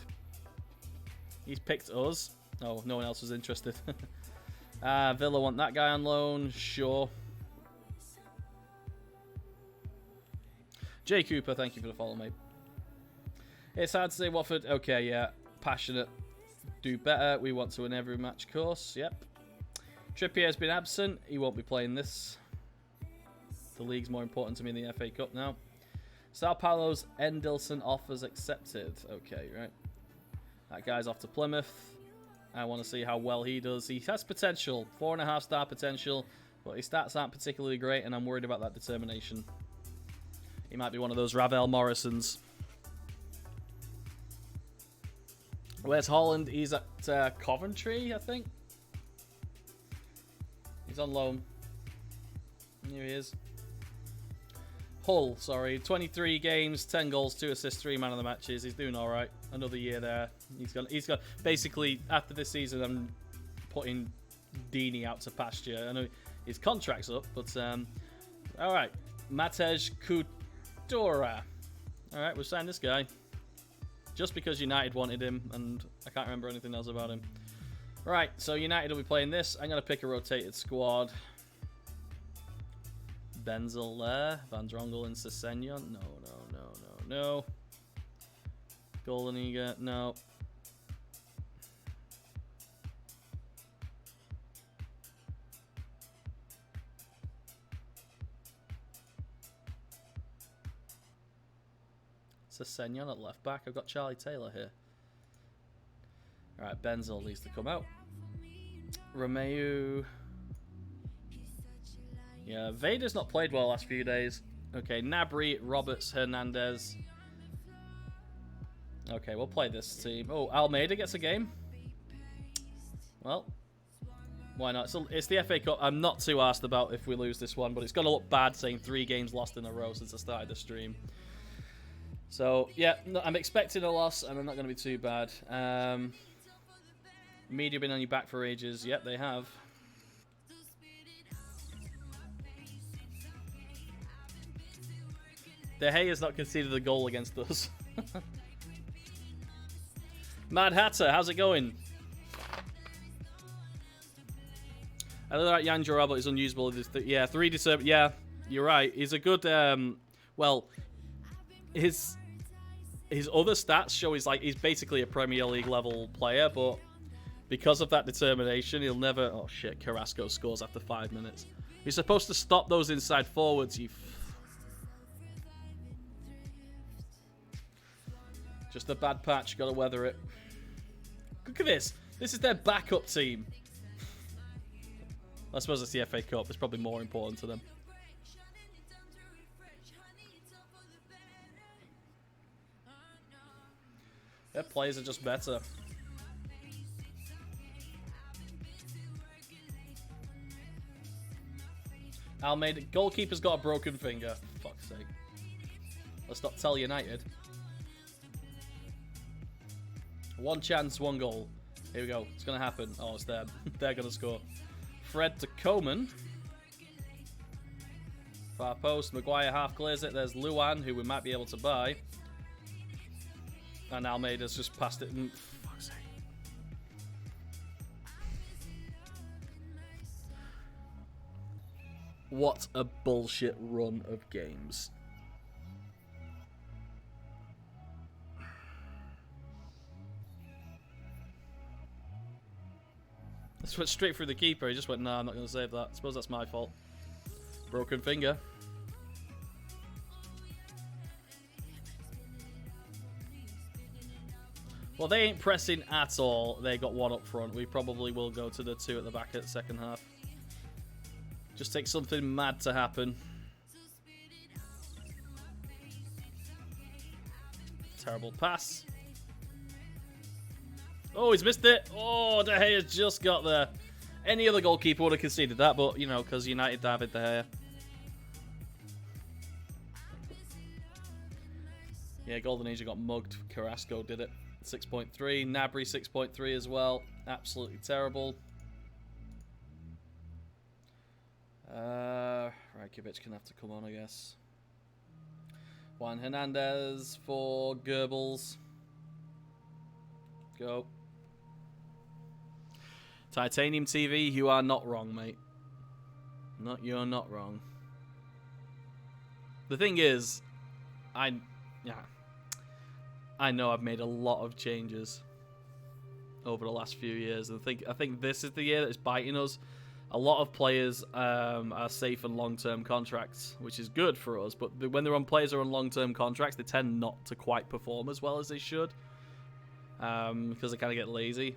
He's picked us. Oh, no one else was interested. Villa want that guy on loan. Sure. Jay Cooper, thank you for the follow, mate. It's hard to say Watford. Okay, yeah. Passionate. Do better. We want to win every match, course. Yep. Trippier has been absent. He won't be playing this. The league's more important to me than the FA Cup now. Sao Paulo's Endelson offers accepted. Okay, right. That guy's off to Plymouth. I want to see how well he does. He has potential. 4.5 star potential. But his stats aren't particularly great, and I'm worried about that determination. He might be one of those Ravel Morrisons. Where's Holland? He's at Coventry, I think. He's on loan. Here he is. Hull, sorry. 23 games, 10 goals, 2 assists, 3 man of the matches. He's doing all right. Another year there. He's got basically after this season. I'm putting Deeney out to pasture. I know his contract's up, but all right. Matej Kutura. All right, we'll sign this guy just because United wanted him, and I can't remember anything else about him. Right, so United will be playing this. I'm gonna pick a rotated squad. Benzel there, Van Drongel and Sessegnon. No. Goldeniga, no. Sessegnon at left back. I've got Charlie Taylor here. Alright, Benzel needs to come out. Romeu. Yeah, Vader's not played well last few days. Okay, Nabry, Roberts, Hernandez. Okay, we'll play this team. Oh, Almeida gets a game. Well, why not? It's the FA Cup. I'm not too arsed about if we lose this one, but it's going to look bad saying 3 games lost in a row since I started the stream. So, yeah, no, I'm expecting a loss, and I'm not going to be too bad. Media been on your back for ages. Yep, they have. De Gea has not conceded a goal against us. Mad Hatter, how's it going? I know that Yanjo Robert is unusable. Yeah, 3 deserved. Yeah, you're right. He's a good. Well, his other stats show he's basically a Premier League level player, but because of that determination, he'll never. Oh shit! Carrasco scores after 5 minutes. You're supposed to stop those inside forwards. You. Just a bad patch. Got to weather it. Look at this. This is their backup team. I suppose it's the FA Cup. It's probably more important to them. Their players are just better. Almeida. Goalkeeper's got a broken finger. For fuck's sake. Let's not tell United. 1 chance, 1 goal. Here we go. It's going to happen. Oh, it's them. They're going to score. Fred to Coman. Far post. Maguire half clears it. There's Luan, who we might be able to buy. And Almeida's just passed it. For fuck's sake. What a bullshit run of games. This went straight through the keeper. He just went, nah, I'm not going to save that. I suppose that's my fault. Broken finger. Well, they ain't pressing at all. They got one up front. We probably will go to the two at the back at the second half. Just take something mad to happen. Terrible pass. Oh, he's missed it. Oh, De Gea's just got there. Any other goalkeeper would have conceded that, but, you know, because United David De Gea. Yeah, Golden Age got mugged. Carrasco did it. 6.3. Gnabry 6.3 as well. Absolutely terrible. Rajkovic can have to come on, I guess. Juan Hernandez for Goebbels. Go. Titanium TV, you are not wrong, mate. You're not wrong. The thing is, I know I've made a lot of changes over the last few years. I think this is the year that it's biting us. A lot of players are safe on long-term contracts, which is good for us. But when players are on long-term contracts, they tend not to quite perform as well as they should, because they kind of get lazy.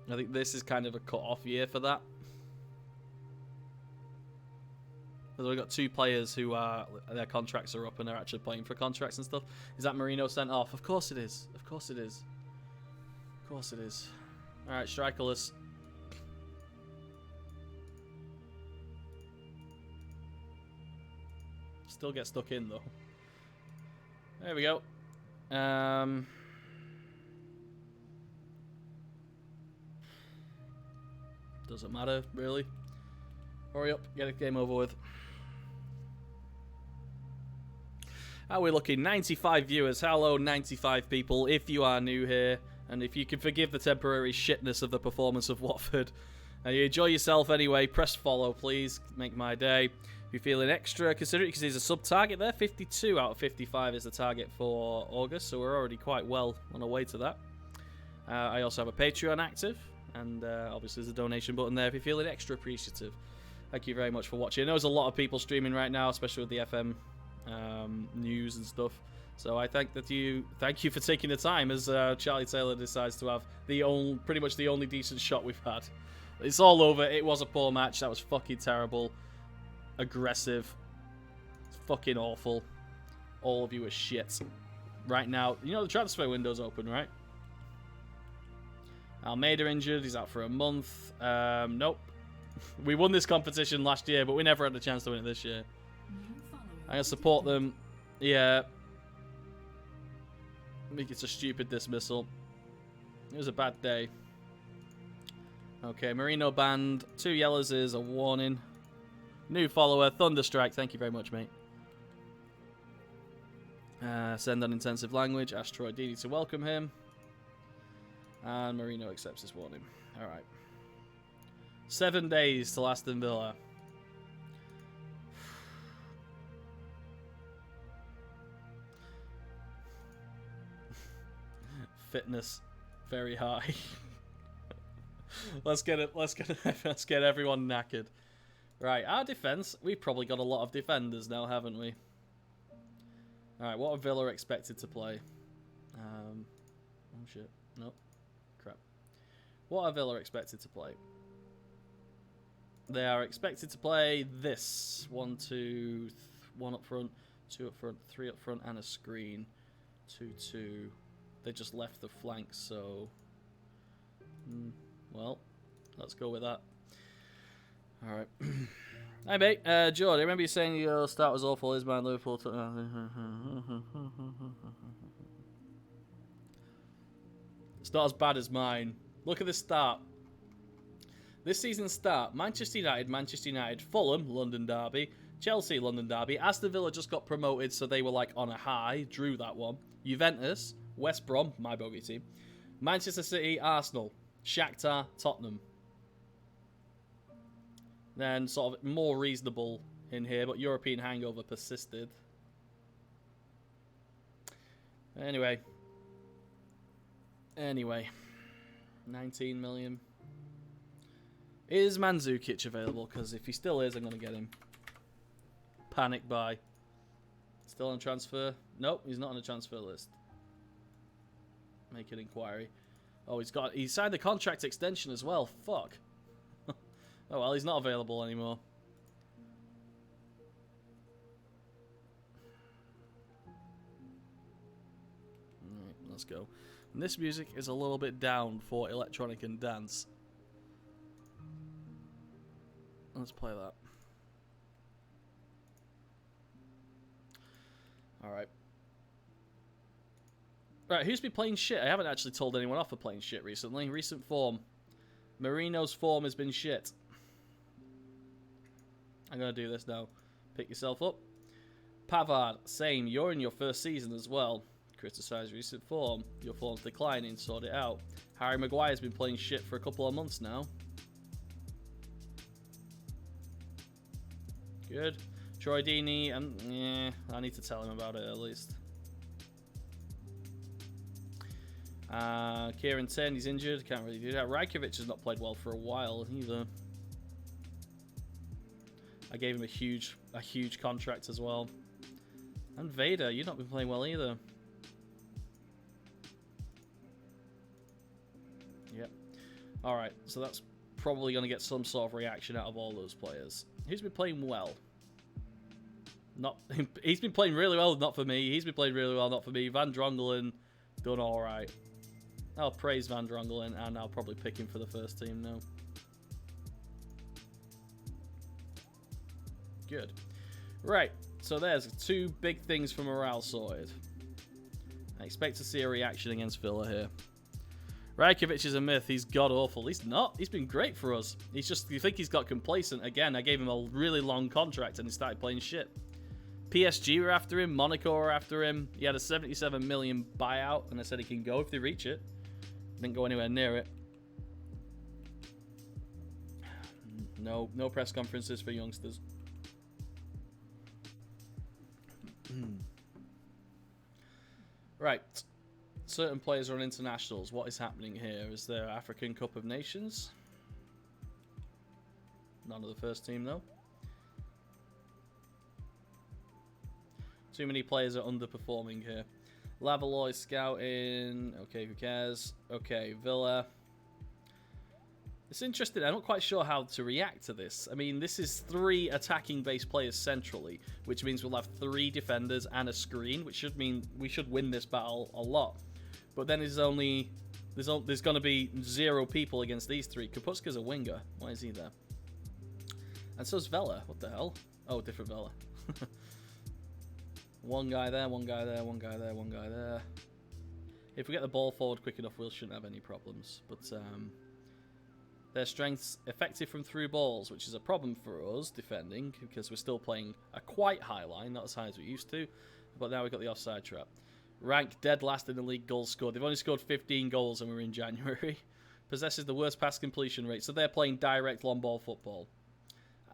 I think this is kind of a cut-off year for that. Because we've got two players who their contracts are up and they're actually playing for contracts and stuff. Is that Marino sent off? Of course it is. Of course it is. Of course it is. All right, strikerless. Still get stuck in though. There we go. Doesn't matter really. Hurry up, get a game over with. How are we looking? 95 viewers. Hello, 95 people. If you are new here, and if you can forgive the temporary shitness of the performance of Watford, and you enjoy yourself anyway, press follow, please. Make my day. If you're feeling extra, consider it, because there's a sub-target there. 52 out of 55 is the target for August, so we're already quite well on our way to that. I also have a Patreon active, and obviously there's a donation button there if you're feeling extra appreciative. Thank you very much for watching. I know there's a lot of people streaming right now, especially with the FM news and stuff. So I thank you for taking the time as Charlie Taylor decides to have pretty much the only decent shot we've had. It's all over. It was a poor match. That was fucking terrible. Aggressive. It's fucking awful. All of you are shit. Right now, you know the transfer window's open, right? Almeida injured. He's out for a month. Nope. We won this competition last year, but we never had a chance to win it this year. I'm going to support them. Yeah. I think it's a stupid dismissal. It was a bad day. Okay, Marino banned. 2 yellows is a warning. New follower, Thunderstrike. Thank you very much, mate. Send on intensive language. Asteroid Dini to welcome him. And Marino accepts his warning. Alright. 7 days till Aston Villa. Fitness very high. Let's get everyone knackered. Right, our defense. We've probably got a lot of defenders now, haven't we? All right, what are Villa expected to play? Oh shit, nope, crap. What are Villa expected to play? They are expected to play this: 1, 2, 1 up front, 2 up front, 3 up front, and a screen. 2, 2. They just left the flanks, so well, let's go with that. All right. Hi, mate. George, I remember you saying your start was awful. Is my Liverpool? It's not as bad as mine. Look at the start. This season's start, Manchester United, Fulham, London derby, Chelsea, London derby. Aston Villa just got promoted, so they were like on a high, drew that one. Juventus, West Brom, my bogey team, Manchester City, Arsenal, Shakhtar, Tottenham. Then sort of more reasonable in here, but European hangover persisted. Anyway, 19 million. Is Mandzukic available? Because if he still is, I'm going to get him. Panic buy. Still on transfer? Nope, he's not on the transfer list. Make an inquiry. Oh, he signed the contract extension as well. Fuck. Oh well, he's not available anymore. Alright, let's go. And this music is a little bit down for electronic and dance. Let's play that. Alright. Right, who's been playing shit? I haven't actually told anyone off for playing shit recently. Recent form. Marino's form has been shit. I'm going to do this now. Pick yourself up. Pavard, same. You're in your first season as well. Criticise recent form. Your form's declining. Sort it out. Harry Maguire's been playing shit for a couple of months now. Good. Troy Deeney, I need to tell him about it at least. Kieran Ten, he's injured. Can't really do that. Rajkovic has not played well for a while either. I gave him a huge contract as well. And Vader, you've not been playing well either. Yep. Alright, so that's probably going to get some sort of reaction out of all those players. Who's been playing well? He's been playing really well, not for me. He's been playing really well, not for me. Van Drongelen, done alright. I'll praise Van Drongelen, and I'll probably pick him for the first team now. Good. Right, so there's two big things for morale sorted. I expect to see a reaction against Villa here. Rajkovic is a myth. He's god-awful. He's not. He's been great for us. He's just, you think he's got complacent. Again, I gave him a really long contract and he started playing shit. PSG were after him. Monaco were after him. He had a 77 million buyout and I said he can go if they reach it. Didn't go anywhere near it. No press conferences for youngsters. Right. Certain players are on internationals. What is happening here? Is there African Cup of Nations? None of the first team, though. Too many players are underperforming here. Lavaloy scouting. Okay, who cares? Okay, Villa. It's interesting. I'm not quite sure how to react to this. I mean, this is 3 attacking-based players centrally, which means we'll have 3 defenders and a screen, which should mean we should win this battle a lot. But then there's going to be 0 people against these 3. Kaputska's a winger. Why is he there? And so's Vela. What the hell? Oh, different Vela. One guy there, one guy there, one guy there, one guy there. If we get the ball forward quick enough, we shouldn't have any problems. But their strength's effective from through balls, which is a problem for us defending because we're still playing a quite high line, not as high as we used to. But now we've got the offside trap. Rank dead last in the league goals scored. They've only scored 15 goals and we're in January. Possesses the worst pass completion rate. So they're playing direct long ball football.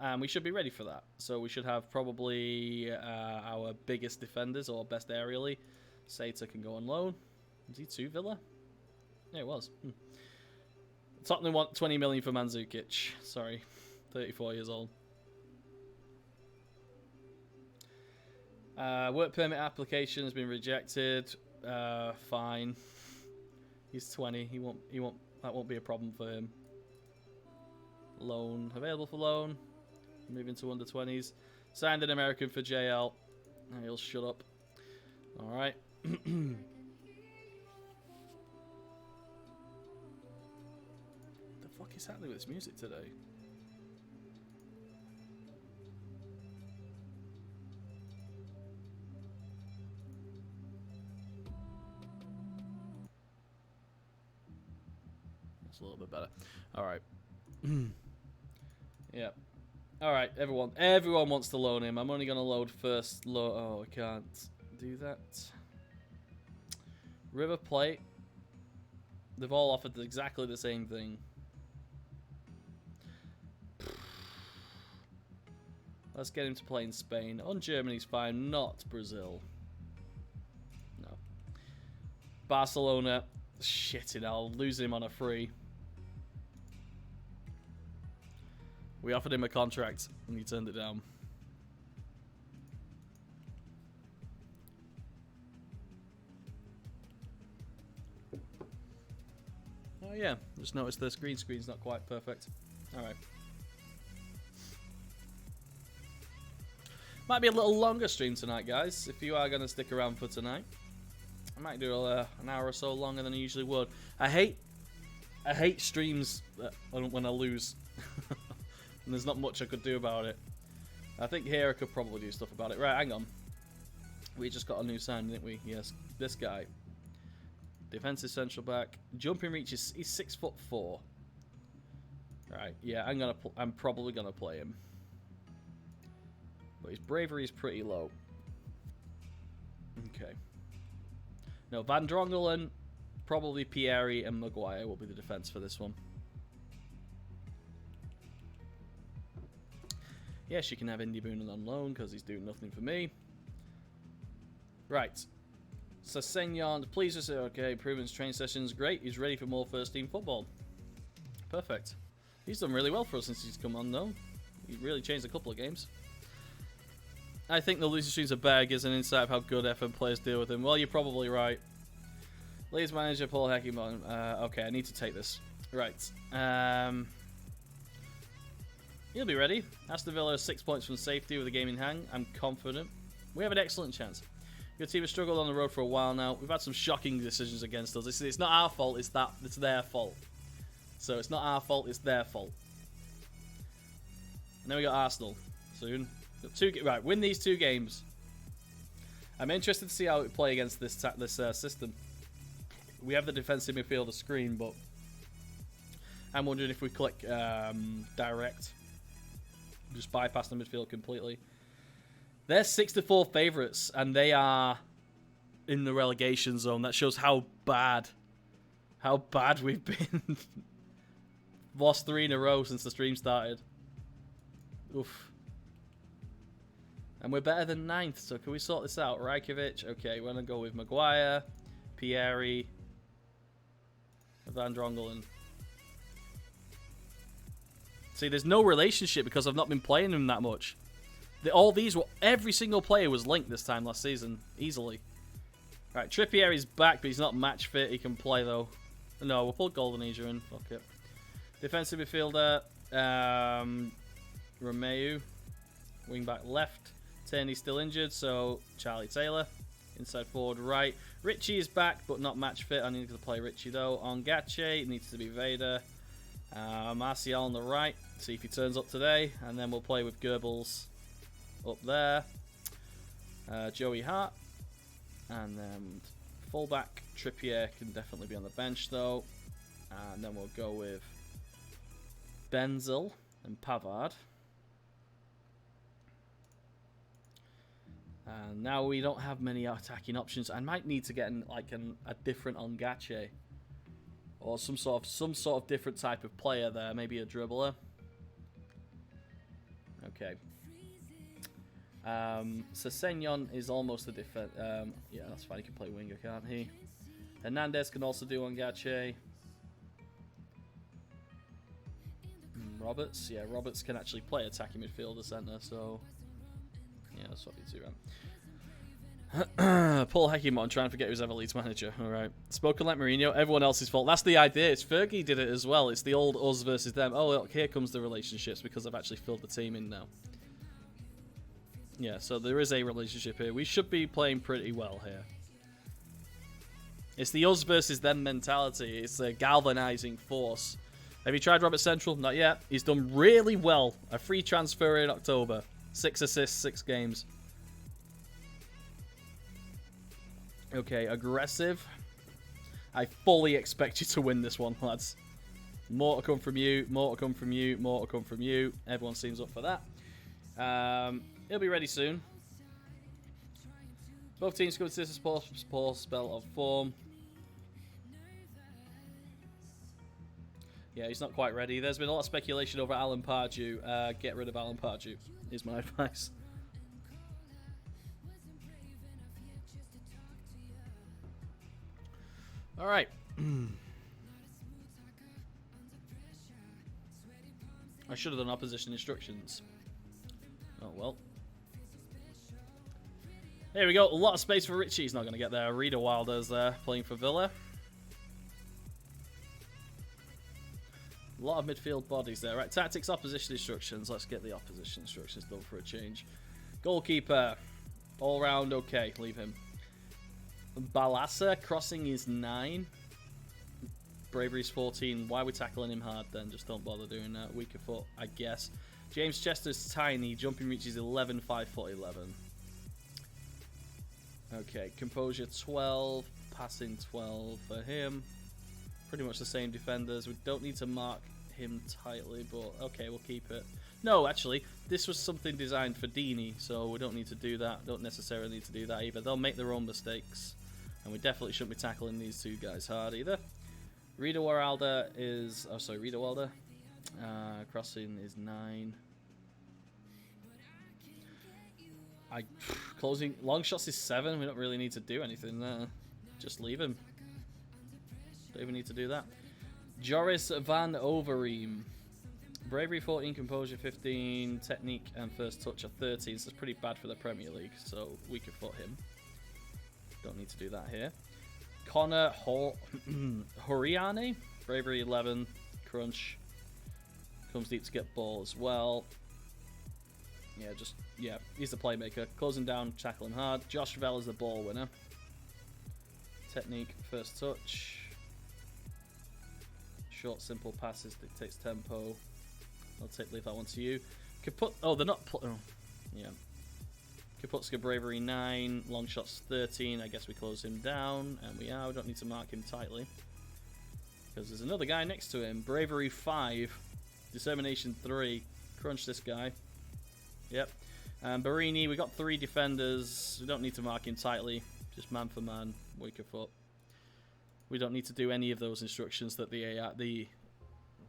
And we should be ready for that. So we should have probably our biggest defenders or best aerially. Sater can go on loan. Is he 2 Villa? Yeah, it was. Tottenham want 20 million for Mandzukic. Sorry. 34 years old. Work permit application has been rejected. Fine. He's 20. He won't. That won't be a problem for him. Loan available for loan. Moving to under 20s. Signed an American for JL. He'll shut up. All right. The fuck is happening with this music today? That's a little bit better. All right. Yeah. All right, everyone wants to loan him. I'm only going to load first. Oh, I can't do that. River Plate. They've all offered exactly the same thing. Let's get him to play in Spain. On Germany's fine, not Brazil. No. Barcelona. Shit it, I'll lose him on a free. We offered him a contract and he turned it down. Oh yeah, just noticed the green screen's not quite perfect. Alright. Might be a little longer stream tonight, guys, if you are going to stick around for tonight. I might do an hour or so longer than I usually would. I hate streams when I lose. And there's not much I could do about it. I think here I could probably do stuff about it. Right, hang on. We just got a new sign, didn't we? Yes, this guy. Defensive central back. Jumping reach is he's 6'4". Right, yeah, I'm probably gonna play him. But his bravery is pretty low. Okay. No, Van Drongelen, probably Pieri and Maguire will be the defense for this one. Yes, you can have Indy Boone on loan because he's doing nothing for me. Right. So Senyon, please just say, okay, improvements, training sessions, great. He's ready for more first team football. Perfect. He's done really well for us since he's come on, though. He really changed a couple of games. I think the losing streams are better, gives an insight of how good FM players deal with him. Well, you're probably right. Leeds manager Paul Heckingbottom. Okay, I need to take this. Right. He'll be ready. Aston Villa has 6 points from safety with a game in hand. I'm confident. We have an excellent chance. Your team has struggled on the road for a while now. We've had some shocking decisions against us. It's not our fault, it's their fault. So it's not our fault, it's their fault. And then we got Arsenal soon. Right, win these 2 games. I'm interested to see how we play against this system. We have the defensive midfielder screen, but I'm wondering if we click direct, just bypass the midfield completely. They're 6-4 favourites, and they are in the relegation zone. That shows how bad we've been. Lost 3 in a row since the stream started. Oof. And we're better than 9th, so can we sort this out? Rajkovic, okay, we're going to go with Maguire, Pieri, Van Drongelen. See, there's no relationship because I've not been playing them that much. Every single player was linked this time last season, easily. Right, Trippier is back, but he's not match fit. He can play, though. No, we'll put Golden Asia in. Fuck it. Defensive midfielder, Romeu. Wing back left. Tierney's still injured, so Charlie Taylor. Inside forward right. Richie is back, but not match fit. I need to play Richie, though. On Gache, needs to be Vader. Martial on the right. See if he turns up today. And then we'll play with Goebbels up there. Joey Hart. And then fullback Trippier can definitely be on the bench, though. And then we'll go with Benzel and Pavard. And now we don't have many attacking options. I might need to get a different Ongache, or some sort of different type of player there. Maybe a dribbler. Okay. So Senyon is almost a defense. Yeah, that's fine. He can play winger, can't he? Hernandez can also do Ongache. Roberts, yeah, Roberts can actually play attacking midfielder centre. So yeah, that's what we do. Paul Heckingbottom trying to forget who's ever Leeds manager. Alright. Spoken like Mourinho, everyone else's fault. That's the idea. It's Fergie did it as well. It's the old us versus them. Oh, look, here comes the relationships because I've actually filled the team in now. Yeah, so there is a relationship here. We should be playing pretty well here. It's the us versus them mentality. It's a galvanizing force. Have you tried Robert Central? Not yet. He's done really well. A free transfer in October. 6 assists, 6 games. Okay, aggressive. I fully expect you to win this one, lads. More to come from you. More to come from you. More to come from you. Everyone seems up for that. He'll be ready soon. Both teams go to this poor spell of form. Yeah, he's not quite ready. There's been a lot of speculation over Alan Pardew. Get rid of Alan Pardew, is my advice. Alright. I should have done opposition instructions. Oh, well. There we go. A lot of space for Richie. He's not going to get there. Rita Wilder's there playing for Villa. A lot of midfield bodies there. Right, tactics, opposition instructions. Let's get the opposition instructions done for a change. Goalkeeper. All round okay. Leave him. Balasa, crossing is 9. Bravery's 14. Why are we tackling him hard then? Just don't bother doing that. Weaker foot, I guess. James Chester's tiny. Jumping reach is 11, 5 foot 11. Okay, composure 12. Passing 12 for him. Pretty much the same defenders. We don't need to mark him tightly, but okay, we'll keep it. No, actually, this was something designed for Dini, so we don't need to do that. Don't necessarily need to do that either. They'll make their own mistakes, and we definitely shouldn't be tackling these two guys hard either. Rita Wilder is... Oh, sorry, Rita Wilder. Crossing is 9. Closing... Long shots is 7. We don't really need to do anything there. Just leave him. Don't even need to do that. Joris van Overeem. Bravery 14, Composure 15, Technique and First Touch are 13, so it's pretty bad for the Premier League, so we could put him. Don't need to do that here. Connor Horiane. Bravery 11, Crunch. Comes deep to get ball as well. Yeah, he's the playmaker. Closing down, tackling hard. Josh Vell is the ball winner. Technique, First Touch. Short, simple passes, dictates tempo. Leave that one to you. Kaput... Oh, they're not... Oh, yeah. Kaputska Bravery 9. Long shots 13. I guess we close him down. And we are. We don't need to mark him tightly. Because there's another guy next to him. Bravery 5. Determination 3. Crunch this guy. Yep. And Barini, we got 3 defenders. We don't need to mark him tightly. Just man for man. Weaker foot. We don't need to do any of those instructions that the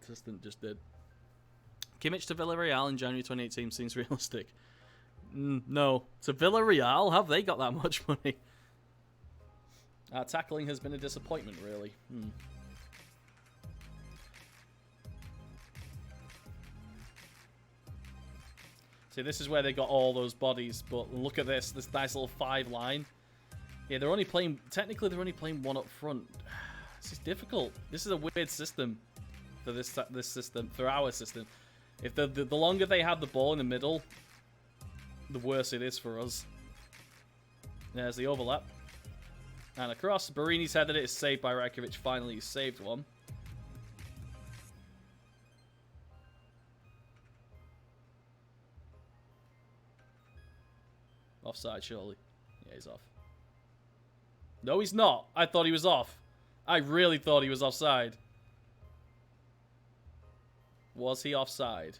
assistant just did. Kimmich to Villarreal in January 2018 seems realistic. No. To Villarreal? Have they got that much money? Our tackling has been a disappointment, really. See, this is where they got all those bodies, but look at this nice little 5 line. Yeah, they're only playing... Technically, they're only playing 1 up front. This is difficult. This is a weird system for this system, for our system. If the longer they have the ball in the middle, the worse it is for us. There's the overlap. And across. Barini's headed it. Is saved by Rajkovic. Finally, he saved one. Offside, surely. Yeah, he's off. No, he's not. I thought he was off. I really thought he was offside. Was he offside?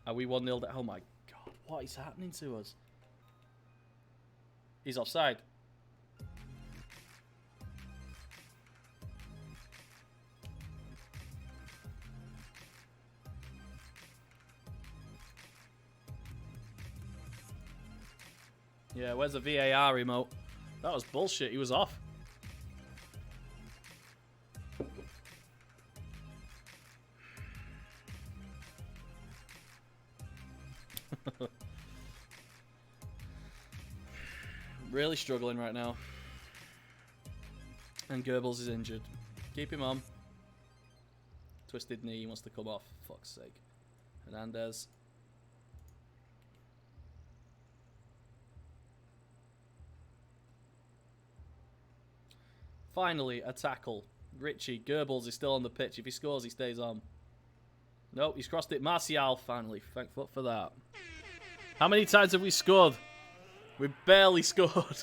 Are we 1-0? Oh my god, what is happening to us? He's offside. Yeah, where's the VAR remote? That was bullshit. He was off. Really struggling right now. And Goebbels is injured. Keep him on. Twisted knee. He wants to come off. Fuck's sake. Hernandez. Finally, a tackle. Richie, Goebbels is still on the pitch. If he scores, he stays on. Nope, he's crossed it. Martial, finally. Thank fuck for that. How many times have we scored? We barely scored.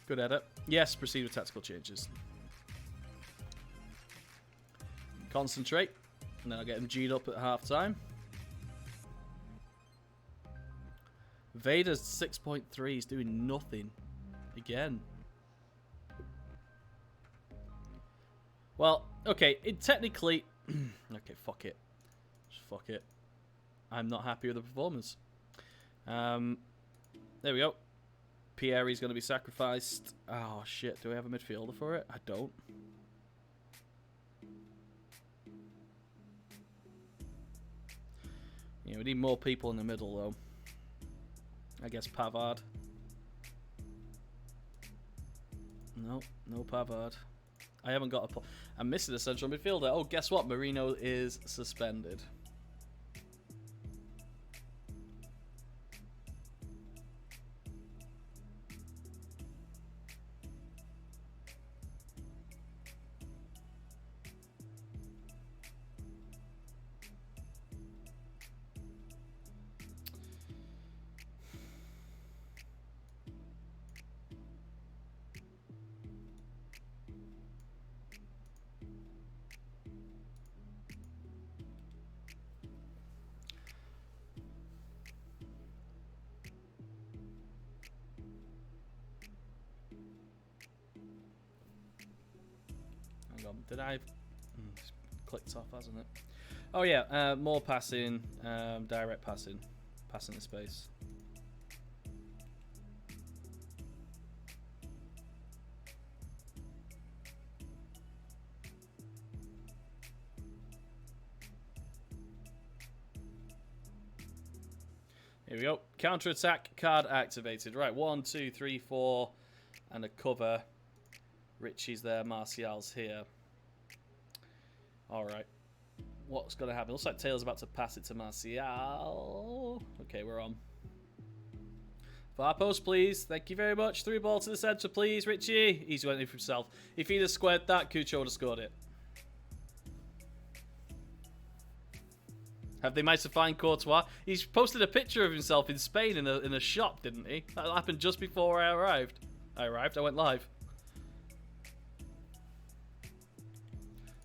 Good edit. Yes, proceed with tactical changes. Concentrate. And then I'll get him G'd up at half-time. Vader's 6.3. He's doing nothing. Again. Well, okay. It technically... okay, fuck it. Just fuck it. I'm not happy with the performance. There we go. Pierre's going to be sacrificed. Oh, shit. Do we have a midfielder for it? I don't. Yeah, we need more people in the middle, though. I guess Pavard. No, no Pavard. I haven't got a... I'm missing a central midfielder. Oh, guess what? Marino is suspended. Did I... It's clicked off, hasn't it? Oh yeah, more passing, direct passing. Passing the space. Here we go. Counter-attack card activated. Right, 1, 2, 3, 4. And a cover. Richie's there, Martial's here. Alright. What's going to happen? Looks like Taylor's about to pass it to Martial. Okay, we're on. Far post, please. Thank you very much. Through ball to the centre, please, Richie. He's went in for himself. If he'd have squared that, Cucho would have scored it. Have they managed to find Courtois? He's posted a picture of himself in Spain in a shop, didn't he? That happened just before I arrived. I went live.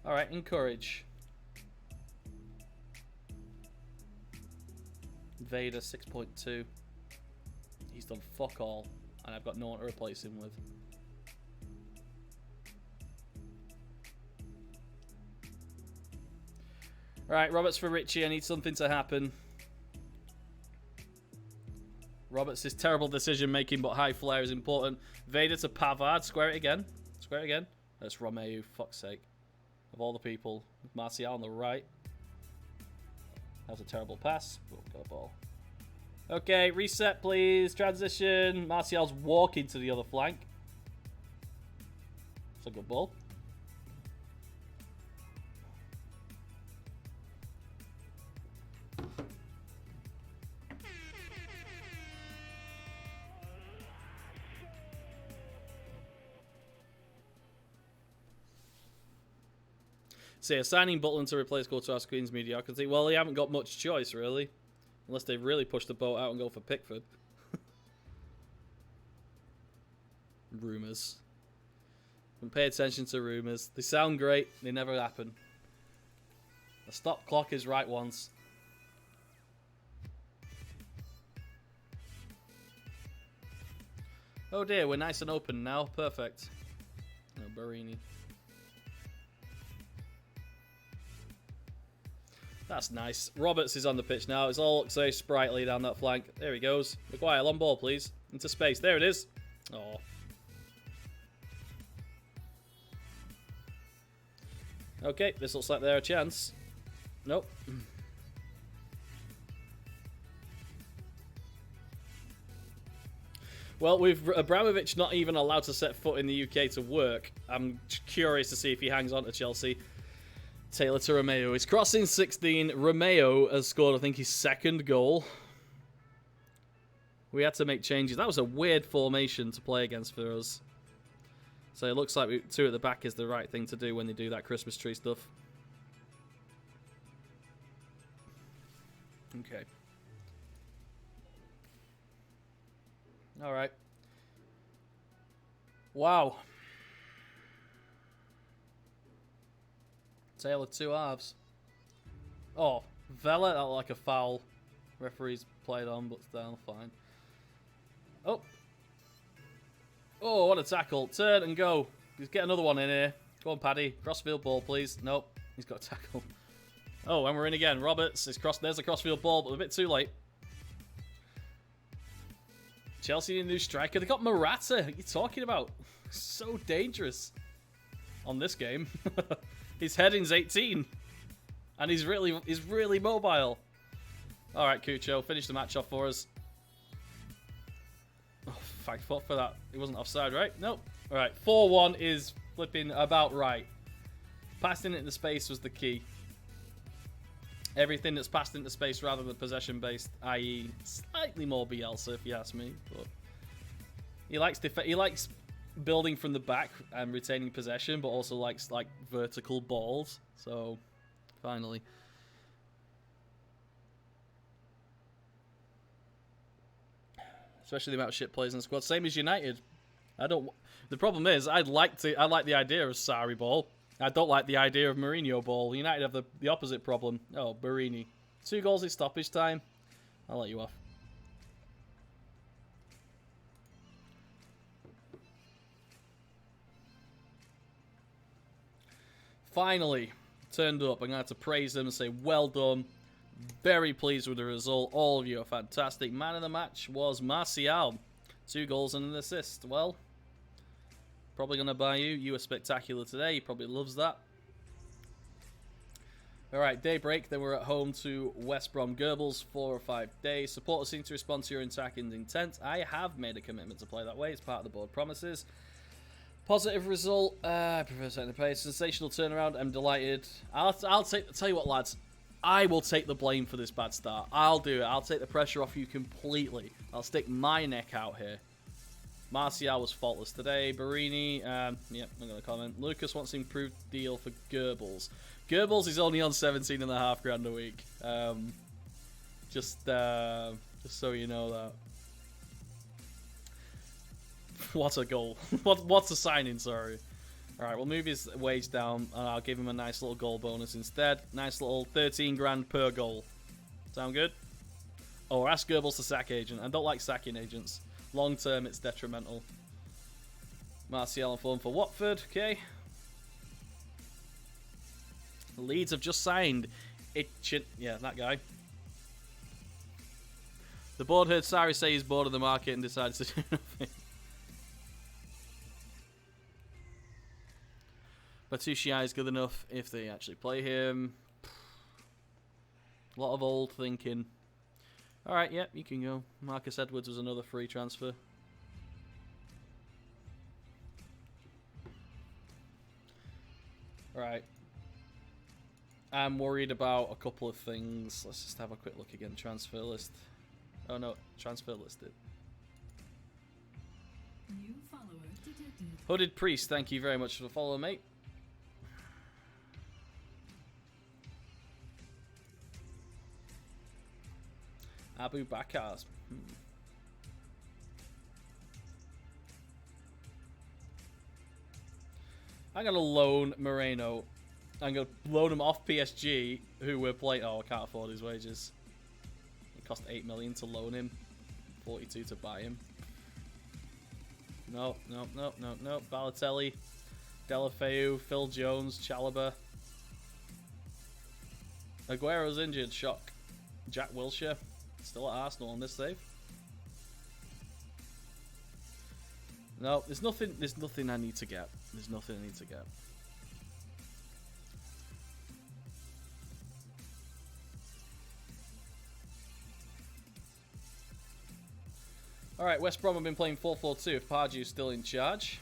Alright, encourage. Vader 6.2. He's done fuck all. And I've got no one to replace him with. Alright, Roberts for Richie. I need something to happen. Roberts is terrible decision making, but high flair is important. Vader to Pavard. Square it again. Square it again. That's Romeo, fuck's sake. Of all the people, Martial on the right. That was a terrible pass. Oh, got a ball. Okay, reset, please. Transition. Martial's walking to the other flank. It's a good ball. Say, assigning Butland to replace Courtois Queen's mediocrity. Well, they haven't got much choice, really. Unless they really push the boat out and go for Pickford. Rumours. Don't pay attention to rumours. They sound great. They never happen. The stop clock is right once. Oh dear, we're nice and open now. Perfect. No, Barini. That's nice. Roberts is on the pitch now. It's all looks so sprightly down that flank. There he goes. Maguire, long ball, please. Into space. There it is. Oh. Okay, this looks like they're a chance. Nope. Well, with Abramovich not even allowed to set foot in the UK to work, I'm curious to see if he hangs on to Chelsea. Taylor to Romeo. He's crossing 16. Romeo has scored, I think, his second goal. We had to make changes. That was a weird formation to play against for us. So it looks like 2 at the back is the right thing to do when they do that Christmas tree stuff. Okay. Alright. Wow. Tale of two halves. Oh, Vela, that looked like a foul. Referee's played on, but still fine. Oh. Oh, what a tackle. Turn and go. Just get another one in here. Go on, Paddy. Crossfield ball, please. Nope. He's got a tackle. Oh, and we're in again. Roberts is there's a crossfield ball, but a bit too late. Chelsea need a new striker. They got Morata. What are you talking about? So dangerous on this game. His heading's 18. And he's really mobile. Alright, Cucho, finish the match off for us. Oh, thank fuck for that. He wasn't offside, right? Nope. Alright, 4-1 is flipping about right. Passing it into space was the key. Everything that's passed into space rather than possession-based, i.e. slightly more Bielsa, if you ask me. But he likes building from the back and retaining possession, but also likes like vertical balls. So, finally. Especially the amount of shit players in the squad. Same as United. The problem is, I like the idea of Sarri ball. I don't like the idea of Mourinho ball. United have the opposite problem. Oh, Barini. 2 goals in stoppage time. I'll let you off. Finally, turned up. I'm going to have to praise them and say, well done. Very pleased with the result. All of you are fantastic. Man of the match was Martial. 2 goals and an assist. Well, probably going to buy you. You were spectacular today. He probably loves that. Alright, daybreak. Then we're at home to West Brom. Goebbels, 4 or 5 days. Supporters seem to respond to your attacking intent. I have made a commitment to play that way. It's part of the board promises. Positive result. I prefer setting the pace. Sensational turnaround. I'm delighted. I'll tell you what, lads. I will take the blame for this bad start. I'll do it. I'll take the pressure off you completely. I'll stick my neck out here. Martial was faultless today. Barini, yep, I'm going to comment. Lucas wants an improved deal for Goebbels. Goebbels is only on 17.5 grand a week. Just so you know that. What a goal. What's a signing, sorry. Alright, we'll move his wage down and I'll give him a nice little goal bonus instead. Nice little 13 grand per goal. Sound good? Oh, ask Goebbels to sack agent. I don't like sacking agents. Long term, it's detrimental. Martial on form for Watford. Okay. Leeds have just signed. Yeah, that guy. The board heard Sarri say he's bored of the market and decided to do nothing. Batushia is good enough if they actually play him. A lot of old thinking. Alright, yep, you can go. Marcus Edwards was another free transfer. Right. I'm worried about a couple of things. Let's just have a quick look again. Transfer list. Oh no, transfer listed. New follower detected. Hooded Priest, thank you very much for the follow, mate. Abu Bakars. I'm going to loan Moreno. I'm going to loan him off PSG, who we're playing. Oh, I can't afford his wages. It cost 8 million to loan him. 42 to buy him. No. Balotelli, Delafeu, Phil Jones, Chalobah. Aguero's injured. Shock. Jack Wilshere. Still at Arsenal on this save. No, there's nothing I need to get. There's nothing I need to get. Alright, West Brom have been playing 4-4-2 if Pardew's still in charge.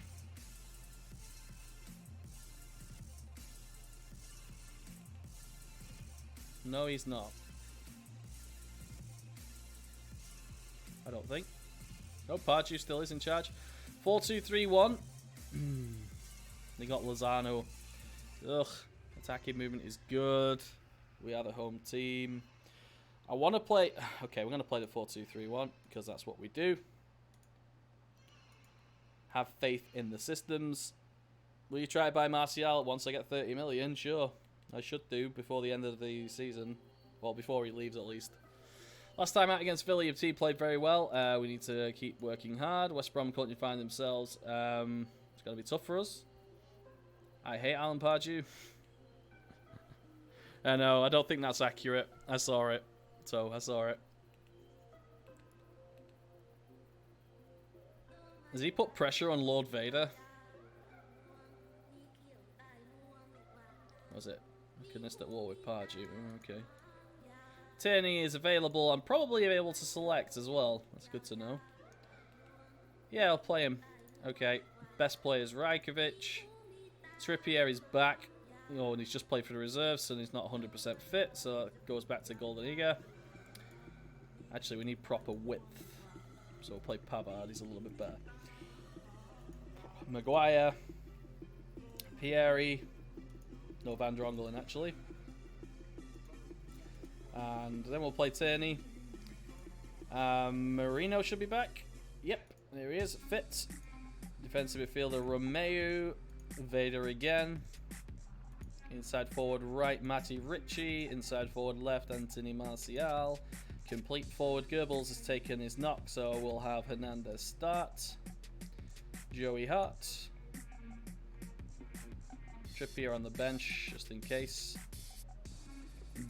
No, he's not. I don't think. No, Pardew still is in charge. 4-2-3-1. They got Lozano. Ugh. Attacking movement is good. We are the home team. I want to play... Okay, we're going to play the 4-2-3-1 because that's what we do. Have faith in the systems. Will you try to buy Martial once I get 30 million? Sure. I should do before the end of the season. Well, before he leaves at least. Last time out against Villa, your team played very well. We need to keep working hard. West Brom couldn't find themselves. It's going to be tough for us. I hate Alan Pardew. I know, I don't think that's accurate. I saw it. So, I saw it. Has he put pressure on Lord Vader? Was it? Goodness, at war with Pardew. Okay. Tierney is available. I'm probably able to select as well. That's good to know. Yeah, I'll play him. Okay. Best player is Rajkovic. Trippier is back. Oh, and he's just played for the reserves, so he's not 100% fit. So that goes back to Golden Eagle. Actually, we need proper width. So we'll play Pavard. He's a little bit better. Maguire. Pieri. No Van Drongelen, actually. And then we'll play Tierney. Marino should be back. Yep, there he is. Fit. Defensive midfielder Romeu. Vader again. Inside forward right, Matty Ritchie. Inside forward left, Anthony Martial. Complete forward, Goebbels has taken his knock, so we'll have Hernandez start. Joey Hart. Trippier on the bench, just in case.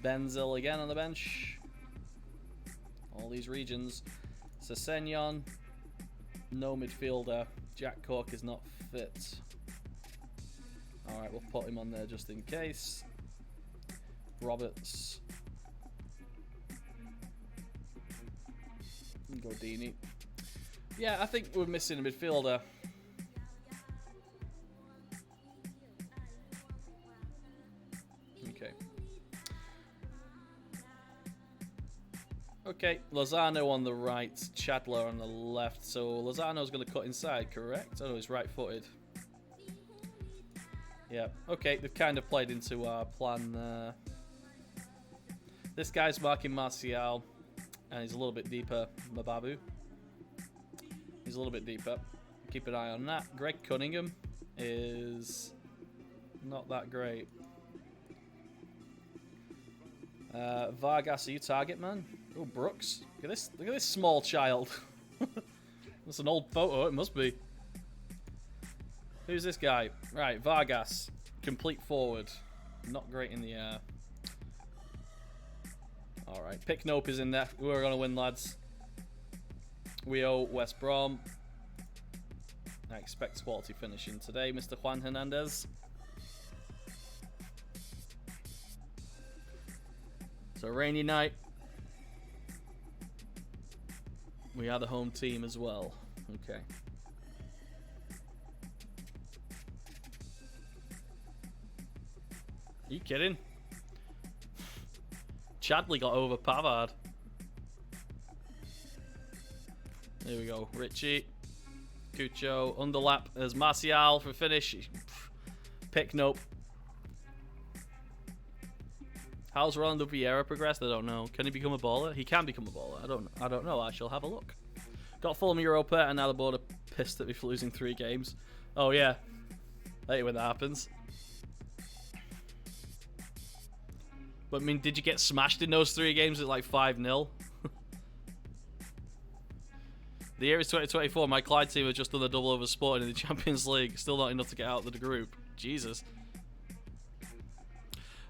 Benzil again on the bench. All these regions. Sessegnon. No midfielder. Jack Cork is not fit. Alright, we'll put him on there just in case. Roberts. Gordini. Yeah, I think we're missing a midfielder. Okay. Okay, Lozano on the right, Chadler on the left. So Lozano's going to cut inside, correct? Oh, he's right-footed. Yeah, okay, they've kind of played into our plan there. This guy's marking Martial, and he's a little bit deeper, Mababu. He's a little bit deeper. Keep an eye on that. Greg Cunningham is not that great. Vargas, are you target man? Oh, Brooks. Look at this small child. That's an old photo, it must be. Who's this guy? Right, Vargas. Complete forward. Not great in the air. Alright, Pick Nope is in there. We're going to win, lads. We owe West Brom. I expect quality finishing today, Mr. Juan Hernandez. So, rainy night. We are the home team as well. Okay. Are you kidding? Chadley got over Pavard. There we go. Richie. Cucho. Underlap as Martial for finish. Pick Nope. How's Rolando Vieira progressed? I don't know. Can he become a baller? He can become a baller. I don't know. I shall have a look. Got Fulham Europa and now the board are pissed at me for losing 3 games. Oh yeah. I hate when that happens. But I mean, did you get smashed in those 3 games at like 5-0? The year is 2024. My Clyde team have just done a double over Sporting in the Champions League. Still not enough to get out of the group. Jesus.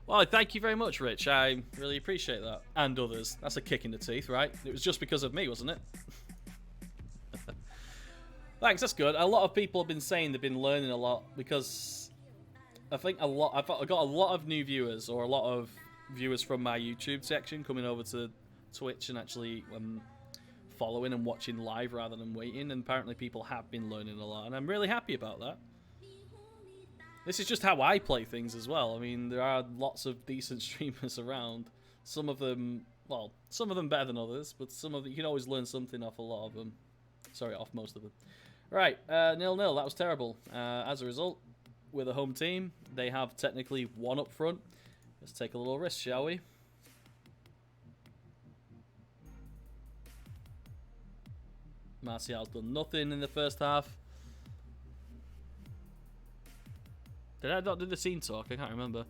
Well, thank you very much, Rich. I really appreciate that. And others. That's a kick in the teeth, right? It was just because of me, wasn't it? Thanks, that's good. A lot of people have been saying they've been learning a lot because I think I've got a lot of new viewers or a lot of viewers from my YouTube section coming over to Twitch and actually following and watching live rather than waiting, and apparently people have been learning a lot, and I'm really happy about that. This is just how I play things as well. I mean, there are lots of decent streamers around. Some of them, well, some of them better than others, but some of them, you can always learn something off a lot of them. Sorry, off most of them. Right, 0-0, that was terrible. As a result, we're the home team. They have technically 1 up front. Let's take a little risk, shall we? Martial's done nothing in the first half. Did I not do the scene talk? I can't remember.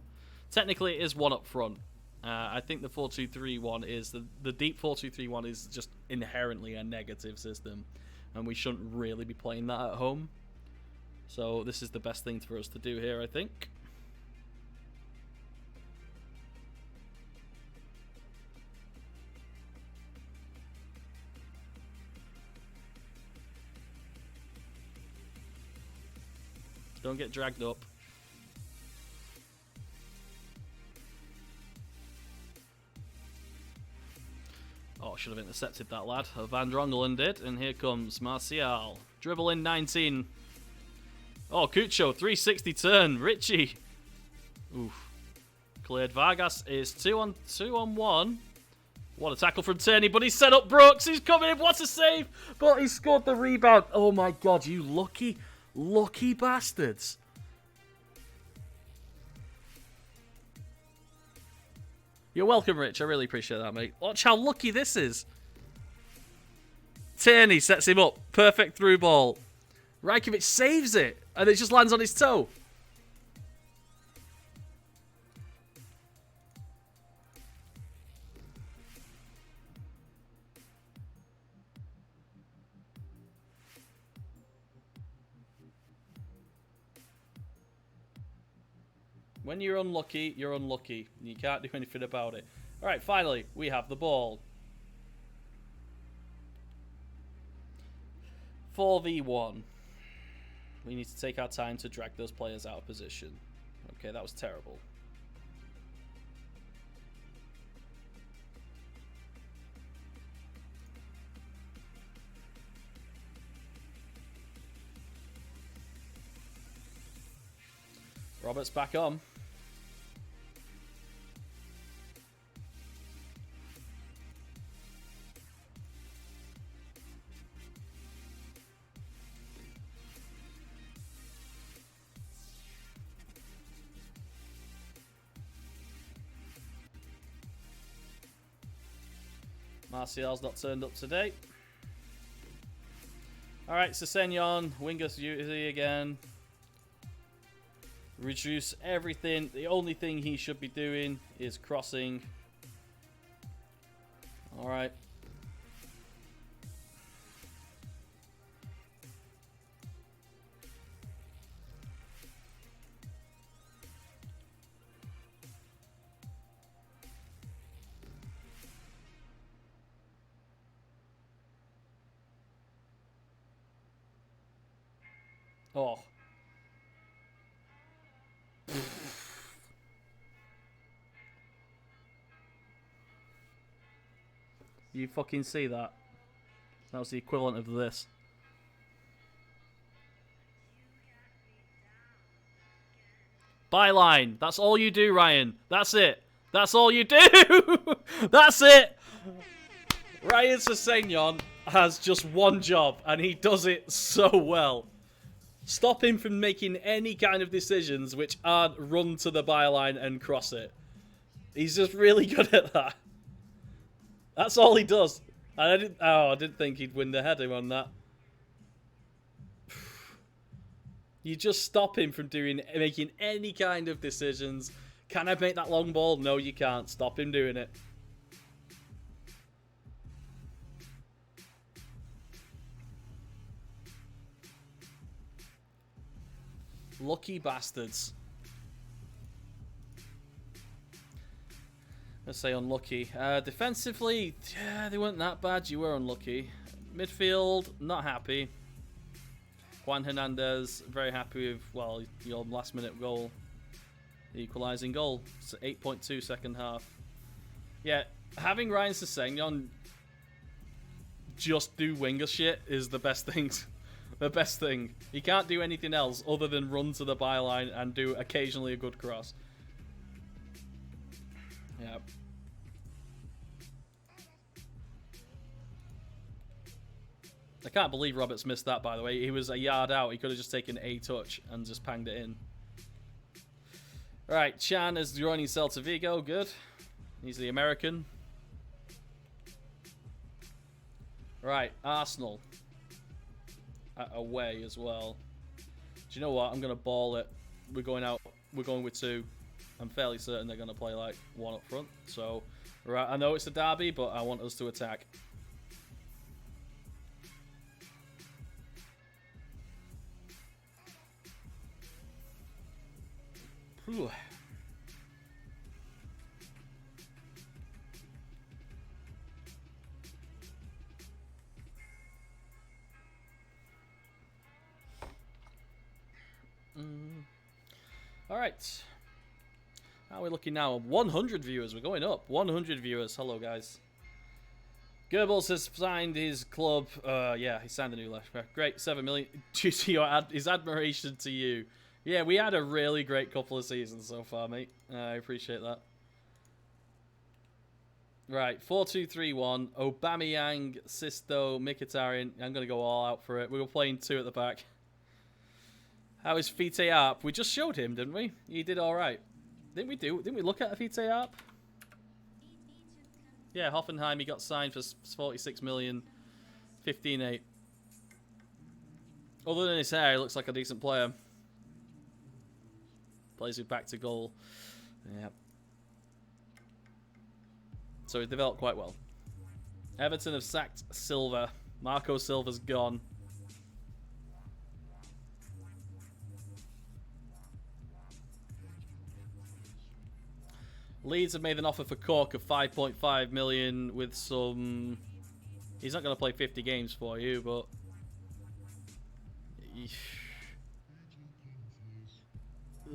Technically, it is one up front. I think the 4-2-3-1 is... The deep 4-2-3-1 is just inherently a negative system. And we shouldn't really be playing that at home. So this is the best thing for us to do here, I think. Don't get dragged up. Oh, should have intercepted that lad. Van Drongelen did, and here comes Martial. Dribble in 19. Oh, Cucho, 360 turn. Richie. Oof. Cleared. Vargas is 2-on-1. What a tackle from Turney, but he's set up Brooks. He's coming in. What a save. But he scored the rebound. Oh my god, you lucky bastards. You're welcome, Rich. I really appreciate that, mate. Watch how lucky this is. Tierney sets him up. Perfect through ball. Rajkovic saves it. And it just lands on his toe. When you're unlucky, you're unlucky. You can't do anything about it. Alright, finally, we have the ball. 4v1. We need to take our time to drag those players out of position. Okay, that was terrible. Robert's back on. Martial's not turned up today. Alright, Sessegnon, Wingus duty again. Reduce everything. The only thing he should be doing is crossing. Alright. Oh. You fucking see that? That was the equivalent of this. Byline. That's all you do, Ryan. That's it. That's all you do. That's it. Ryan Sessegnon has just one job, and he does it so well. Stop him from making any kind of decisions which aren't run to the byline and cross it. He's just really good at that. That's all he does. And I didn't think he'd win the header on that. You just stop him from making any kind of decisions. Can I make that long ball? No, you can't. Stop him doing it. Lucky bastards. Let's say unlucky. Defensively, yeah, they weren't that bad. You were unlucky. Midfield, not happy. Juan Hernandez, very happy with, well, your last minute goal. The equalising goal. It's 8.2 second half. Yeah, having Ryan Sessegnon just do winger shit is the best thing. The best thing. He can't do anything else other than run to the byline and do occasionally a good cross. Yeah. I can't believe Roberts missed that, by the way. He was a yard out. He could have just taken a touch and just panged it in. Right, Chan is joining Celta Vigo. Good. He's the American. Right, Arsenal. Away as well. Do you know what? I'm going to ball it. we're going out. We're going with 2. I'm fairly certain they're going to play like 1 up front. So, right, I know it's a derby, but I want us to attack. Whew. All right. How are we looking now? 100 viewers. We're going up. 100 viewers. Hello, guys. Goebbels has signed his club. Yeah, he signed a new left back. Great, 7 million. Due to his admiration to you. Yeah, we had a really great couple of seasons so far, mate. I appreciate that. Right, 4-2-3-1. Aubameyang, Sisto, Mkhitaryan. I'm going to go all out for it. We were playing 2 at the back. How is Fite Arp? We just showed him, didn't we? He did all right. Didn't we look at Fite Arp? Yeah, Hoffenheim, he got signed for 46 million. 15-8. Other than his hair, he looks like a decent player. Plays with back to goal. Yeah. So he's developed quite well. Everton have sacked Silva. Marco Silva's gone. Leeds have made an offer for Cork of 5.5 million with some... He's not going to play 50 games for you, but...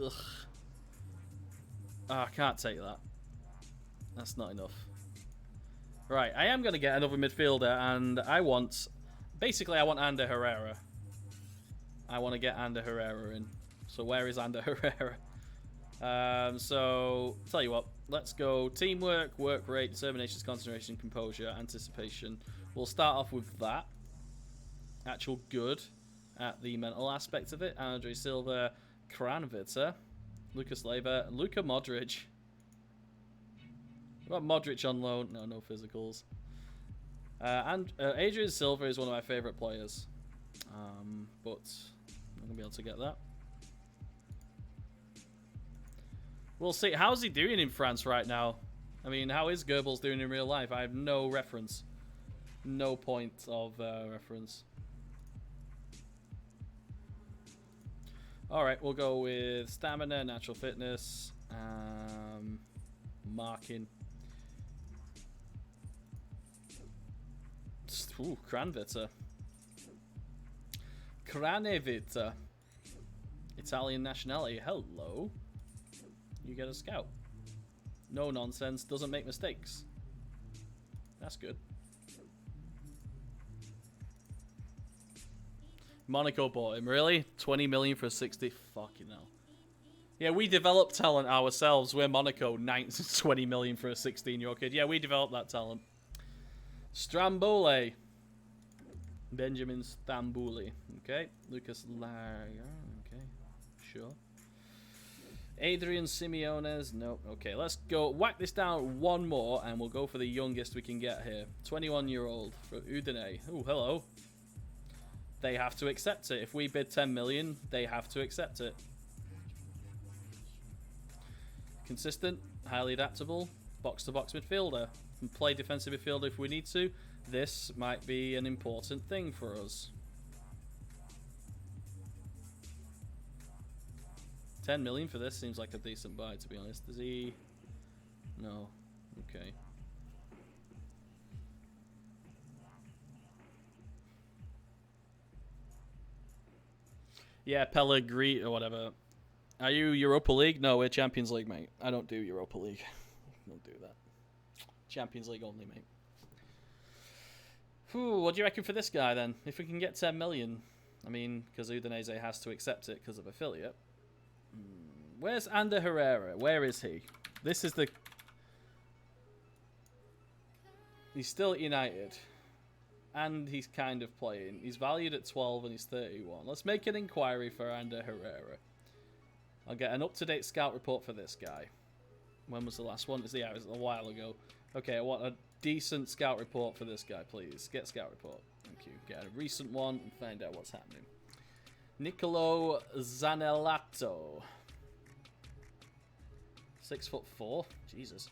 Ugh. Oh, I can't take that. That's not enough. Right, I am going to get another midfielder, and I want... Basically, I want Ander Herrera. I want to get Ander Herrera in. So where is Ander Herrera? So, tell you what. Let's go teamwork, work rate, determination, concentration, composure, anticipation. We'll start off with that. Actual good at the mental aspect of it. Andre Silva, Kranvitsa, Lucas Leiva, Luka Modric. What about Modric on loan? No physicals. And Adrian Silva is one of my favourite players. But I'm not going to be able to get that. We'll see. How's he doing in France right now? I mean, how is Goebbels doing in real life? I have no reference. No point of reference. Alright, we'll go with stamina, natural fitness, marking. Ooh, Kranvitsa. Kranevitsa. Italian nationality. Hello. You get a scout. No nonsense. Doesn't make mistakes. That's good. Monaco bought him. Really? 20 million for 60? Fucking hell. Yeah, we developed talent ourselves. We're Monaco. 20 million for a 16-year-old kid. Yeah, we developed that talent. Strambole. Benjamin Stambouli. Okay. Lucas Lager. Okay. Sure. Adrian Simeones. Nope. Okay, let's go. Whack this down one more, and we'll go for the youngest we can get here. 21-year-old from Udine. Oh, hello. They have to accept it. If we bid 10 million, they have to accept it. Consistent, highly adaptable, box-to-box midfielder. Can play defensive midfielder if we need to. This might be an important thing for us. 10 million for this seems like a decent buy, to be honest. Does he... No. Okay. Yeah, Pellegrini or whatever. Are you Europa League? No, we're Champions League, mate. I don't do Europa League. Don't do that. Champions League only, mate. Whew, what do you reckon for this guy, then? If we can get 10 million. I mean, because Udinese has to accept it because of affiliate. Where's Ander Herrera? Where is he? This is the... He's still at United. And he's kind of playing. He's valued at 12 and he's 31. Let's make an inquiry for Ander Herrera. I'll get an up-to-date scout report for this guy. When was the last one? Yeah, it was a while ago. Okay, I want a decent scout report for this guy, please. Get scout report. Thank you. Get a recent one and find out what's happening. Nicolo Zanellato. 6'4". Jesus.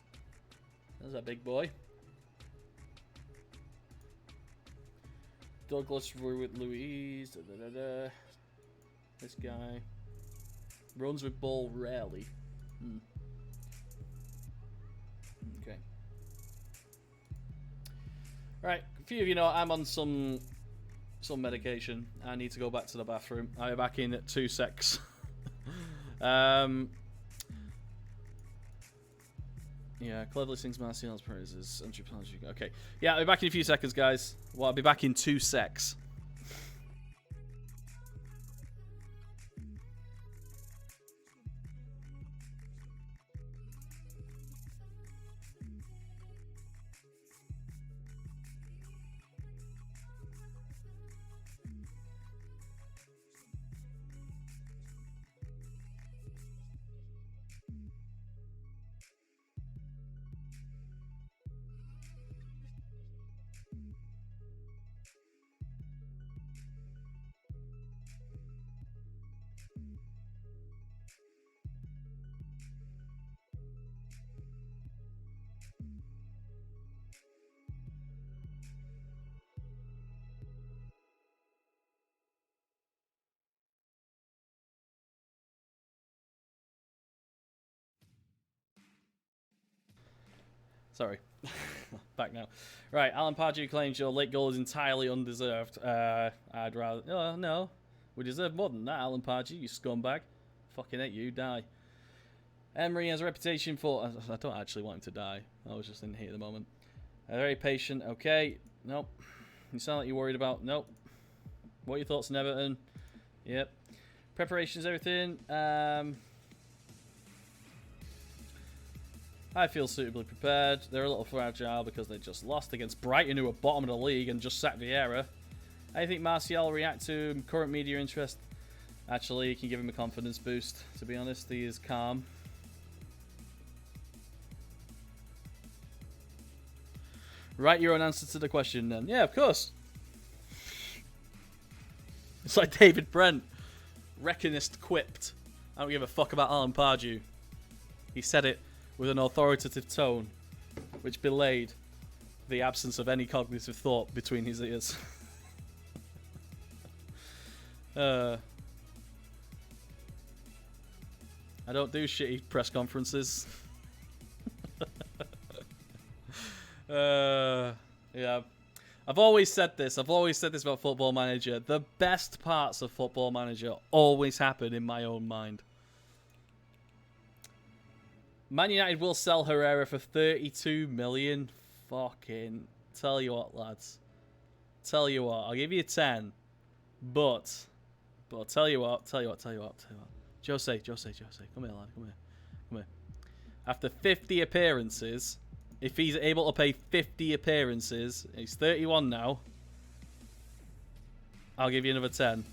There's a big boy. Douglas Louise. This guy. Runs with ball rarely. Okay. Right. A few of you know I'm on some medication. I need to go back to the bathroom. I'll be back in 2 secs. Yeah, cleverly sings Martial's praises. Okay. Yeah, I'll be back in a few seconds, guys. Well, I'll be back in 2 secs. Sorry. Back now. Right, Alan Pardew claims your late goal is entirely undeserved. I'd rather... Oh, no. We deserve more than that, Alan Pardew, you scumbag. Fucking hate you, die. Emery has a reputation for... I don't actually want him to die. I was just in here at the moment. Very patient. Okay. Nope. You sound like you're worried about... Nope. What are your thoughts on Everton? Yep. Preparations, everything. I feel suitably prepared. They're a little fragile because they just lost against Brighton, who are bottom of the league, and just sacked Vieira. I think Martial will react to current media interest. Actually, you can give him a confidence boost. To be honest, he is calm. Write your own answer to the question, then. Yeah, of course. It's like David Brent. Reckonist quipped. I don't give a fuck about Alan Pardew. He said it with an authoritative tone, which belayed the absence of any cognitive thought between his ears. I don't do shitty press conferences. Yeah. I've always said this. I've always said this about Football Manager. The best parts of Football Manager always happen in my own mind. Man United will sell Herrera for 32 million. Fucking tell you what, lads. Tell you what. I'll give you 10. But tell you what. Jose. Come here, lad. Come here. After 50 appearances, if he's able to pay 50 appearances, he's 31 now. I'll give you another 10.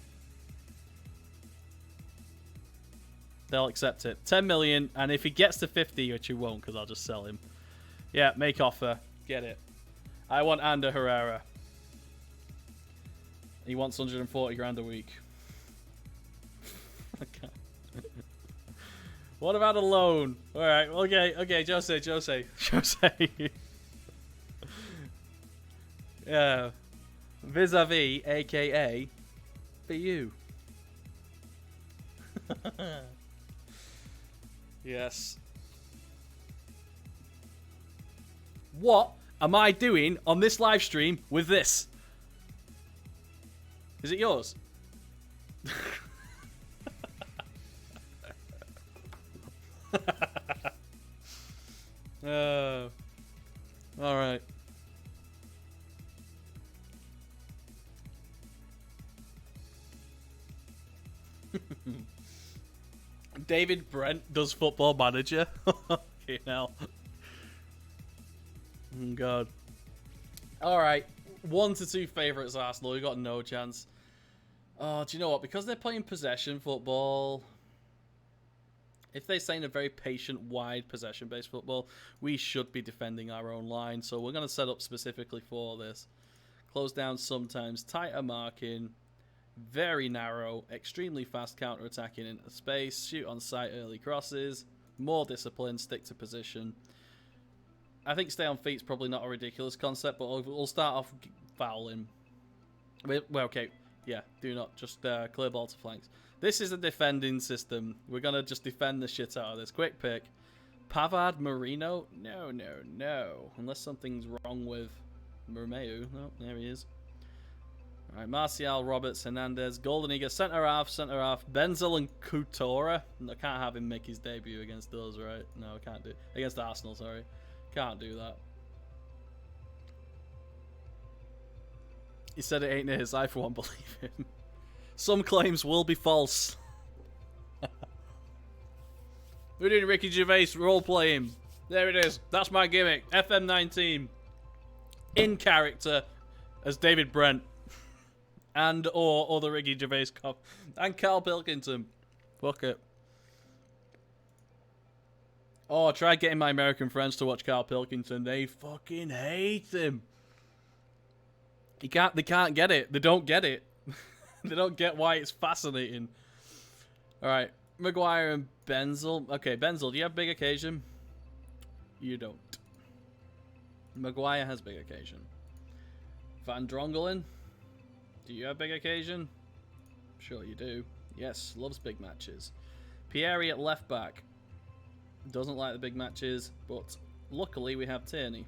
They'll accept it. 10 million, and if he gets to 50, which he won't because I'll just sell him. Yeah, make offer. Get it. I want Ander Herrera. He wants 140 grand a week. What about a loan? Alright, okay, Jose. Yeah. Vis-a-vis, aka, for you. Yes. What am I doing on this live stream with this? Is it yours? All right. David Brent does Football Manager. Okay, hell. Oh, God. All right. 1 to 2 favourites Arsenal. We got no chance. Oh, do you know what? Because they're playing possession football, if they're saying a very patient, wide possession-based football, we should be defending our own line. So we're going to set up specifically for this. Close down sometimes. Tighter marking. Very narrow, extremely fast counter-attacking into space, shoot on sight early crosses, more discipline, stick to position. I think stay on feet's probably not a ridiculous concept, but we'll start off fouling. Well, okay, yeah, do not, just clear ball to flanks. This is a defending system. We're going to just defend the shit out of this. Quick pick. Pavard, Marino? No, no, no. Unless something's wrong with Romeu. Oh, there he is. Alright, Martial, Roberts, Hernandez, Golden Eagle, centre half, Benzel and Couture. I can't have him make his debut against us, right? No, I can't do against Arsenal, sorry. Can't do that. He said it ain't his. I, for one, believe him. Some claims will be false. We're doing Ricky Gervais role-playing. There it is. That's my gimmick. FM19. In character as David Brent. And or the Ricky Gervais cop. And Carl Pilkington. Fuck it. Oh, try getting my American friends to watch Carl Pilkington. They fucking hate him. They can't get it. They don't get it. They don't get why it's fascinating. Alright. Maguire and Benzel. Okay, Benzel, do you have big occasion? You don't. Maguire has big occasion. Van Drongelen. Do you have big occasion? Sure you do. Yes, loves big matches. Pieri at left back. Doesn't like the big matches, but luckily we have Tierney,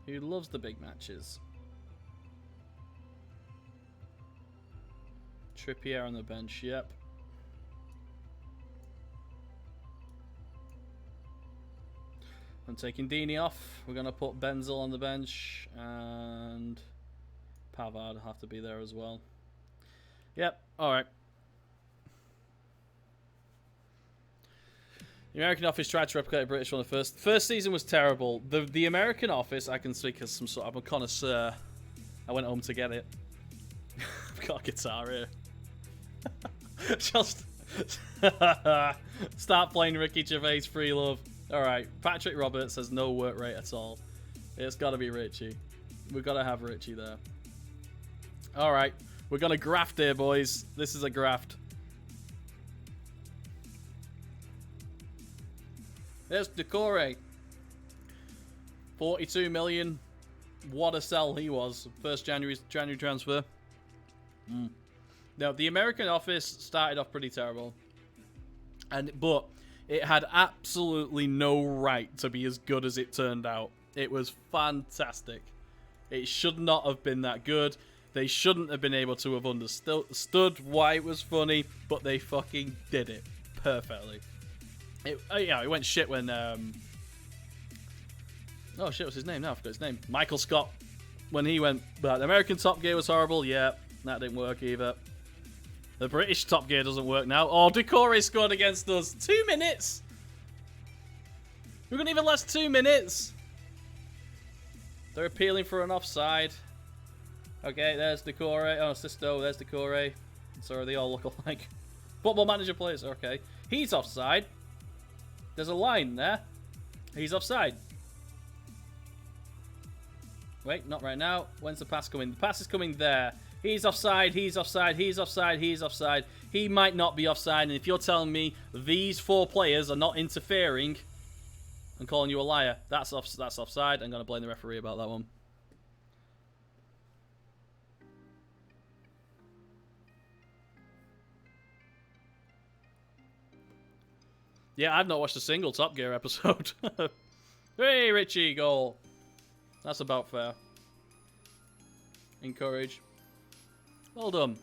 who loves the big matches. Trippier on the bench, yep. I'm taking Deeney off. We're going to put Benzel on the bench, and Pavard will have to be there as well. Yep, alright. The American Office tried to replicate a British one. The first season was terrible. The American Office, I can speak as some sort of a connoisseur. I went home to get it. I've got a guitar here. Just start playing Ricky Gervais Free Love. Alright, Patrick Roberts has no work rate at all. It's got to be Richie. We've got to have Richie there. Alright, we're going to graft here, boys. This is a graft. There's Decore. 42 million. What a sell he was. First January transfer. Now, the American Office started off pretty terrible. But it had absolutely no right to be as good as it turned out. It was fantastic. It should not have been that good. They shouldn't have been able to have understood why it was funny, but they fucking did it perfectly. It went shit when, oh shit, what's his name now? I forgot his name. Michael Scott. When he went, but the American Top Gear was horrible. Yeah, that didn't work either. The British Top Gear doesn't work now. Oh, Decore scored against us. 2 minutes. We're going to even last 2 minutes. They're appealing for an offside. Okay, there's Decore. Oh, Sisto, there's Decore. Sorry, they all look alike. Football Manager players. Okay. He's offside. There's a line there. He's offside. Wait, not right now. When's the pass coming? The pass is coming there. He's offside, he's offside, he's offside, he's offside. He might not be offside, and if you're telling me these 4 players are not interfering, I'm calling you a liar. That's offside. I'm going to blame the referee about that one. Yeah, I've not watched a single Top Gear episode. Hey, Richie, goal. That's about fair. Encourage. Well done.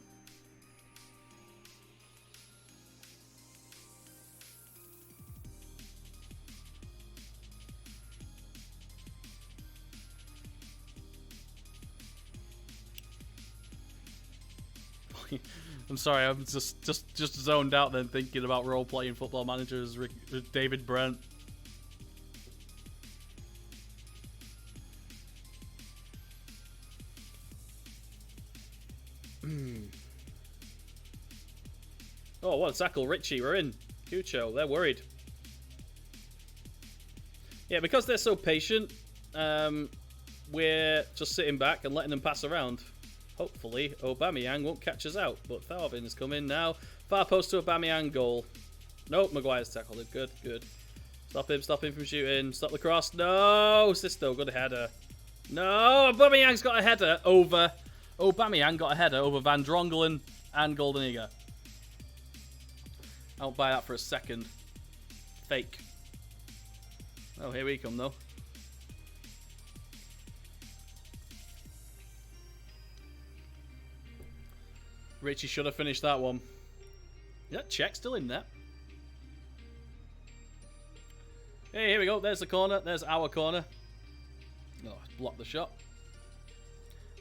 I'm sorry, I'm just zoned out then thinking about role-playing Football Manager as David Brent. Oh, what a tackle. Richie, we're in. Cucho, they're worried. Yeah, because they're so patient, we're just sitting back and letting them pass around. Hopefully, Aubameyang won't catch us out. But Thauvin come in now. Far post to Aubameyang goal. Nope, Maguire's tackled it. Good, good. Stop him from shooting. Stop the cross. No, Sisto, good header. No, Aubameyang's got a header over... Aubameyang got a header over Van Drongelen and Goldeniga. I won't buy that for a second. Fake. Oh, here we come, though. Richie should have finished that one. Yeah, check still in there. Hey, here we go. There's the corner. There's our corner. Oh, block the shot.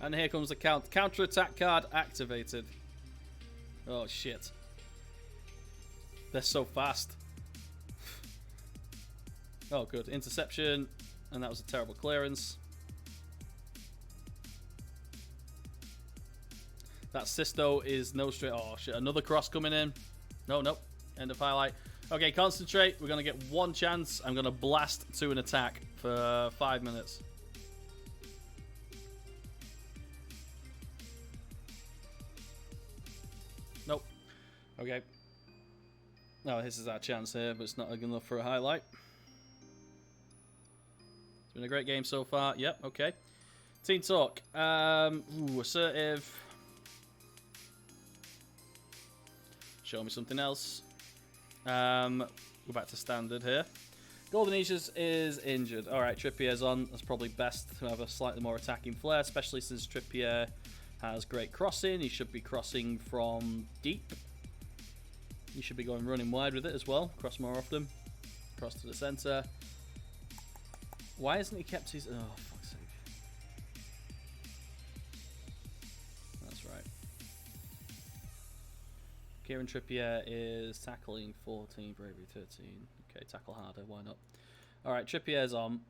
And here comes the counter-attack card activated. Oh, shit. They're so fast. Oh, good. Interception. And that was a terrible clearance. That Sisto is no straight. Oh, shit. Another cross coming in. No, nope. End of highlight. Okay, concentrate. We're going to get one chance. I'm going to blast to an attack for 5 minutes. Nope. Okay. No, this is our chance here, but it's not good enough for a highlight. It's been a great game so far. Yep, okay. Team talk. Assertive. Show me something else. Go back to standard here. Golden Aegis is injured. Alright, Trippier's on. That's probably best to have a slightly more attacking flair, especially since Trippier has great crossing. He should be crossing from deep. He should be going running wide with it as well. Cross more often. Cross to the centre. Why hasn't he kept his... Oh, fuck's sake. That's right. Kieran Trippier is tackling 14, bravery 13. Okay, tackle harder. Why not? Alright, Trippier's on.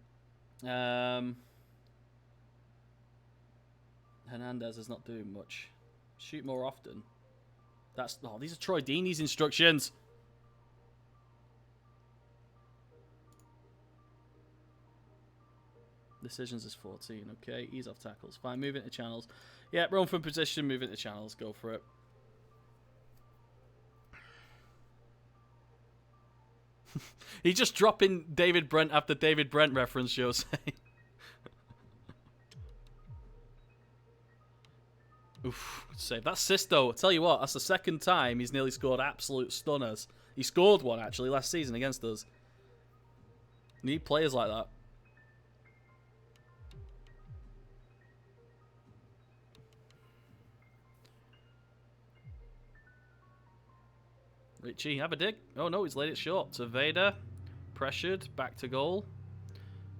Hernandez is not doing much. Shoot more often. That's... Oh, these are Troy Deeney's instructions. Decisions is 14. Okay, ease off tackles. Fine, move into channels. Yeah, run from position, move into channels. Go for it. He's just dropping David Brent after David Brent reference, Jose. Oof, good save. That's Sisto. I tell you what, that's the second time he's nearly scored absolute stunners. He scored one, actually, last season against us. Need players like that. Richie, have a dig. Oh no, he's laid it short. To Vader. Pressured. Back to goal.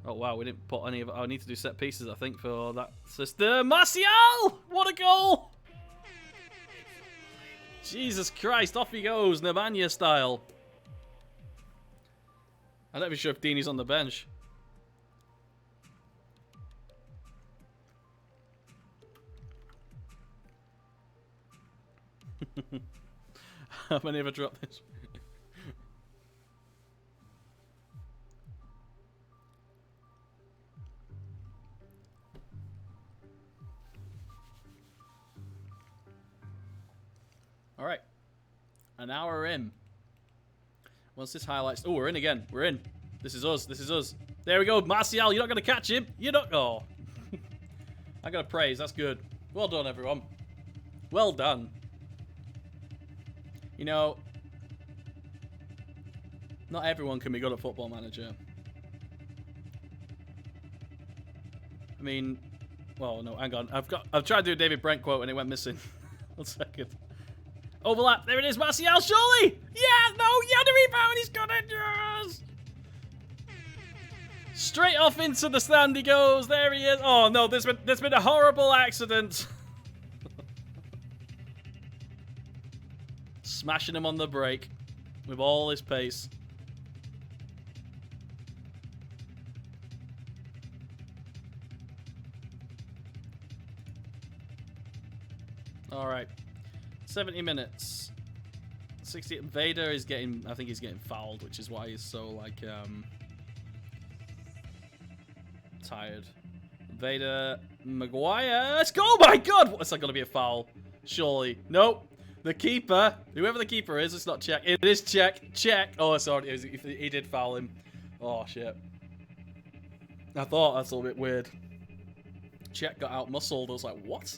Oh wow, we didn't put any of it. I need to do set pieces, I think, for that system. Martial! What a goal! Jesus Christ, off he goes, Nemanja style. I'm not even sure if Deeney's on the bench. How many have I dropped this? Alright. An hour in. Once this highlights... Oh, we're in again. We're in. This is us. This is us. There we go. Martial, you're not going to catch him. You're not... Oh. I got to praise. That's good. Well done, everyone. Well done. You know, not everyone can be good at Football Manager. I mean, well, no, hang on. I've tried to do a David Brent quote and it went missing. 1 second. Overlap. There it is, Martial, surely! Yeah, no, yeah, the rebound, he's got it, yes! Straight off into the stand he goes. There he is. Oh no, there's been a horrible accident. Smashing him on the break with all his pace. All right, 70 minutes. 60. Vader is getting. I think he's getting fouled, which is why he's so like tired. Vader, Maguire. Let's go! Oh my God! What's that going to be a foul? Surely. Nope. The keeper, whoever the keeper is, it's not check. It is check. Check. Oh, sorry. He did foul him. Oh, shit. I thought that's a little bit weird. Check got out-muscled. I was like, what?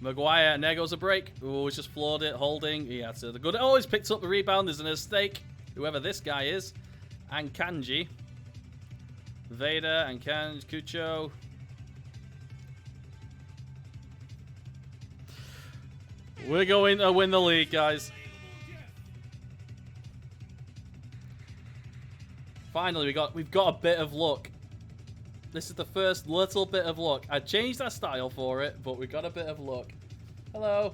Maguire, and there goes a break. Oh, he's just floored it, holding. He had to the good. Oh, he's picked up the rebound. There's a mistake. Whoever this guy is. And Kanji. Vader and Kanji. Cucho. We're going to win the league, guys. Finally, we've got a bit of luck. This is the first little bit of luck. I changed our style for it, but we got a bit of luck. Hello.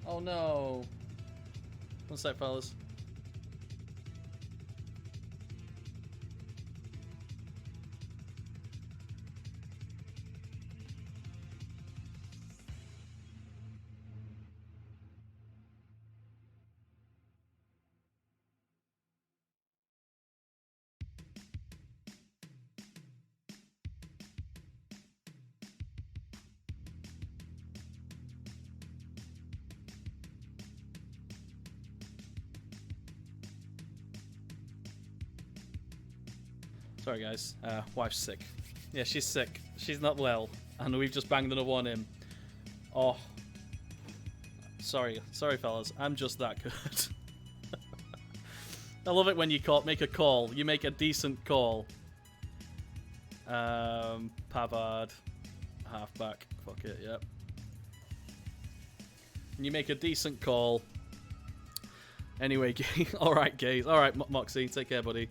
Oh no. One sec, fellas. Sorry, guys. Wife's sick. Yeah, she's sick. She's not well. And we've just banged another one in. Oh. Sorry. Sorry, fellas. I'm just that good. I love it when you make a call. You make a decent call. Pavard. Halfback. Fuck it, yep. And you make a decent call. Anyway, alright, gays. Alright, Moxie. Take care, buddy.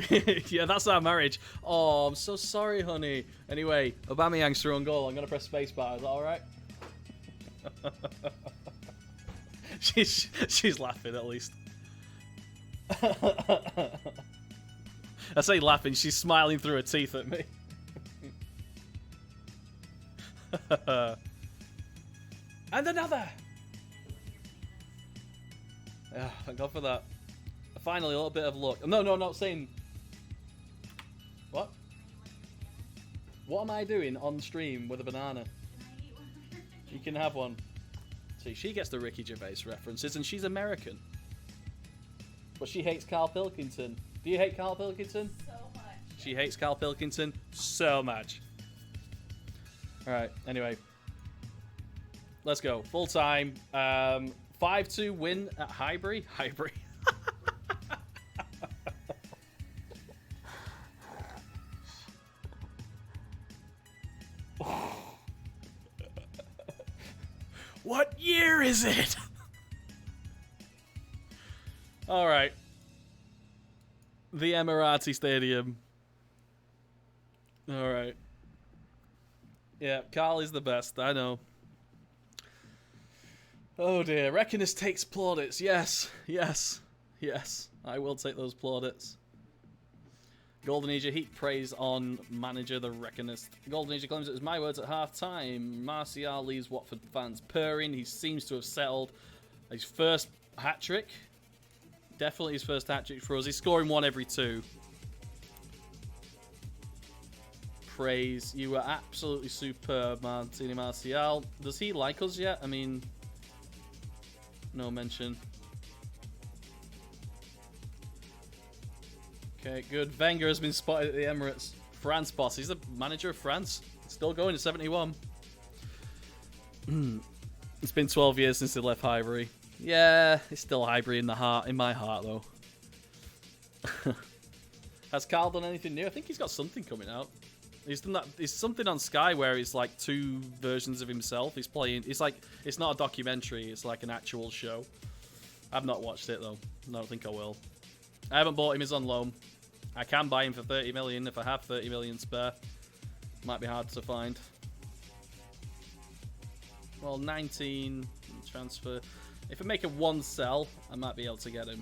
Yeah, that's our marriage. Oh, I'm so sorry, honey. Anyway, Aubameyang's through on goal. I'm gonna press spacebar. Is that all right? she's laughing at least. I say laughing. She's smiling through her teeth at me. And another. Yeah, thank God for that. Finally, a little bit of luck. No, not saying. What? What am I doing on stream with a banana? You can have one. See, she gets the Ricky Gervais references, and she's American. But she hates Carl Pilkington. Do you hate Carl Pilkington? So much. She hates Carl Pilkington so much. Alright, anyway. Let's go. Full time. 5-2 win at Highbury. Highbury. What year is it? All right. The Emirati Stadium. All right. Yeah, Carl is the best. I know. Oh dear. Reckonist takes plaudits. Yes. Yes. Yes. I will take those plaudits. Golden Age heap praise on manager the Reckonist. Golden Age claims it was my words at half-time. Martial leaves Watford fans purring. He seems to have settled his first hat-trick. Definitely his first hat-trick for us. He's scoring one every two. Praise. You were absolutely superb, Martini Martial. Does he like us yet? I mean, no mention. Okay, good. Wenger has been spotted at the Emirates. France boss. He's the manager of France. Still going to 71. It's been 12 years since they left Highbury. Yeah, it's still Highbury in the heart. In my heart, though. Has Carl done anything new? I think he's got something coming out. He's done that. It's something on Sky where it's like two versions of himself. He's playing. It's like it's not a documentary. It's like an actual show. I've not watched it though. I don't think I will. I haven't bought him. He's on loan. I can buy him for 30 million if I have 30 million spare. Might be hard to find. Well, 19 transfer. If I make a one sell, I might be able to get him.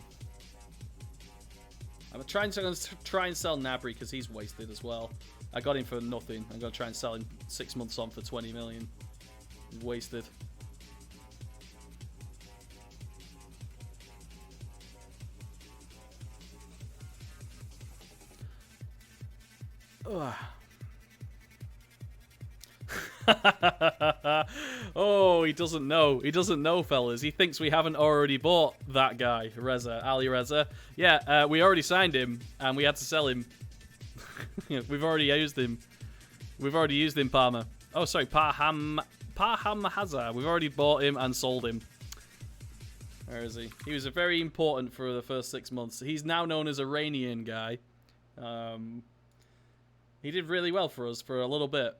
I'm going to try and sell Nabry because he's wasted as well. I got him for nothing. I'm going to try and sell him 6 months on for 20 million. He's wasted. Oh, he doesn't know. He doesn't know, fellas. He thinks we haven't already bought that guy, Ali Reza. Yeah, we already signed him, and we had to sell him. We've already used him. We've already used him, Parma. Oh, sorry, Parham Hazard. We've already bought him and sold him. Where is he? He was very important for the first 6 months. He's now known as Iranian guy. He did really well for us for a little bit.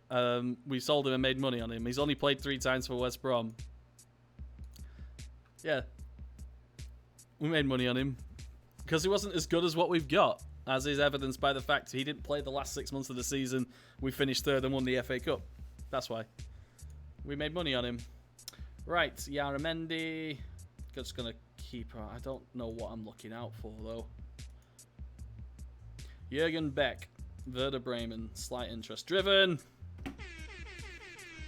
We sold him and made money on him. He's only played 3 times for West Brom. Yeah. We made money on him. Because he wasn't as good as what we've got. As is evidenced by the fact he didn't play the last 6 months of the season. We finished 3rd and won the FA Cup. That's why. We made money on him. Right, Yaramendi. Just going to keep... I don't know what I'm looking out for, though. Jurgen Beck. Werder Bremen. Slight interest. Driven.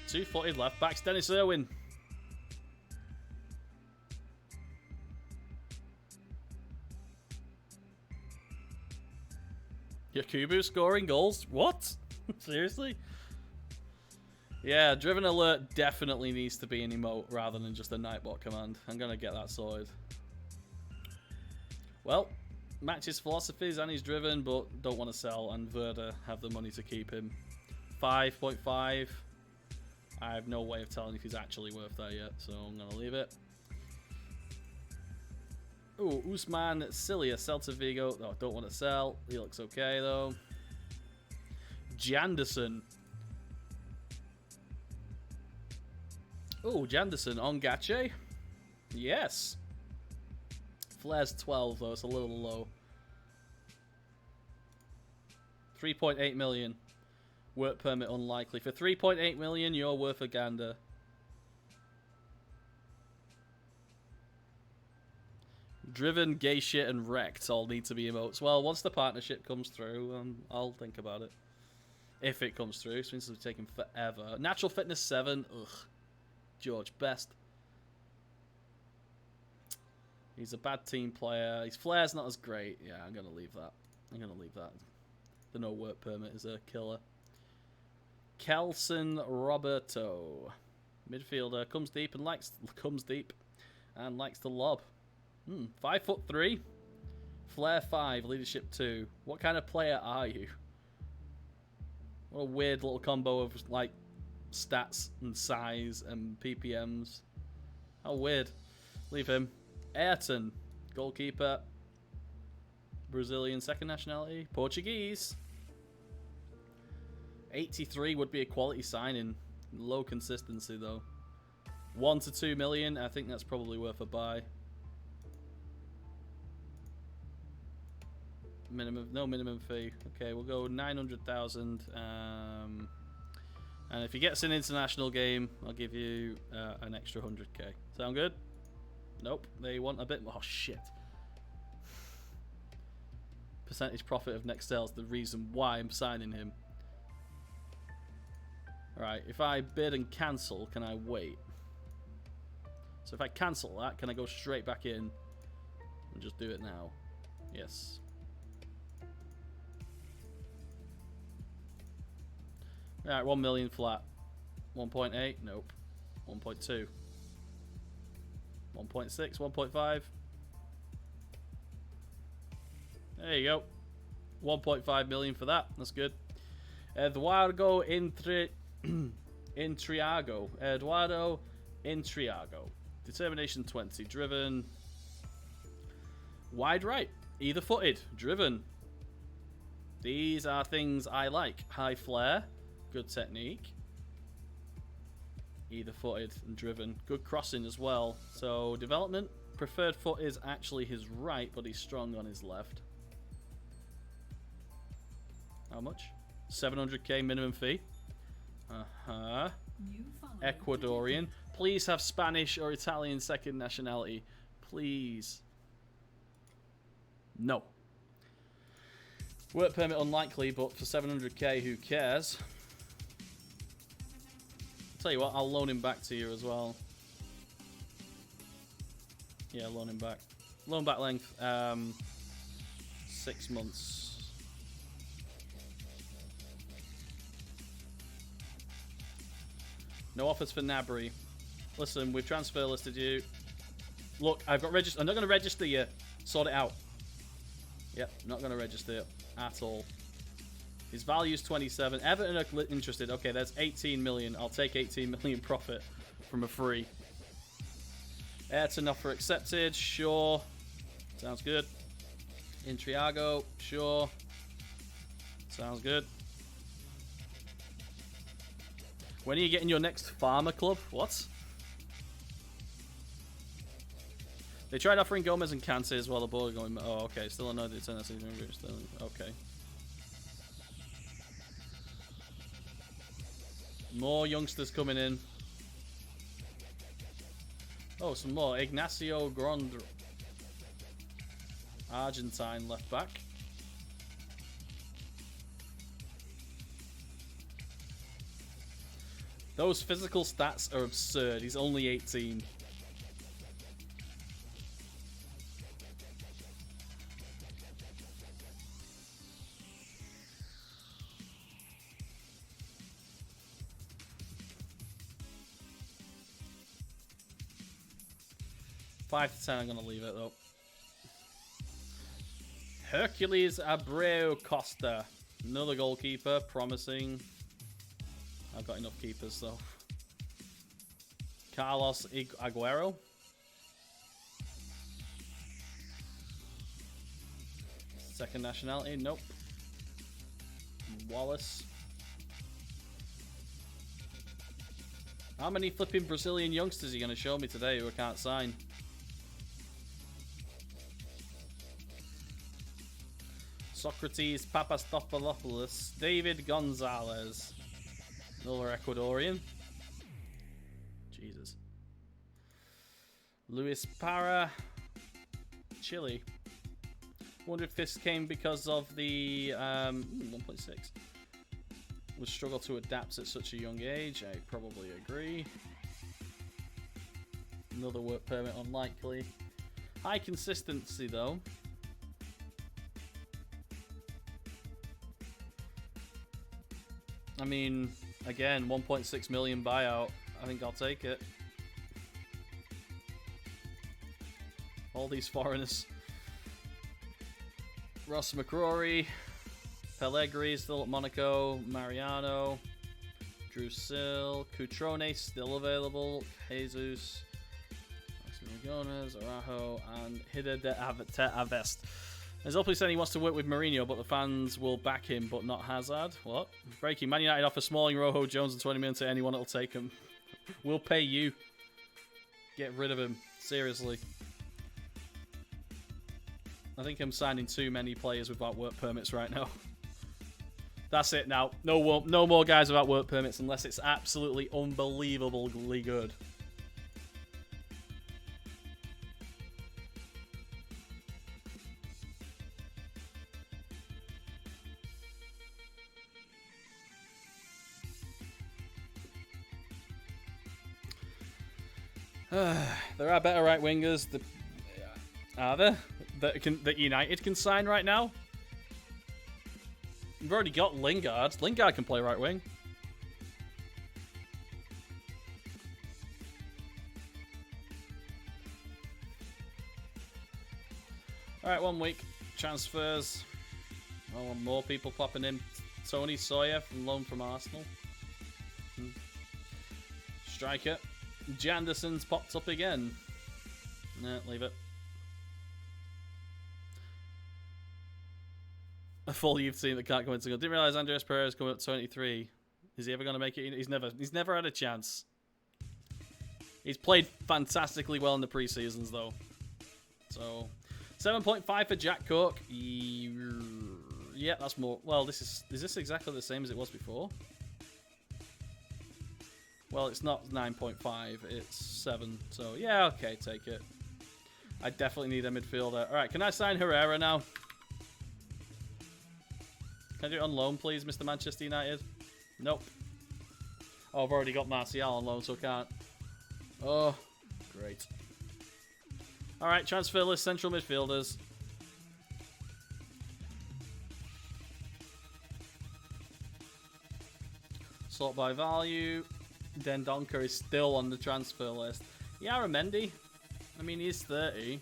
2-footed left backs. Dennis Irwin. Yakubu scoring goals? What? Seriously? Yeah, Driven Alert definitely needs to be an emote rather than just a Nightbot command. I'm going to get that sorted. Well, matches philosophies and he's driven, but don't want to sell, and Werder have the money to keep him. 5.5. I have no way of telling if he's actually worth that yet, so I'm going to leave it. Ooh, Usman Cilia, Celta Vigo. Oh, don't want to sell. He looks okay, though. Janderson. Ooh, Janderson on Gache. Yes. Flair's 12, though. It's a little low. 3.8 million. Work permit unlikely. For 3.8 million, you're worth a gander. Driven, gay shit, and wrecked all need to be emotes. Well, once the partnership comes through, I'll think about it. If it comes through. Since it's taking forever. Natural fitness 7. Ugh. George Best. He's a bad team player. His flair's not as great. Yeah, I'm going to leave that. I'm going to leave that. The no work permit is a killer. Kelson Roberto. Midfielder. Comes deep and likes to lob. 5'3". Flair 5. Leadership 2. What kind of player are you? What a weird little combo of like stats and size and PPMs. How weird. Leave him. Ayrton. Goalkeeper. Brazilian, second nationality. Portuguese. 83 would be a quality signing. Low consistency though. 1 to 2 million. I think that's probably worth a buy. No minimum fee. Okay, we'll go 900,000. And if he gets an international game, I'll give you an extra 100k. Sound good? Nope. They want a bit more. Oh shit. Percentage profit of next sales. The reason why I'm signing him. Alright, if I bid and cancel, can I wait? So if I cancel that, can I go straight back in and just do it now? Yes. Alright, 1 million flat. 1.8? Nope. 1.2. 1.6, 1.5. There you go. 1.5 million for that. That's good. Eduardo Intriago. Eduardo Intriago. Determination 20. Driven. Wide right. Either footed. Driven. These are things I like. High flare. Good technique. Either footed and driven. Good crossing as well. So development. Preferred foot is actually his right, but he's strong on his left. How much? 700k minimum fee. Ecuadorian. Please have Spanish or Italian second nationality. Please. No. Work permit unlikely, but for 700k, who cares? Tell you what, I'll loan him back to you as well. Yeah, loan him back. Loan back length, 6 months. No offers for Nabry. Listen, we've transfer listed you. Look, I've got register. I'm not going to register you. Sort it out. Yep, not going to register you at all. His value's 27. Everton are interested. Okay, there's 18 million. I'll take 18 million profit from a free. Ayrton offer accepted. Sure. Sounds good. Intriago. Sure. Sounds good. When are you getting your next farmer club? What? They tried offering Gomez and Kante as well. The ball going. Oh, okay. Still another the season. Still okay. More youngsters coming in. Oh, some more. Ignacio Grondr. Argentine left back. Those physical stats are absurd. He's only 18. Five to 10, I'm going to leave it though. Hercules Abreu Costa. Another goalkeeper, promising. I've got enough keepers though. Carlos Aguero. Second nationality, nope. Wallace. How many flipping Brazilian youngsters are you going to show me today who I can't sign? Socrates Papastopoulos, David Gonzalez, another Ecuadorian. Jesus. Luis Parra, Chile. Wonder if this came because of the 1.6. Would struggle to adapt at such a young age. I probably agree. Another work permit, unlikely. High consistency though. I mean, again, 1.6 million buyout. I think I'll take it. All these foreigners. Ross McCrory. Pellegrini still at Monaco. Mariano. Drusil. Cutrone still available. Jesus. Gomez, Araujo, and Hida de Avest. There's also saying he wants to work with Mourinho, but the fans will back him, but not Hazard. What? Breaking. Man United offer Smalling, Rojo, Jones, and 20 million to anyone that'll take him. We'll pay you. Get rid of him. Seriously. I think I'm signing too many players without work permits right now. That's it now. No more guys without work permits unless it's absolutely unbelievably good. There are better right wingers. Are there that United can sign right now? We've already got Lingard. Lingard can play right wing. All right, 1 week transfers. Oh, more people popping in. Tony Sawyer from loan from Arsenal. Striker. Janderson's popped up again. Nah, leave it. A full youth team that can't come into goal. Didn't realise Andres Pereira's coming up 23. Is he ever going to make it? He's never had a chance. He's played fantastically well in the pre-seasons though. So 7.5 for Jack Cook. Yeah, that's more. Well, is this exactly the same as it was before? Well, it's not 9.5, it's 7. So, yeah, okay, take it. I definitely need a midfielder. All right, can I sign Herrera now? Can I do it on loan, please, Mr. Manchester United? Nope. Oh, I've already got Martial on loan, so I can't. Oh, great. All right, transfer list, central midfielders. Sort by value. Dendoncker is still on the transfer list. Yara Mendy, I mean, he's 30.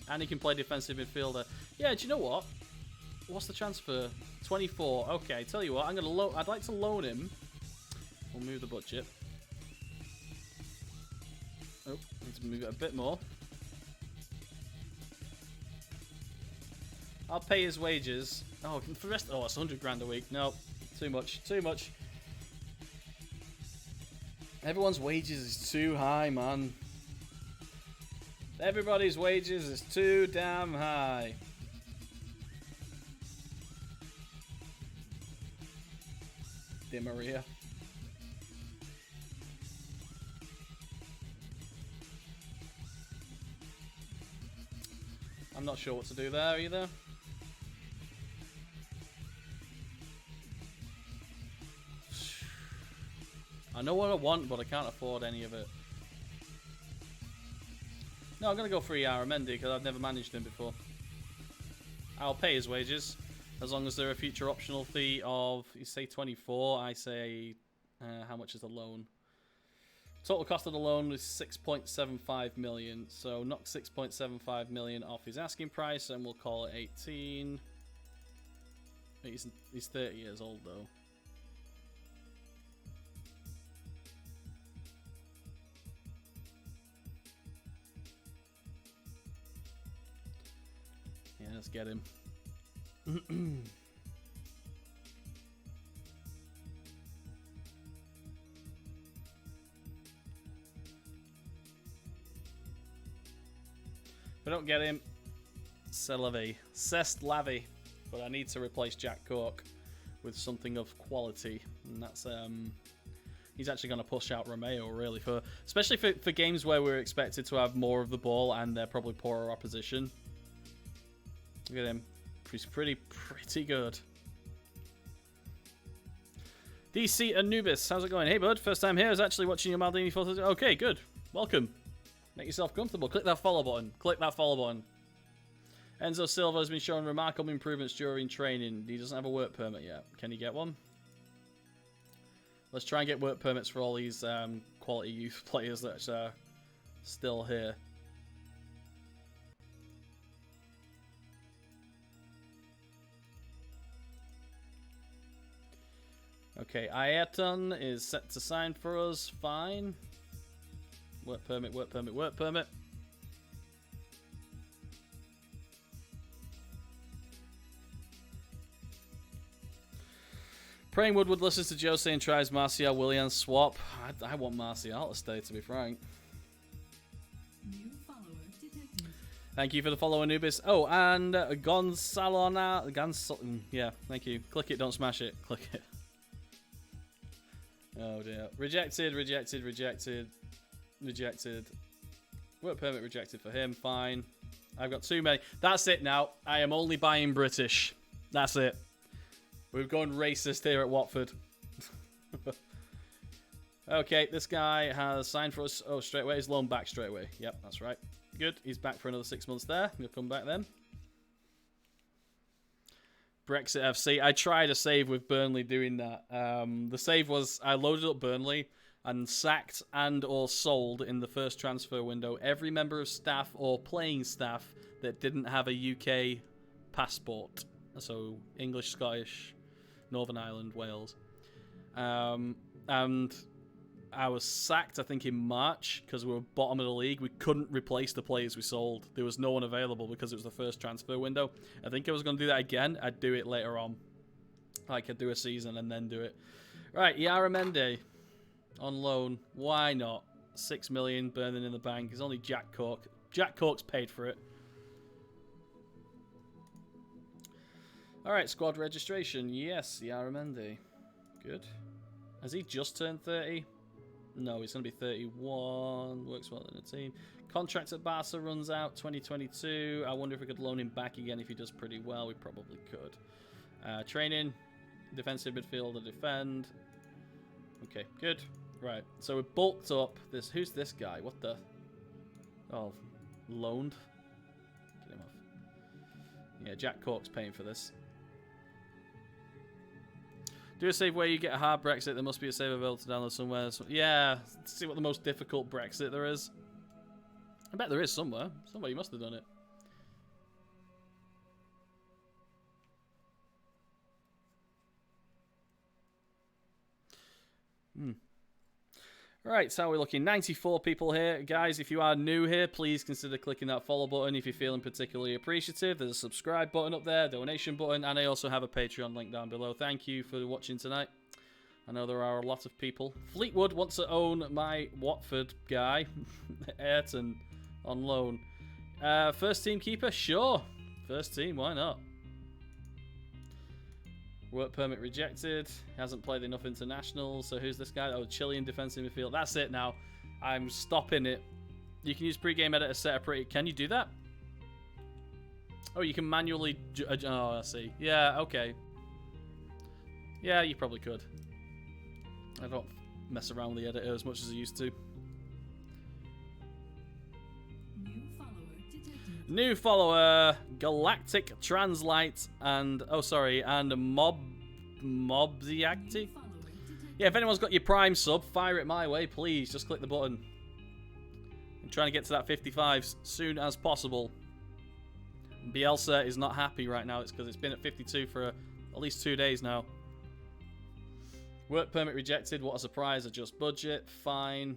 And he can play defensive midfielder. Yeah, do you know what? What's the transfer? 24. Okay, tell you what, I'd like to loan him. We'll move the budget. Oh, need to move it a bit more. I'll pay his wages. Oh, for the rest. Oh, it's 100 grand a week. No, too much. Too much. Everyone's wages is too high, man. Everybody's wages is too damn high. Di Maria. I'm not sure what to do there either. I know what I want, but I can't afford any of it. No, I'm going to go for Aramendi because I've never managed him before. I'll pay his wages as long as they're a future optional fee of, you say 24, I say, how much is the loan? Total cost of the loan is 6.75 million, so knock 6.75 million off his asking price and we'll call it 18. He's 30 years old though. Yeah, let's get him. If I don't get him, Cest Lavy. But I need to replace Jack Cork with something of quality. And that's he's actually going to push out Romeo, really, especially for games where we're expected to have more of the ball and they're probably poorer opposition. Look at him. He's pretty good. DC Anubis, how's it going? Hey, bud. First time here. I was actually watching your Maldini photos. Okay, good. Welcome. Make yourself comfortable. Click that follow button. Click that follow button. Enzo Silva has been showing remarkable improvements during training. He doesn't have a work permit yet. Can he get one? Let's try and get work permits for all these quality youth players that are still here. Okay, Ayrton is set to sign for us. Fine. Work permit, work permit, work permit. Praying Woodward listens to Jose and tries Martial Williams swap. I want Martial to stay, to be frank. New follower detected. Thank you for the follow, Anubis. Oh, and Gonzalona. Yeah, thank you. Click it, don't smash it. Click it. Oh dear. Rejected, rejected, rejected, rejected. Work permit rejected for him. Fine. I've got too many. That's it now. I am only buying British. That's it. We've gone racist here at Watford. Okay, this guy has signed for us. Oh, straight away. He's loaned back straight away. Yep, that's right. Good. He's back for another 6 months there. He'll come back then. Brexit FC. I tried a save with Burnley doing that. The save was I loaded up Burnley and sacked and or sold in the first transfer window every member of staff or playing staff that didn't have a UK passport. So English, Scottish, Northern Ireland, Wales. And I was sacked, I think, in March because we were bottom of the league. We couldn't replace the players we sold. There was no one available because it was the first transfer window. I think I was going to do that again. I'd do it later on. Like, I'd do a season and then do it. Right, Yara Mende on loan. Why not? 6 million burning in the bank. It's only Jack Cork. Jack Cork's paid for it. Alright, squad registration. Yes, Yara Mende. Good. Has he just turned 30? No, he's going to be 31. Works well in the team. Contract at Barca runs out 2022. I wonder if we could loan him back again if he does pretty well. We probably could. Training. Defensive midfielder, defend. Okay, good. Right, so we bulked up this. Who's this guy? What the? Oh, loaned. Get him Yeah, Jack Cork's paying for this. Do a save where you get a hard Brexit. There must be a save available to download somewhere. So, yeah, see what the most difficult Brexit there is. I bet there is somewhere. Somebody must have done it. Right, so how are we looking? 94 people here. Guys, if you are new here, please consider clicking that follow button if you're feeling particularly appreciative. There's a subscribe button up there, donation button, and I also have a Patreon link down below. Thank you for watching tonight. I know there are a lot of people. Fleetwood wants to own my Watford guy, Ayrton, on loan. First team keeper? Sure. First team, why not? Work permit rejected. Hasn't played enough internationals. So who's this guy? Oh, Chilean defensive midfield. That's it now. I'm stopping it. You can use pre-game editor set a pretty... Can you do that? Oh, you can manually... Oh, I see. Yeah, okay. Yeah, you probably could. I don't mess around with the editor as much as I used to. New follower, Galactic Translite, and and Mobziacti. Yeah, if anyone's got your Prime sub, fire it my way, please. Just click the button. I'm trying to get to that 55 as soon as possible. Bielsa is not happy right now. It's because it's been at 52 for at least 2 days now. Work permit rejected. What a surprise. Adjust budget. Fine.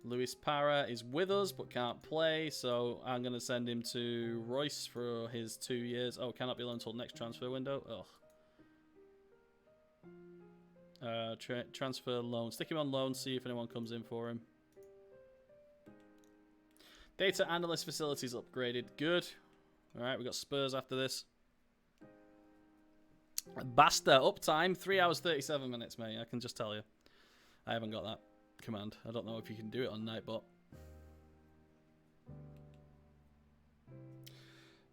Luis Parra is with us but can't play, so I'm going to send him to Royce for his 2 years. Oh, cannot be loaned until next transfer window. Ugh. Transfer loan. Stick him on loan, see if anyone comes in for him. Data analyst facilities upgraded. Good. Alright, we got Spurs after this. Basta, uptime, 3 hours 37 minutes, mate. I can just tell you. I haven't got that command. I don't know if you can do it on Nightbot.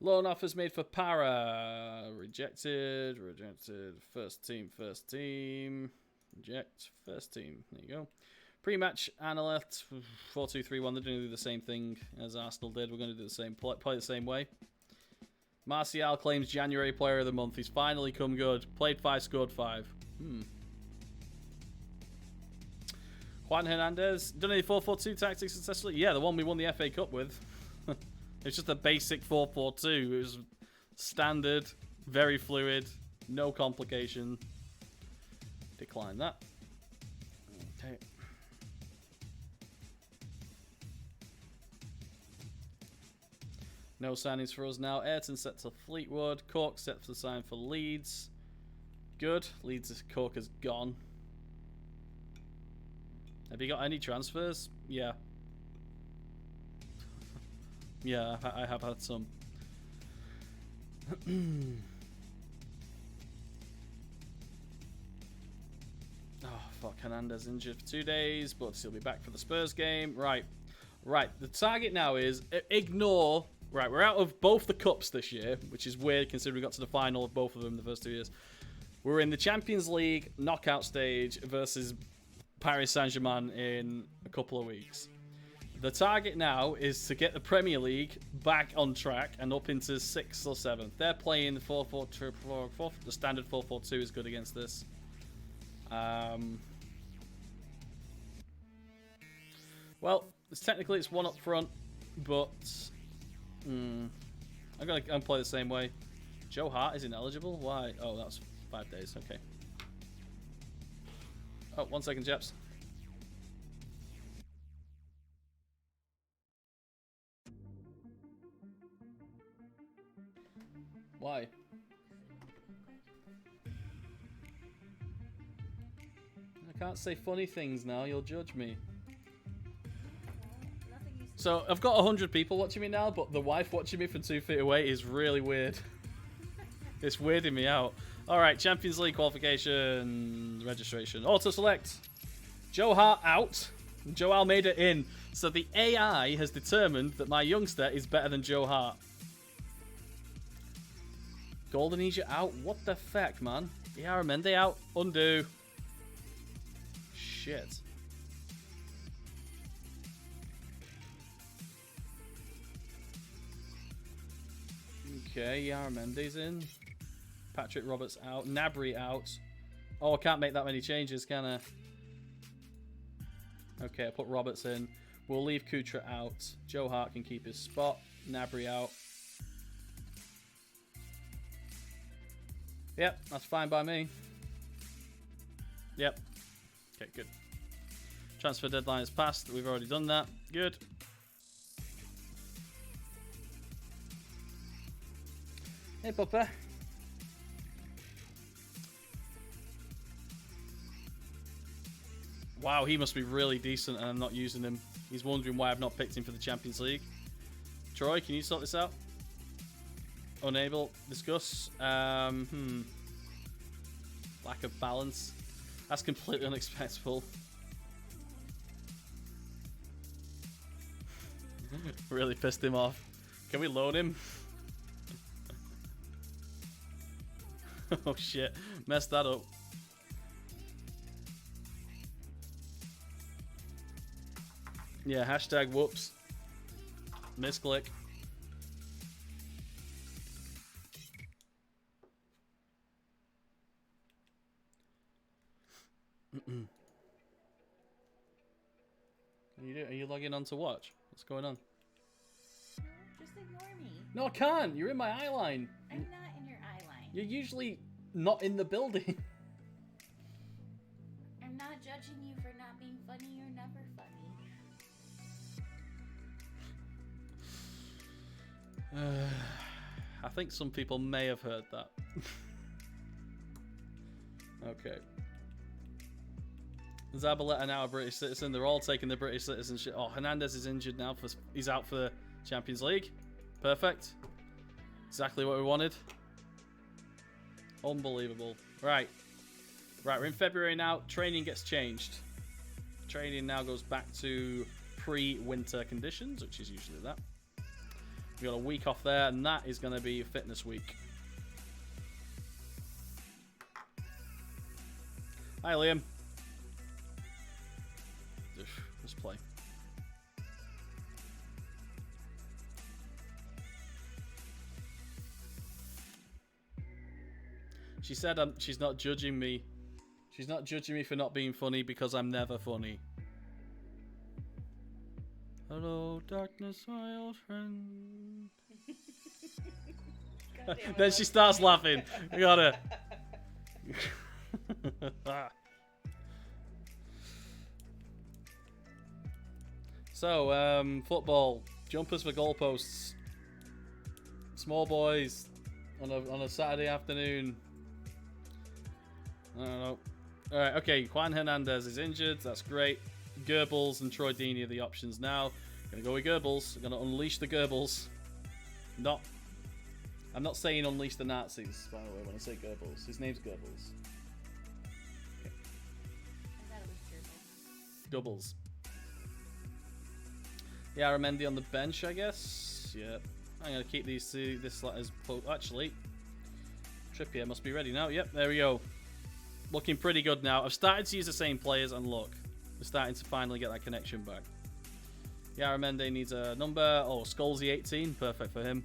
Loan offers made for Para. Rejected. First team. Reject. First team. There you go. Pre-match analyst 4-2-3-1. They're going to do the same thing as Arsenal did. We're going to do the same play the same way. Martial claims January player of the month. He's finally come good. Played 5, scored 5. Juan Hernandez, done any 4-4-2 tactics successfully? Yeah, the one we won the FA Cup with. It's just a basic 4-4-2. It was standard, very fluid, no complication. Decline that. Okay. No signings for us now. Ayrton set to Fleetwood. Cork set to sign for Leeds. Good. Leeds' Cork is gone. Have you got any transfers? Yeah. Yeah, I have had some. Oh, fuck. Hernandez injured for 2 days, but he'll be back for the Spurs game. Right. The target now is ignore... Right, we're out of both the cups this year, which is weird considering we got to the final of both of them the first 2 years. We're in the Champions League knockout stage versus Paris Saint-Germain in a couple of weeks. The target now is to get the Premier League back on track and up into 6th or 7th. They're playing the 4-4-2. The standard 4-4-2 is good against this. Well, technically it's one up front, but I'm gonna play the same way. Joe Hart is ineligible. Why? Oh, that's 5 days. Okay. Oh, 1 second, chaps. Why? I can't say funny things now. You'll judge me. So, I've got 100 people watching me now, but the wife watching me from 2 feet away is really weird. It's weirding me out. Alright, Champions League qualification registration. Auto-select. Joe Hart out. Joe Almeida in. So the AI has determined that my youngster is better than Joe Hart. Golden Asia out. What the feck, man? Iaramendi out. Undo. Shit. Okay, Yara Mendes in. Patrick Roberts out. Nabry out. Oh, I can't make that many changes, can I? Okay, I put Roberts in. We'll leave Kutra out. Joe Hart can keep his spot. Nabry out. Yep, that's fine by me. Yep. Okay, good. Transfer deadline is passed. We've already done that. Good. Hey, Papa. Wow, he must be really decent and I'm not using him. He's wondering why I've not picked him for the Champions League. Troy, can you sort this out? Unable. Discuss. Lack of balance. That's completely unexpected. Really pissed him off. Can we load him? Oh shit. Messed that up. Yeah, hashtag whoops. Misclick. Are you logging on to watch? What's going on? Just ignore me. No, I can't. You're in my eye line. I'm not in your eye line. You're usually not in the building. I'm not judging you for not being funny. You're never funny. I think some people may have heard that. Okay. Zabaleta now a British citizen. They're all taking the British citizenship. Oh, Hernandez is injured now. He's out for the Champions League. Perfect. Exactly what we wanted. Unbelievable. Right. Right, we're in February now. Training gets changed. Training now goes back to pre-winter conditions, which is usually that. We got a week off there, and that is going to be fitness week. Hi, Liam. Let's play. She said she's not judging me. She's not judging me for not being funny because I'm never funny. Hello, darkness, my old friend. Then she starts laughing. We got her. So, football. Jumpers for goalposts. Small boys on a Saturday afternoon. I don't know. Alright, okay. Juan Hernandez is injured. That's great. Goebbels and Troy Deeney are the options now. Gonna go with Goebbels. I'm gonna unleash the Goebbels. I'm not saying unleash the Nazis, by the way, when I say Goebbels. His name's Goebbels. Okay. I thought it was Goebbels. Yeah, Mendy on the bench, I guess. Yeah. I'm gonna keep these two. This as actually. Trippier must be ready now. Yep, there we go. Looking pretty good now. I've started to use the same players, and look, we're starting to finally get that connection back. Yara Mende needs a number. Oh, Scholesy 18. Perfect for him.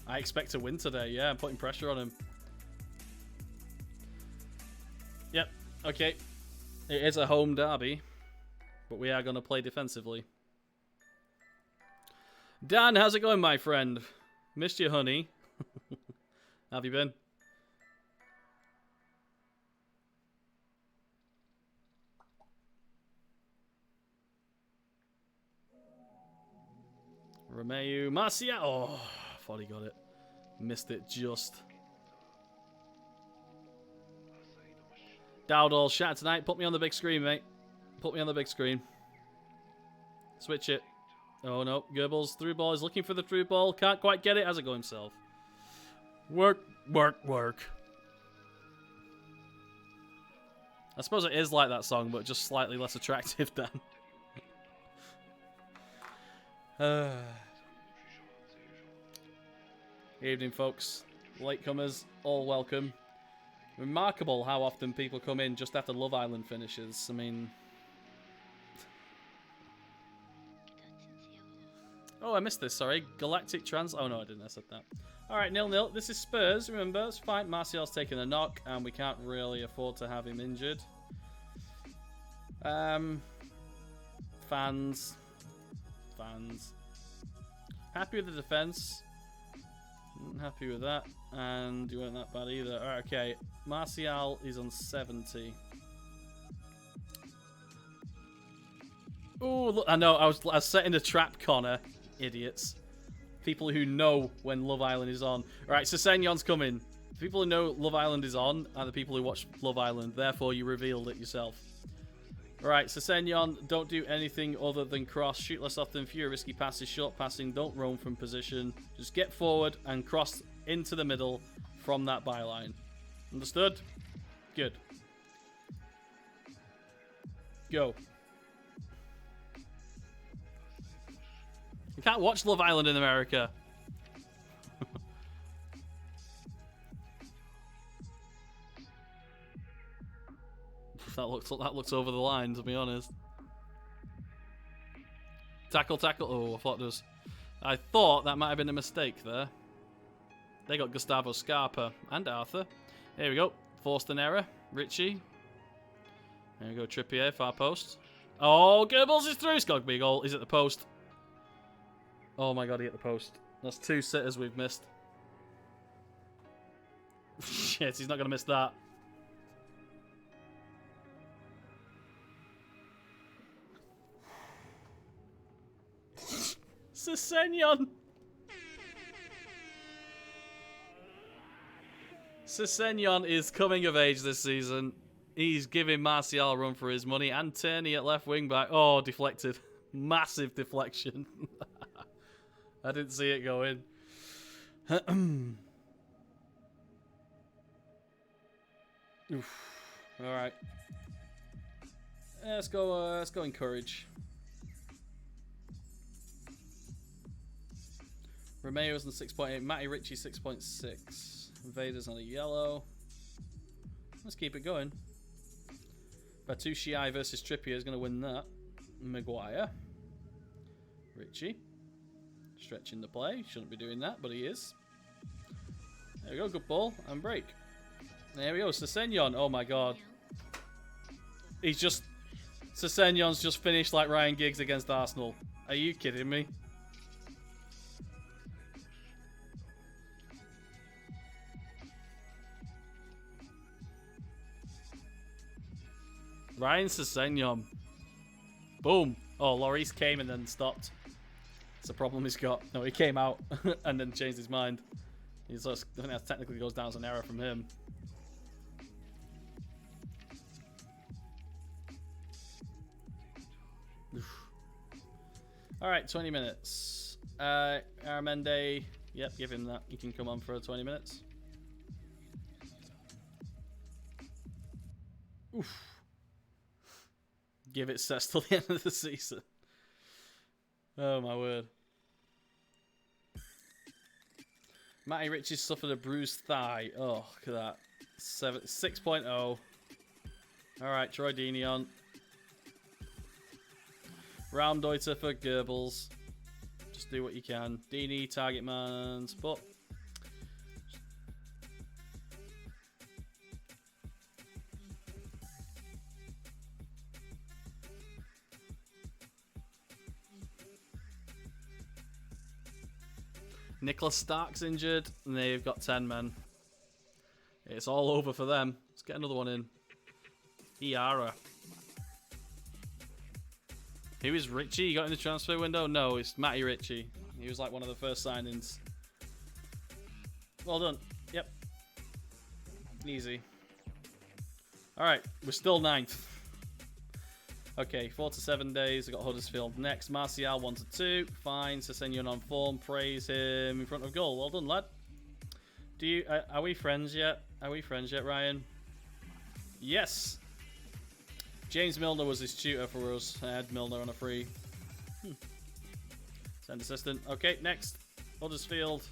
I expect to win today. Yeah, I'm putting pressure on him. Yep. Okay. It is a home derby, but we are going to play defensively. Dan, how's it going, my friend? Missed you, honey. How have you been? Romeu, Marcia. Oh, I thought he got it. Missed it just. Dowdall, shout tonight. Put me on the big screen, mate. Put me on the big screen. Switch it. Oh no, Goebbels through ball. He's looking for the through ball. Can't quite get it. Has it go himself? Work, work, work. I suppose it is like that song, but just slightly less attractive than. Evening, folks. Latecomers, all welcome. Remarkable how often people come in just after Love Island finishes. I mean... Oh, I missed this, sorry. Galactic Trans... Oh, no, I didn't. I said that. Alright, 0-0. This is Spurs, remember. It's fine. Martial's taking a knock, and we can't really afford to have him injured. Fans. Happy with the defense. Happy with that. And you weren't that bad either. Alright, okay. Martial is on 70. Oh, look, I know. I was setting a trap, Connor. Idiots. People who know when Love Island is on. Alright, so Senyon's coming. The people who know Love Island is on are the people who watch Love Island. Therefore, you revealed it yourself. Alright, so Senyon, don't do anything other than cross. Shoot less often, fewer risky passes, short passing. Don't roam from position. Just get forward and cross into the middle from that byline. Understood? Good. Go. You can't watch Love Island in America. That looks over the line, to be honest. Tackle. Oh, I thought that might have been a mistake there. They got Gustavo Scarpa and Arthur. Here we go. Forced an error. Richie. There we go. Trippier, far post. Oh, Goebbels is through. It's got to be a goal. He's at the post. Oh my god, he hit the post. That's 2 sitters we've missed. Shit, he's not going to miss that. Sesenyon! Sesenyon is coming of age this season. He's giving Martial a run for his money. And Tierney at left wing back. Oh, deflected. Massive deflection. I didn't see it go in. Alright. Let's go encourage. Romeo's on 6.8. Matty Ritchie 6.6. Vader's on a yellow. Let's keep it going. Batushai versus Trippier is going to win that. Maguire. Ritchie. Stretching the play. Shouldn't be doing that, but he is. There we go. Good ball. And break. There we go. Sesenyon. Oh my god. He's just... Sesenyon's just finished like Ryan Giggs against Arsenal. Are you kidding me? Ryan Sesenyon. Boom. Oh, Lloris came and then stopped. It's a problem he's got. No, he came out and then changed his mind. I think that technically goes down as an error from him. Alright, 20 minutes. Armende. Yep, give him that. He can come on for 20 minutes. Oof. Give it Cess till the end of the season. Oh my word. Matty Ritchie suffered a bruised thigh. Oh, look at that. 6.0. Alright, Troy Deeney on. Raumdeuter for Goebbels. Just do what you can. Deeney, target man, spot. Nicholas Stark's injured, and they've got 10 men. It's all over for them. Let's get another one in. Iara. Who is Ritchie? You got in the transfer window? No, it's Matty Ritchie. He was like one of the first signings. Well done. Yep. Easy. Alright, we're still 9th. Okay, 4 to 7 days. We've got Huddersfield next. Martial 1 to 2. Fine. Sesenyon on form. Praise him in front of goal. Well done, lad. Do you? Are we friends yet? Are we friends yet, Ryan? Yes. James Milner was his tutor for us. I had Milner on a free. Send assistant. Okay, next. Huddersfield.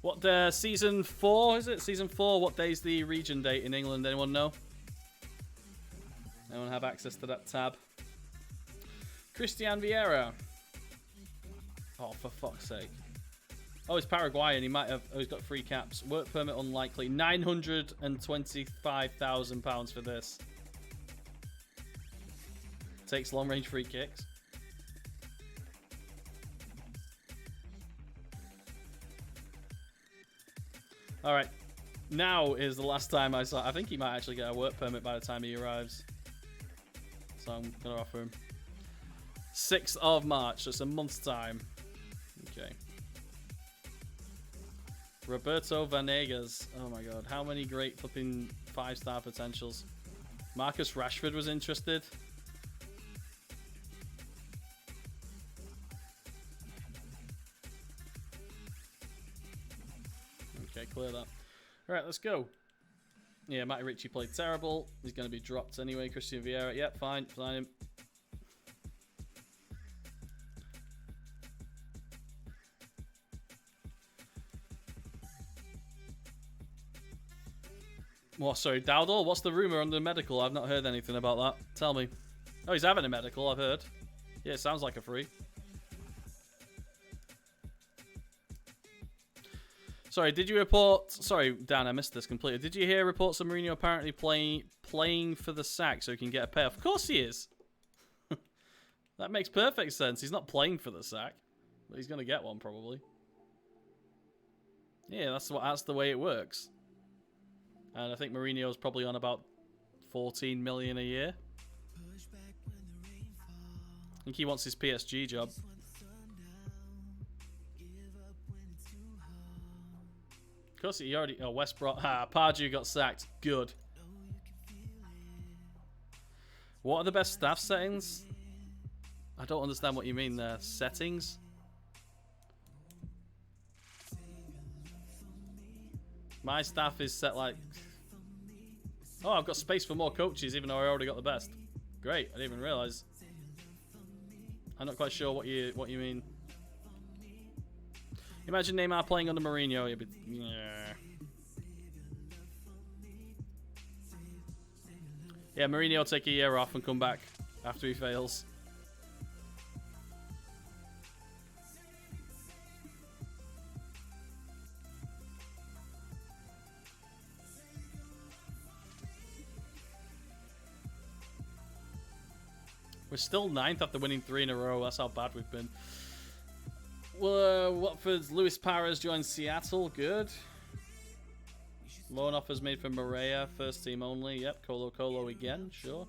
What season 4 is it? Season 4. What day's the region date in England? Anyone know? Anyone have access to that tab? Christian Vieira. Oh, for fuck's sake. Oh, he's Paraguayan. He might have. Oh, he's got 3 caps. Work permit unlikely. £925,000 for this. Takes long range free kicks. All right. Now is the last time I saw. I think he might actually get a work permit by the time he arrives. So I'm gonna offer him 6th of March. So it's a month's time. Okay. Roberto Vanegas. Oh my god. How many great flipping 5-star potentials. Marcus Rashford was interested. Okay, clear that. Alright, let's go. Yeah, Matty Ritchie played terrible. He's going to be dropped anyway. Christian Vieira. Yep, fine. Sign him. What, sorry, Dowdle? What's the rumour on the medical? I've not heard anything about that. Tell me. Oh, he's having a medical, I've heard. Yeah, it sounds like a free. Sorry, did you report... Sorry, Dan, I missed this completely. Did you hear reports of Mourinho apparently playing for the sack so he can get a payoff? Of course he is. That makes perfect sense. He's not playing for the sack, but he's going to get one probably. Yeah, that's the way it works. And I think Mourinho's probably on about 14 million a year. I think he wants his PSG job. Of course, he already... Oh, West Brom... Pardew got sacked. Good. What are the best staff settings? I don't understand what you mean there. Settings? My staff is set like... Oh, I've got space for more coaches even though I already got the best. Great, I didn't even realise. I'm not quite sure what you mean. Imagine Neymar playing under Mourinho. It'd be, yeah, Mourinho will take a year off and come back after he fails. We're still 9th after winning 3 in a row. That's how bad we've been. Well, Watford's Luis Parras joined Seattle. Good. Loan offers made for Maria. First team only. Yep. Colo again. Sure.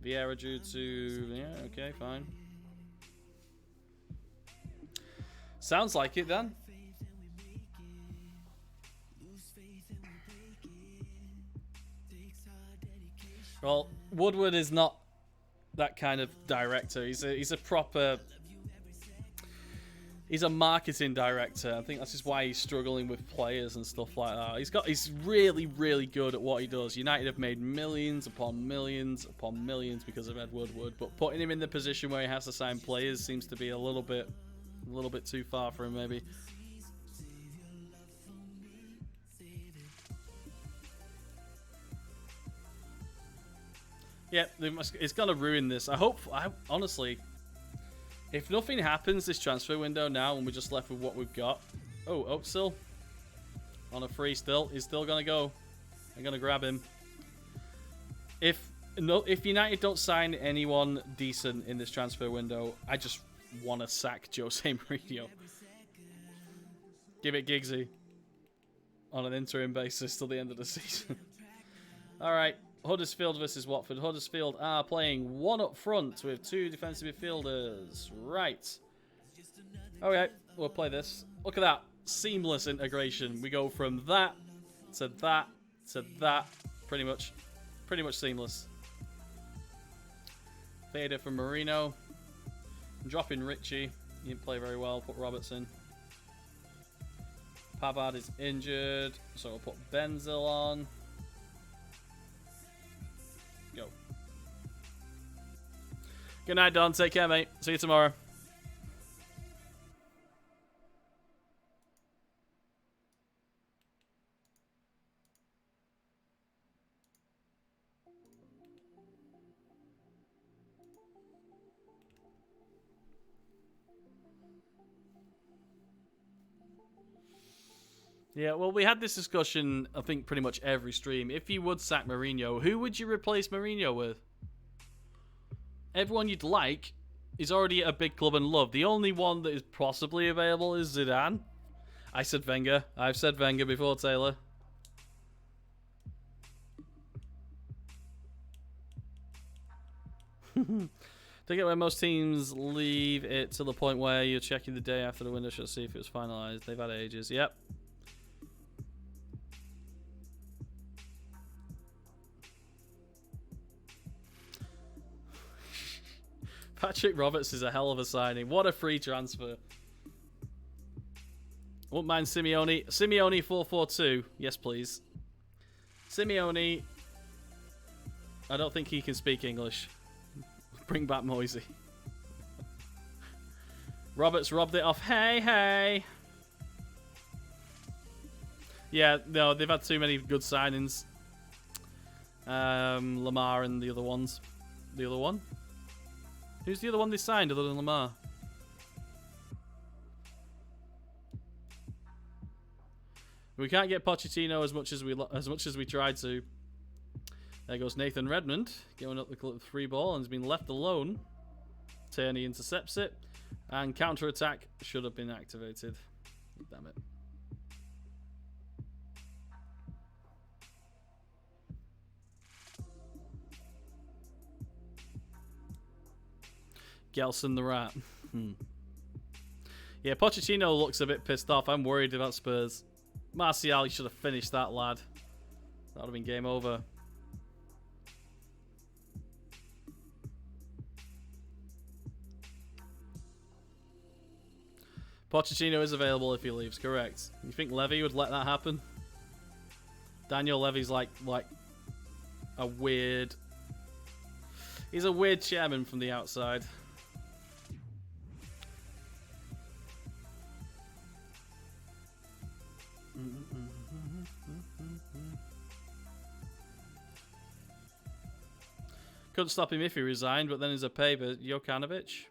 Vieira due to... Yeah, okay, fine. Sounds like it, then. Well, Woodward is not that kind of director. He's a proper... He's a marketing director. I think that's just why he's struggling with players and stuff like that. He's really, really good at what he does. United have made millions upon millions upon millions because of Ed Woodward, but putting him in the position where he has to sign players seems to be a little bit too far for him, maybe. Yeah, it's gonna ruin this. I honestly, if nothing happens this transfer window now and we're just left with what we've got. Oh, Oaksil on a free still. He's still gonna go. I'm gonna grab him. If United don't sign anyone decent in this transfer window, I just want to sack Jose Mourinho. Give it Giggsy on an interim basis till the end of the season. All right. Huddersfield versus Watford. Huddersfield are playing one up front with 2 defensive midfielders. Right. Okay, we'll play this. Look at that. Seamless integration. We go from that to that to that. Pretty much seamless. Fader from Marino. Dropping Ritchie. He didn't play very well. Put Robertson. Pavard is injured, so we'll put Benzil on. Go. Good night, Don. Take care, mate. See you tomorrow. Yeah, well, we had this discussion, I think, pretty much every stream. If you would sack Mourinho, who would you replace Mourinho with? Everyone you'd like is already at a big club and loved. The only one that is possibly available is Zidane. I said Wenger. I've said Wenger before, Taylor. They get where most teams leave it to the point where you're checking the day after the window to see if it was finalised. They've had ages. Yep. Patrick Roberts is a hell of a signing. What a free transfer. Won't mind Simeone. Simeone 442. Yes, please. Simeone. I don't think he can speak English. Bring back Moisey. Roberts robbed it off. Hey, hey. Yeah, no, they've had too many good signings. Lamar and the other ones. The other one? Who's the other one they signed other than Lamar? We can't get Pochettino as much as we tried to. There goes Nathan Redmond, going up the free ball and has been left alone. Tierney intercepts it, and counter-attack should have been activated. Damn it. Gelson the rat. Yeah, Pochettino looks a bit pissed off. I'm worried about Spurs. Martial, you should have finished that, lad. That would have been game over. Pochettino is available if he leaves, correct. You think Levy would let that happen? Daniel Levy's like a weird... He's a weird chairman from the outside. Couldn't stop him if he resigned, but then there's a pay, but Jokanovic.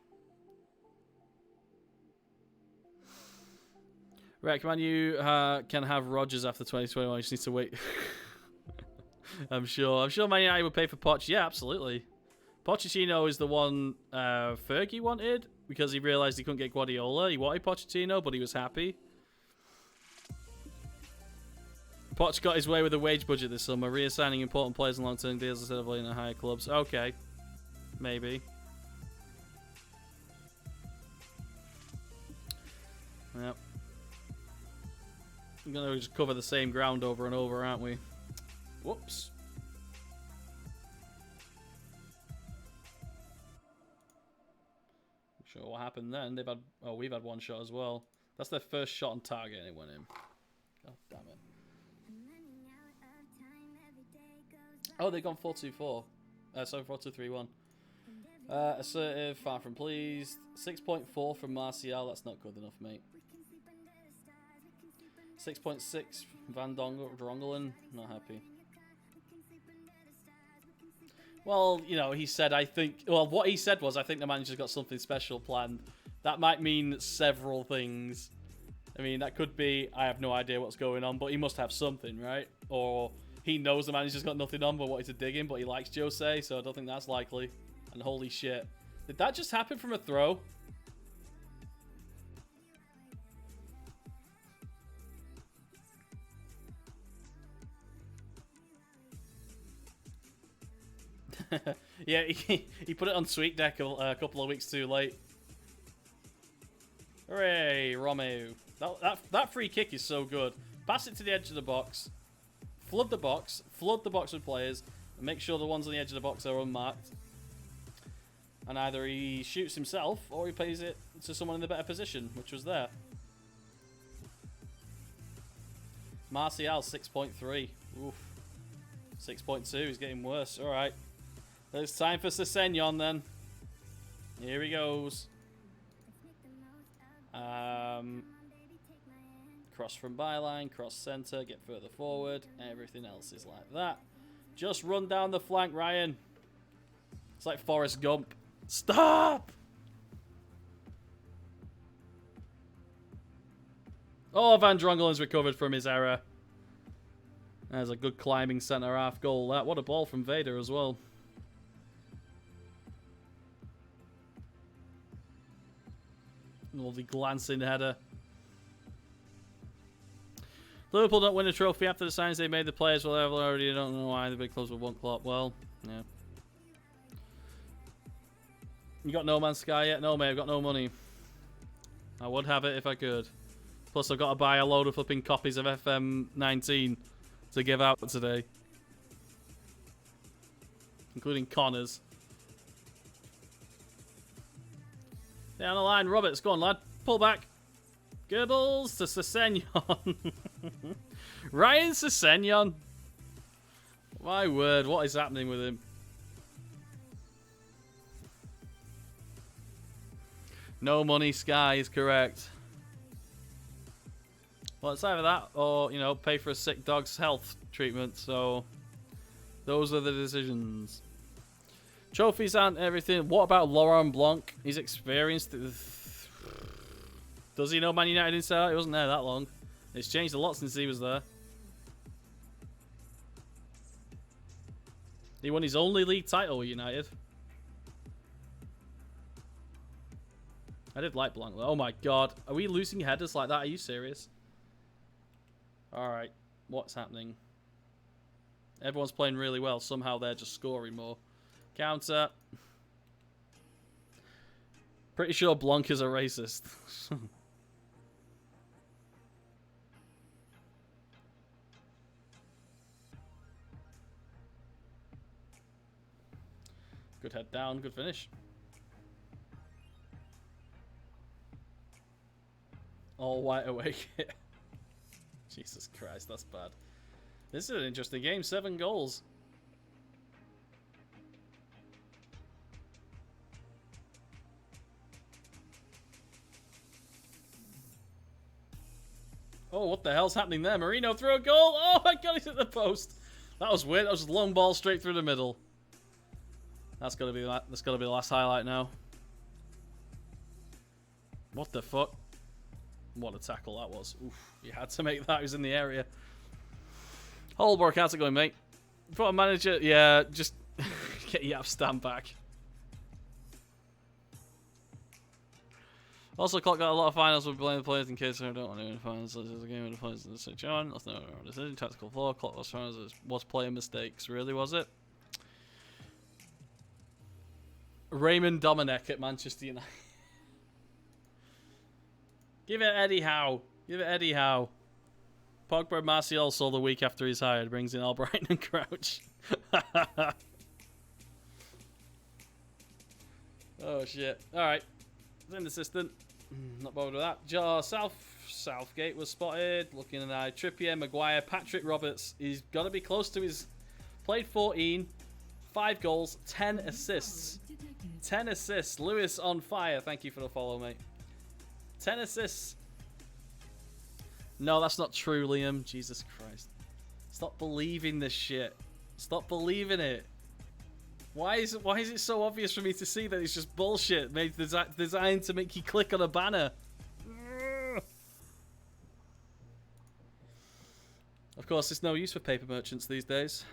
Right, come on, you can have Rodgers after 2021. You just need to wait. I'm sure Man United would pay for Poch. Yeah, absolutely. Pochettino is the one Fergie wanted because he realised he couldn't get Guardiola. He wanted Pochettino, but he was happy. Poch got his way with the wage budget this summer, reassigning important players and long-term deals instead of playing at higher clubs. Okay, maybe. Yep. We're going to just cover the same ground over and over, aren't we? Whoops. Not sure what happened then. They've had... Oh, we've had one shot as well. That's their first shot on target and it went in. God damn it. Oh, they've gone 4-2-4. Sorry, 4-2-3-1. Assertive, far from pleased. 6.4 from Martial. That's not good enough, mate. 6.6 Van Drongelen. Not happy. Well, you know, he said, I think... Well, what he said was, I think the manager's got something special planned. That might mean several things. I mean, that could be, I have no idea what's going on, but he must have something, right? Or he knows the manager's got nothing on but wanted to dig in, but he likes Jose, so I don't think that's likely. And holy shit. Did that just happen from a throw? Yeah, he put it on Sweet Deck a couple of weeks too late. Hooray, Romeo. That free kick is so good. Pass it to the edge of the box. Flood the box with players, and make sure the ones on the edge of the box are unmarked. And either he shoots himself, or he plays it to someone in the better position, which was there. Martial, 6.3. Oof. 6.2, he's getting worse. Alright. It's time for Sessegnon then. Here he goes. Cross from byline, cross centre, get further forward. Everything else is like that. Just run down the flank, Ryan. It's like Forrest Gump. Stop! Oh, Van Drongelen's recovered from his error. There's a good climbing centre-half goal. That. What a ball from Vader as well. Lovely glancing header. Liverpool don't win a trophy after the signs they made. The players will already don't know why the big clubs will want Klopp. Well, yeah. You got No Man's Sky yet? No, mate. I've got no money. I would have it if I could. Plus, I've got to buy a load of flipping copies of FM19 to give out today. Including Connor's. Down the line, Roberts. Go on, lad. Pull back. Goebbels to Sessegnon. Ryan Sessegnon. My word, what is happening with him? No money, Sky is correct. Well, it's either that or, you know, pay for a sick dog's health treatment. So, those are the decisions. Trophies aren't everything. What about Laurent Blanc? He's experienced. Does he know Man United inside out? He wasn't there that long. It's changed a lot since he was there. He won his only league title with United. I did like Blanc. Oh my god. Are we losing headers like that? Are you serious? Alright. What's happening? Everyone's playing really well. Somehow they're just scoring more. Counter. Pretty sure Blanc is a racist. Good head down, good finish. All white away kit. Jesus Christ, that's bad. This is an interesting game. 7 goals. Oh, what the hell's happening there? Marino threw a goal. Oh my god, he's at the post. That was weird. That was a long ball straight through the middle. That's gotta be the last highlight now. What the fuck? What a tackle that was. Oof, you had to make that. He was in the area. Holborg, how's it going, mate? Put a manager. Yeah, just get your stand back. Also, Klopp got a lot of finals with playing the players in case I don't want to win the finals. This is a game of the players in the switch on. That's no decision. Tactical flaw. Klopp was playing mistakes. Really, was it? Raymond Domenech at Manchester United. Give it Eddie Howe. Give it Eddie Howe. Pogba and Martial saw the week after he's hired. Brings in Albrighton and Crouch. Oh, shit. Alright. Then assistant. Not bothered with that. Southgate was spotted. Looking at eye. Trippier, Maguire, Patrick Roberts. He's got to be close to his... Played 14. 5 goals. 10 assists. 10 assists. Lewis on fire. Thank you for the follow, mate. 10 assists. No, that's not true, Liam. Jesus Christ. Stop believing this shit. Stop believing it. Why is it so obvious for me to see that it's just bullshit made designed to make you click on a banner? Of course, there's no use for paper merchants these days.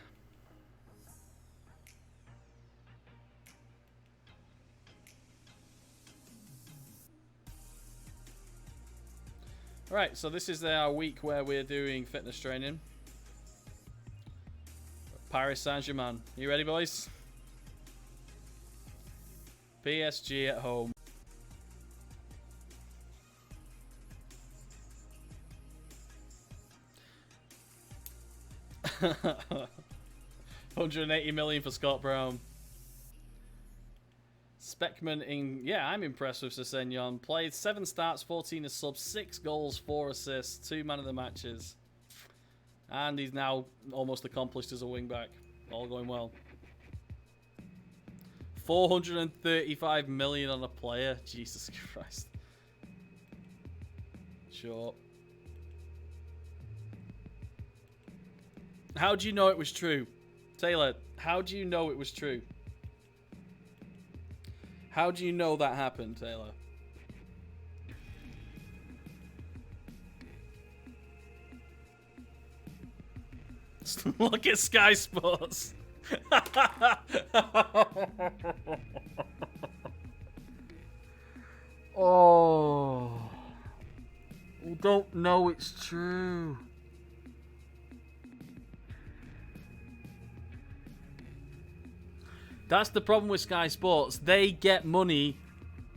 Right, so this is our week where we're doing fitness training. Paris Saint-Germain. You ready, boys? PSG at home. $180 million for Scott Brown. Speckman in... Yeah, I'm impressed with Sessegnon. Played 7 starts, 14 as subs, 6 goals, 4 assists, 2 man of the matches. And he's now almost accomplished as a wing-back. All going well. 435 million on a player. Jesus Christ. Sure. How do you know it was true? Taylor, how do you know it was true? How do you know that happened, Taylor? Look at Sky Sports. Oh. We don't know it's true. That's the problem with Sky Sports. They get money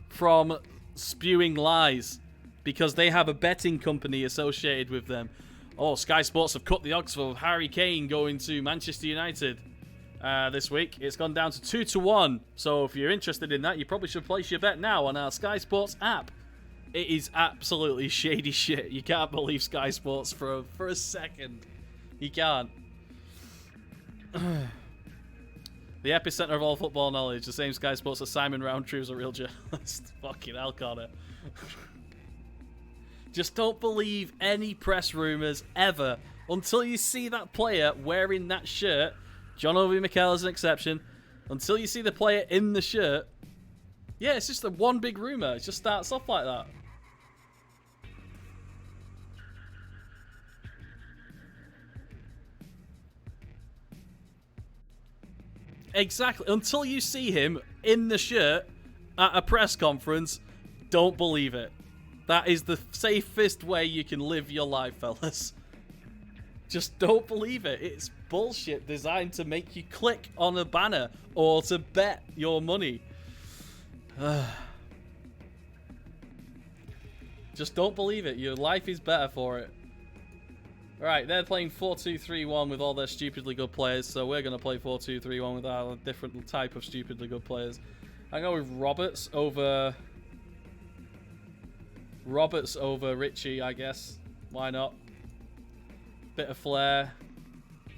from spewing lies because they have a betting company associated with them. Oh, Sky Sports have cut the odds for Harry Kane going to Manchester United this week. It's gone down to 2-1. So if you're interested in that, you probably should place your bet now on our Sky Sports app. It is absolutely shady shit. You can't believe Sky Sports for a second. You can't. The epicenter of all football knowledge, the same Sky Sports as Simon Roundtree was a real journalist. Fucking hell, Connor. Just don't believe any press rumours ever until you see that player wearing that shirt. John Obi Mikel is an exception. Until you see the player in the shirt. Yeah, it's just a one big rumour. It just starts off like that. Exactly. Until you see him in the shirt at a press conference, don't believe it. That is the safest way you can live your life, fellas. Just don't believe it. It's bullshit designed to make you click on a banner or to bet your money. Just don't believe it. Your life is better for it. Right, they're playing 4-2-3-1 with all their stupidly good players, so we're going to play 4-2-3-1 with our different type of stupidly good players. I go with Roberts over Richie, I guess. Why not? Bit of flair.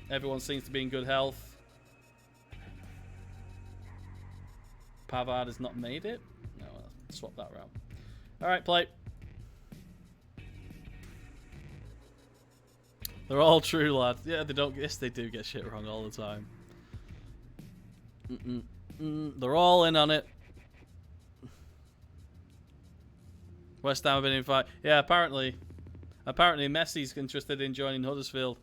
Everyone seems to be in good health. Pavard has not made it. No, I'll swap that around. Alright, play. They're all true, lads. Yeah, they don't. Yes, they do get shit wrong all the time. They're all in on it. West Ham have been invited. Yeah, apparently Messi's interested in joining Huddersfield.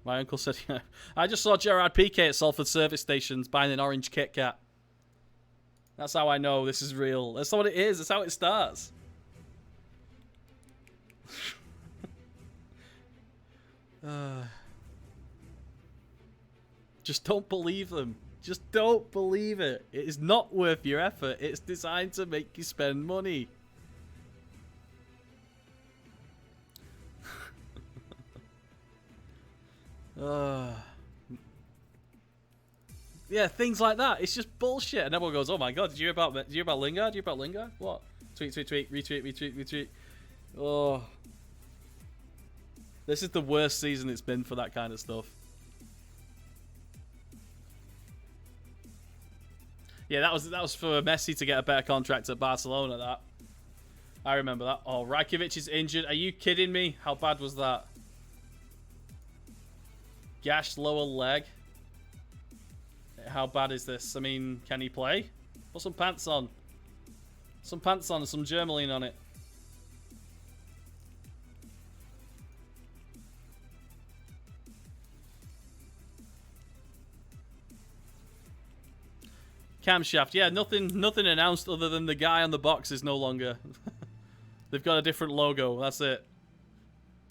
My uncle said, yeah. I just saw Gerard Piqué at Salford service stations buying an orange Kit Kat. That's how I know this is real. That's what it is. That's how it starts. Just don't believe them. Just don't believe it. It is not worth your effort. It's designed to make you spend money. Yeah, things like that. It's just bullshit. And everyone goes, "Oh my god, did you hear about Lingard? Did you hear about Lingard? What? Tweet, retweet. Oh, this is the worst season it's been for that kind of stuff." Yeah, that was for Messi to get a better contract at Barcelona. That I remember that. Oh, Rajkovic is injured. Are you kidding me? How bad was that? Gashed lower leg. How bad is this? I mean, can he play? Put some pants on. Some pants on and some Germaline on it. Camshaft. Yeah, nothing announced other than the guy on the box is no longer. They've got a different logo. That's it.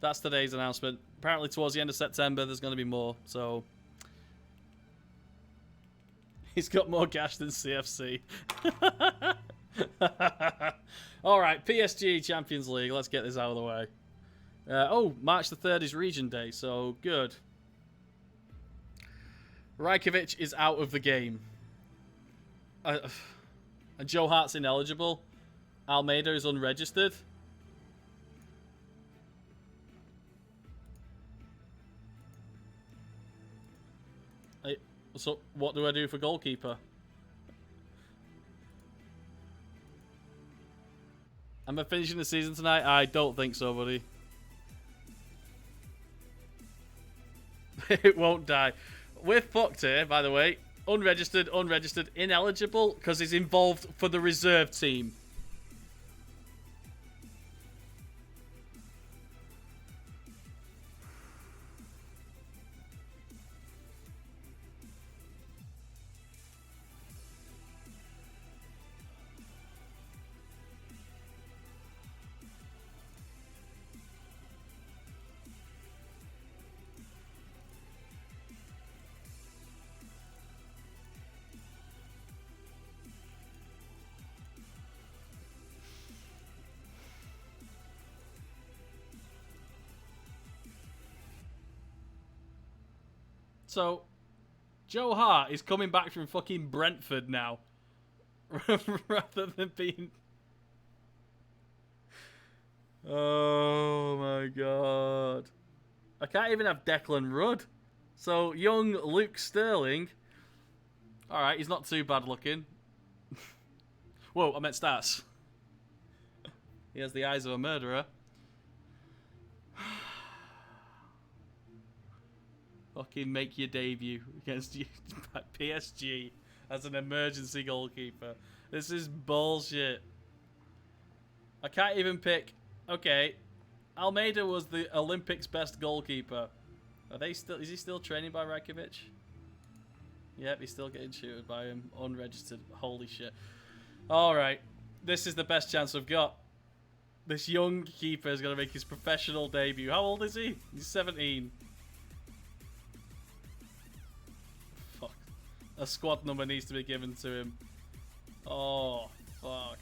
That's today's announcement. Apparently towards the end of September there's going to be more, so... He's got more cash than CFC. Alright, PSG Champions League. Let's get this out of the way. Oh, March the 3rd is Region Day, so good. Rajkovic is out of the game. And Joe Hart's ineligible. Almeida is unregistered. So, what do I do for goalkeeper? Am I finishing the season tonight? I don't think so, buddy. It won't die. We're fucked here, by the way. Unregistered, ineligible, because he's involved for the reserve team. So, Joe Hart is coming back from fucking Brentford now. Rather than being... Oh my god. I can't even have Declan Rudd. So, young Luke Sterling. Alright, he's not too bad looking. Whoa, I meant stats. He has the eyes of a murderer. Fucking make your debut against you PSG as an emergency goalkeeper. This is bullshit. I can't even pick... Okay, Almeida was the Olympics' best goalkeeper. Are they still? Is he still training by Rakovic? Yep, he's still getting tutored by him. Unregistered. Holy shit. Alright. This is the best chance we've got. This young keeper is going to make his professional debut. How old is he? He's 17. Fuck. A squad number needs to be given to him. Oh, fuck.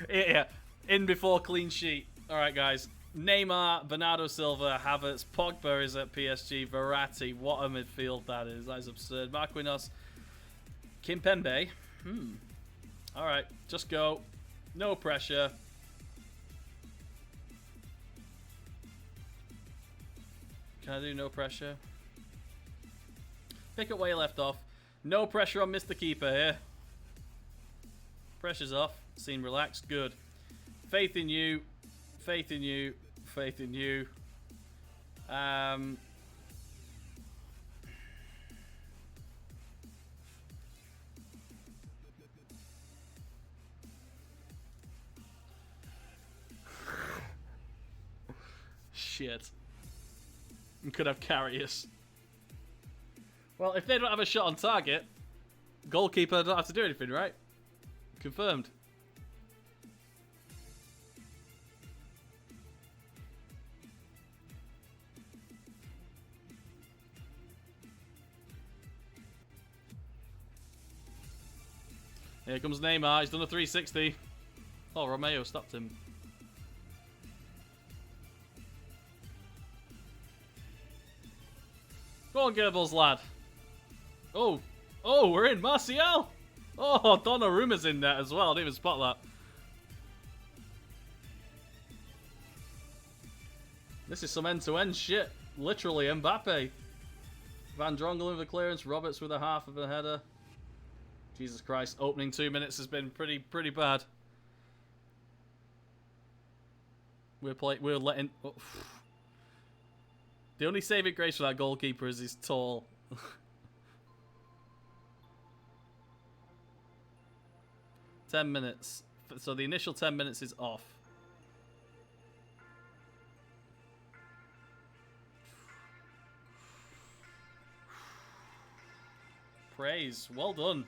Yeah, in before clean sheet. Alright, guys. Neymar, Bernardo Silva, Havertz, Pogba is at PSG, Verratti. What a midfield that is. That is absurd. Marquinhos, Kimpembe. Alright, just go. No pressure. Can I do no pressure? Pick up where you left off. No pressure on Mr. Keeper here. Pressure's off. Seem relaxed. Good. Faith in you. Faith in you. Faith in you. Shit. We could have Carrius. Well, if they don't have a shot on target, goalkeeper don't have to do anything, right? Confirmed. Here comes Neymar. He's done a 360. Oh, Romeo stopped him. Go on, Goebbels, lad. Oh. Oh, we're in. Martial. Oh, Donnarumma's in there as well. I didn't even spot that. This is some end-to-end shit. Literally, Mbappe. Van Drongelen with a clearance. Roberts with a half of a header. Jesus Christ. Opening 2 minutes has been pretty bad. We're letting... Oh. The only saving grace for that goalkeeper is he's tall. 10 minutes. So the initial 10 minutes is off. Praise. Well done.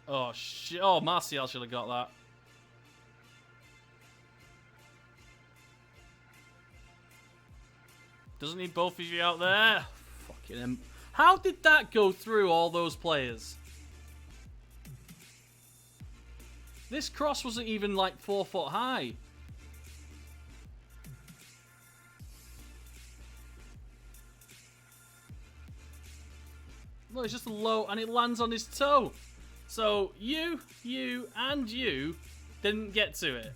Oh, shit. Oh, Martial should have got that. Doesn't need both of you out there. Fucking him. How did that go through all those players? This cross wasn't even like 4 foot high. Look, it's just a low, and it lands on his toe. So you, and you didn't get to it.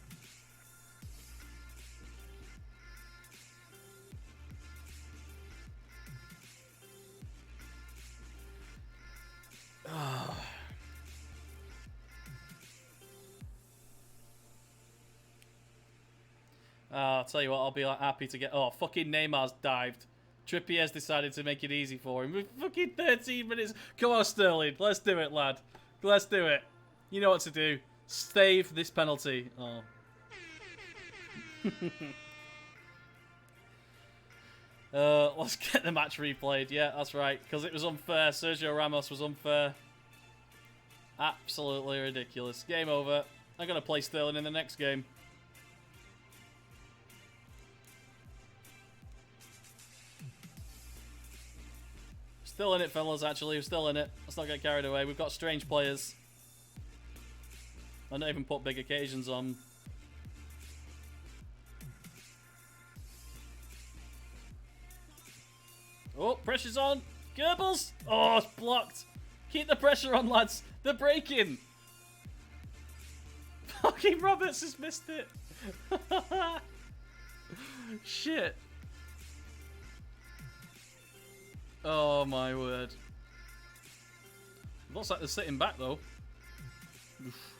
I'll tell you what, I'll be like happy to get... Oh, fucking Neymar's dived. Trippier's decided to make it easy for him. With fucking 13 minutes. Come on, Sterling. Let's do it, lad. Let's do it. You know what to do. Save this penalty. Oh. Let's get the match replayed. Yeah, that's right. Because it was unfair. Sergio Ramos was unfair. Absolutely ridiculous. Game over. I'm going to play Sterling in the next game. Still in it, fellas, actually. We're still in it. Let's not get carried away. We've got strange players. I don't even put big occasions on. Oh, pressure's on. Goebbels! Oh, it's blocked. Keep the pressure on, lads. They're breaking. Fucking Roberts has missed it. Shit. Oh, my word. Looks like they're sitting back, though. Oof.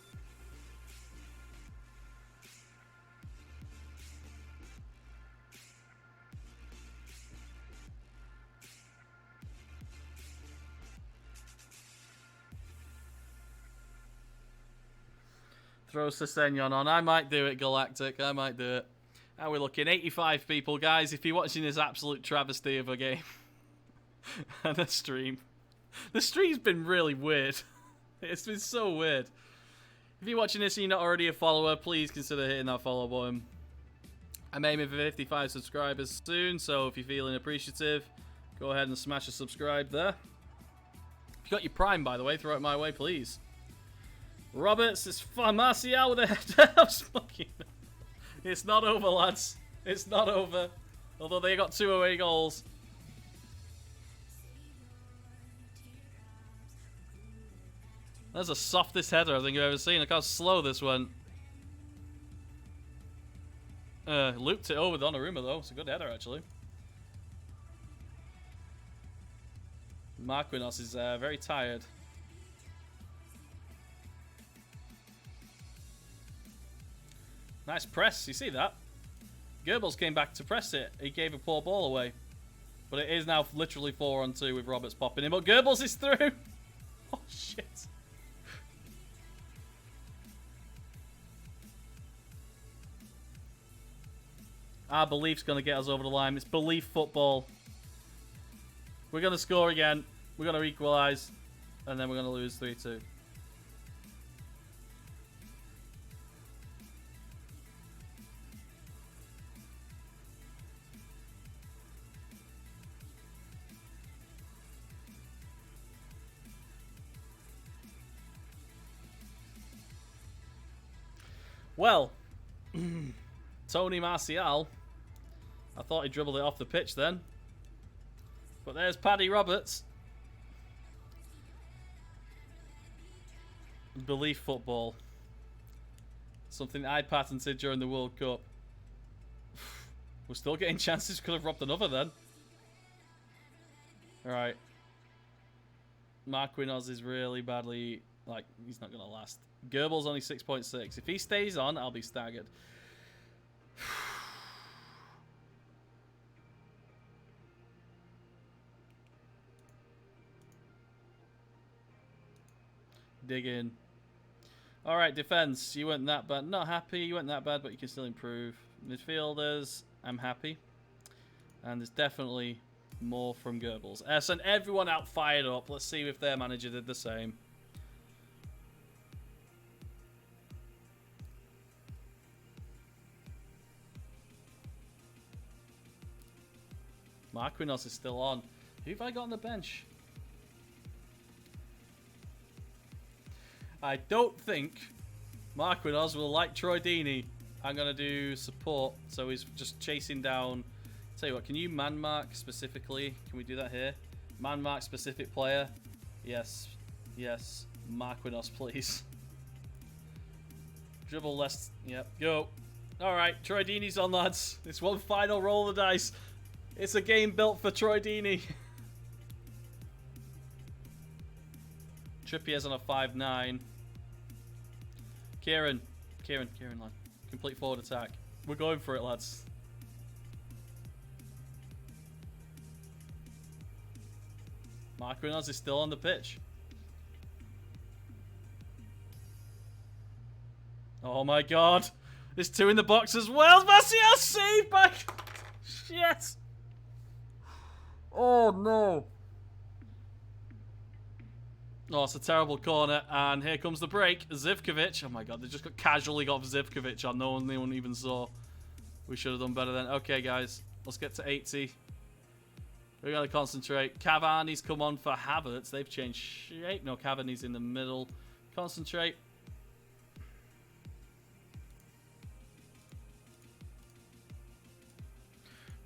Throw Sessegnon on. I might do it, Galactic. I might do it. How are we looking? 85 people, guys. If you're watching this absolute travesty of a game and a stream. The stream's been really weird. It's been so weird. If you're watching this and you're not already a follower, please consider hitting that follow button. I'm aiming for 55 subscribers soon, so if you're feeling appreciative, go ahead and smash a subscribe there. If you got your Prime, by the way, throw it my way, please. Roberts, it's fun. Martial with a head. It's not over, lads. It's not over. Although they got 2 away goals. That's the softest header I think I've ever seen. Look how slow this went. Looped it over Donnarumma, though. It's a good header, actually. Marquinhos is very tired. Nice press. You see that? Goebbels came back to press it. He gave a poor ball away. But it is now literally 4-on-2 with Roberts popping in. But Goebbels is through. Oh, shit. Our belief's going to get us over the line. It's belief football. We're going to score again. We're going to equalise. And then we're going to lose 3-2. Well, Tony Martial. I thought he dribbled it off the pitch then. But there's Paddy Roberts. Belief football. Something I patented during the World Cup. We're still getting chances. Could have robbed another then. Alright. Marquinhos is really badly... Like, he's not going to last. Goebbels only 6.6. If he stays on, I'll be staggered. Dig in. Alright, defense. You weren't that bad. Not happy. You weren't that bad, but you can still improve. Midfielders, I'm happy. And there's definitely more from Goebbels. Send everyone out fired up. Let's see if their manager did the same. Marquinhos is still on. Who have I got on the bench? I don't think Marquinhos will like Troy Deeney. I'm going to do support. So he's just chasing down. Tell you what, can you man mark specifically? Can we do that here? Man mark specific player. Yes. Yes. Marquinhos, please. Dribble less. Yep. Go. Alright. Troy Deeney's on, lads. It's one final roll of the dice. It's a game built for Troy Deeney. Trippier's on a 5-9. Kieran, lad. Complete forward attack. We're going for it, lads. Marquinhos is still on the pitch. Oh my god. There's 2 in the box as well. Martial saved by... Shit. Oh no. Oh, it's a terrible corner, and here comes the break. Zivkovic. Oh my god, they just casually got Zivkovic on. No one even saw. We should have done better then. Okay, guys, let's get to 80. We're going to concentrate. Cavani's come on for Havertz. They've changed shape. No, Cavani's in the middle. Concentrate.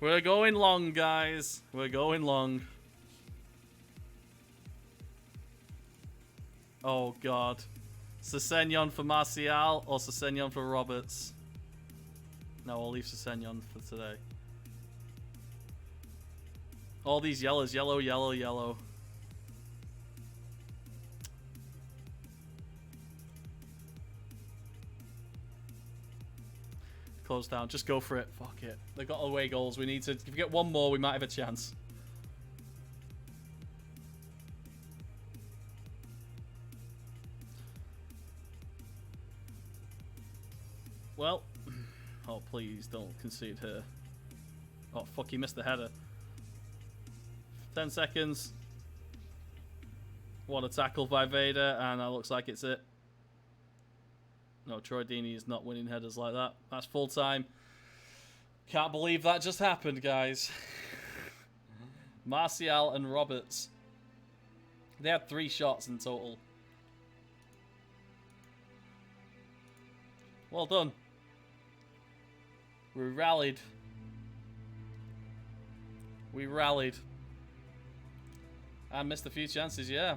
We're going long, guys. We're going long. Oh, God. Sessegnon for Martial or Sessegnon for Roberts? No, I'll leave Sessegnon for today. All these yellows. Yellow, yellow, yellow. Close down. Just go for it. Fuck it. They got away goals. We need to... If we get one more, we might have a chance. Well. Oh, please don't concede here. Oh, fuck. He missed the header. 10 seconds. What a tackle by Vader. And that looks like it's it. No, Troy Deeney is not winning headers like that. That's full time. Can't believe that just happened, guys. Martial and Roberts. They had 3 shots in total. Well done. We rallied. We rallied. I missed a few chances, yeah.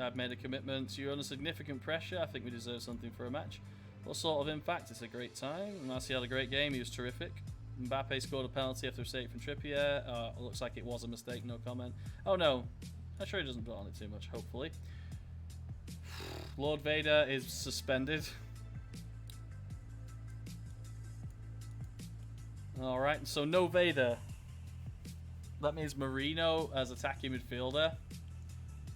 I've made a commitment. You're under significant pressure. I think we deserve something for a match. What sort of impact? It's a great time. Martial had a great game. He was terrific. Mbappe scored a penalty after a mistake from Trippier. Looks like it was a mistake. No comment. Oh, no. I'm sure he doesn't put on it too much, hopefully. Lord Vader is suspended. Alright, so no Vader. That means Marino as attacking midfielder.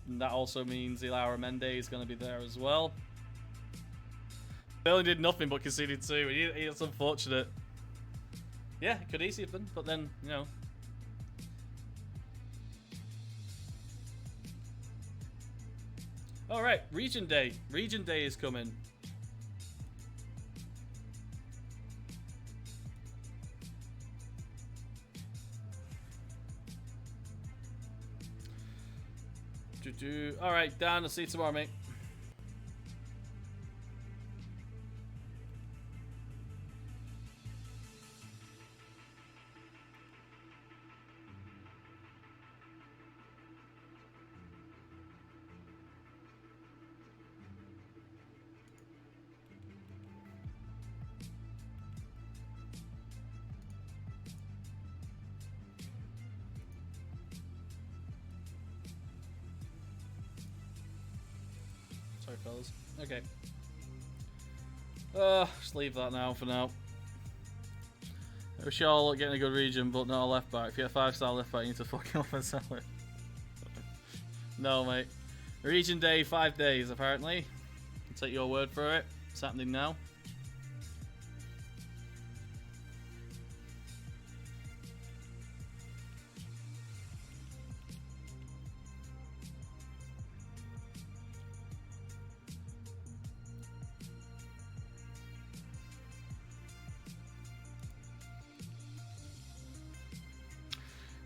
And that also means Ilaura Mende is going to be there as well. They only did nothing but conceded 2. It's unfortunate. Yeah, it could easily have been, but then, you know. Alright, Region Day. Region Day is coming. Alright, Dan, I'll see you tomorrow, mate. Sorry, fellas. Okay. Just leave that now for now. We're sure getting a good region, but not a left back. If you get a 5-star left back, you need to fucking off and sell it. No, mate. Region Day, 5 days, apparently. I'll take your word for it. It's happening now.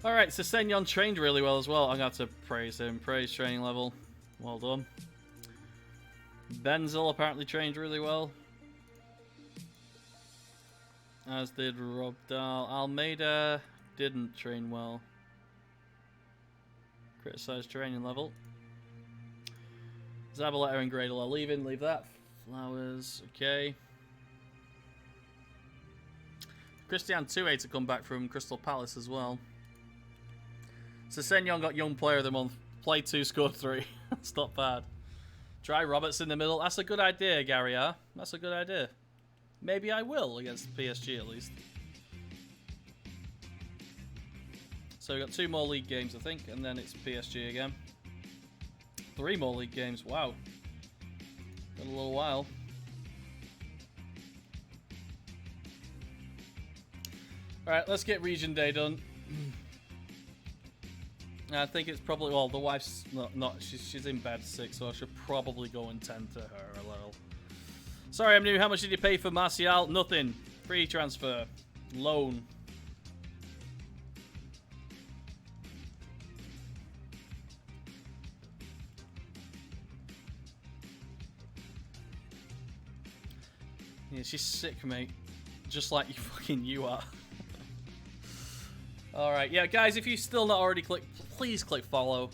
Alright, so Sessegnon trained really well as well. I'm going to have to praise him. Praise training level. Well done. Benzel apparently trained really well. As did Rob Dahl. Almeida didn't train well. Criticised training level. Zabaleta and Gradle are leaving. Leave that. Flowers. Okay. Christian Toué to come back from Crystal Palace as well. Sessegnon got Young Player of the Month. Played 2, scored 3. That's not bad. Try Roberts in the middle. That's a good idea, Gary R. That's a good idea. Maybe I will against PSG at least. So we've got 2 more league games, I think, and then it's PSG again. 3 more league games. Wow. Got a little while. Alright, let's get Region Day done. I think it's probably, well, the wife's not she's in bed sick, so I should probably go and tend to her a little. Sorry, I'm new. How much did you pay for Martial? Nothing. Free transfer. Loan. Yeah, she's sick, mate. Just like you are. Alright, yeah, guys, if you still not already clicked, please click follow.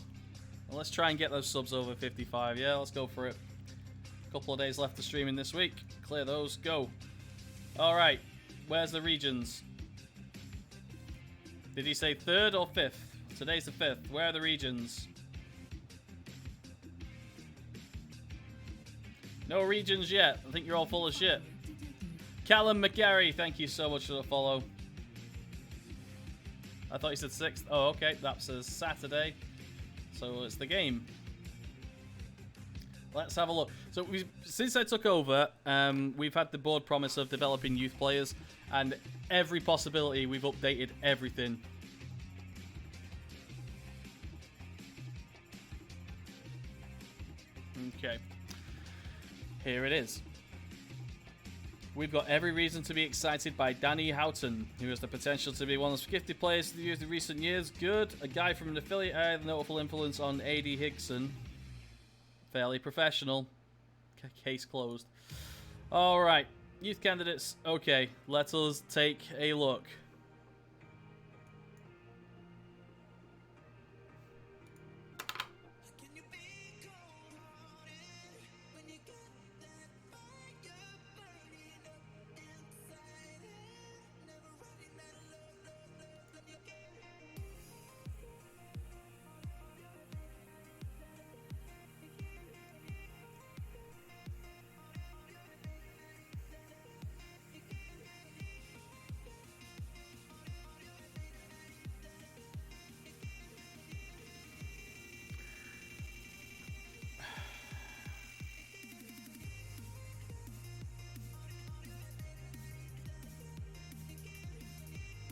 And let's try and get those subs over 55. Yeah, let's go for it. Couple of days left of streaming this week. Clear those, go. Alright, where's the regions? Did he say 3rd or 5th? Today's the 5th. Where are the regions? No regions yet. I think you're all full of shit. Callum McGarry, thank you so much for the follow. I thought you said 6th. Oh, okay. That says Saturday. So it's the game. Let's have a look. So since I took over, we've had the board promise of developing youth players, and every possibility we've updated everything. Okay. Here it is. We've got every reason to be excited by Danny Houghton, who has the potential to be one of the gifted players of the youth in recent years. Good. A guy from an affiliate area with notable influence on A.D. Higson. Fairly professional. Case closed. Alright. Youth candidates. Okay. Let us take a look.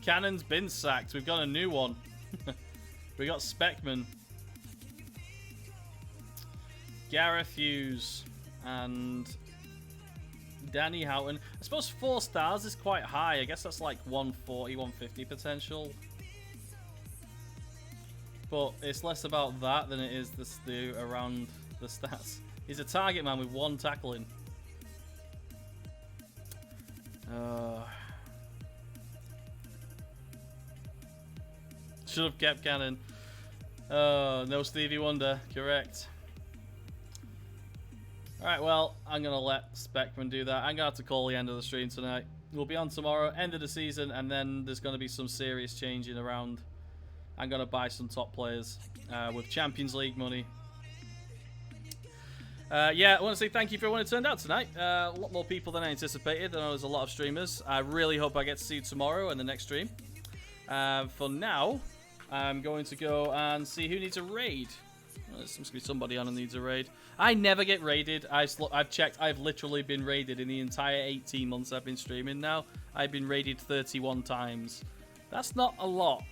Cannon's been sacked. We've got a new one. We got Speckman. Gareth Hughes. And Danny Houghton. I suppose 4 stars is quite high. I guess that's like 140, 150 potential. But it's less about that than it is around the stats. He's a target man with 1 tackling. Should have kept Cannon. No Stevie Wonder. Correct. Alright, well, I'm going to let Speckman do that. I'm going to have to call the end of the stream tonight. We'll be on tomorrow, end of the season, and then there's going to be some serious changing around. I'm going to buy some top players with Champions League money. Yeah, I want to say thank you for everyone who turned out tonight. A lot more people than I anticipated. I know there's a lot of streamers. I really hope I get to see you tomorrow in the next stream. For now, I'm going to go and see who needs a raid. Well, there seems to be somebody on who needs a raid. I never get raided. I've checked. I've literally been raided in the entire 18 months I've been streaming now. I've been raided 31 times. That's not a lot.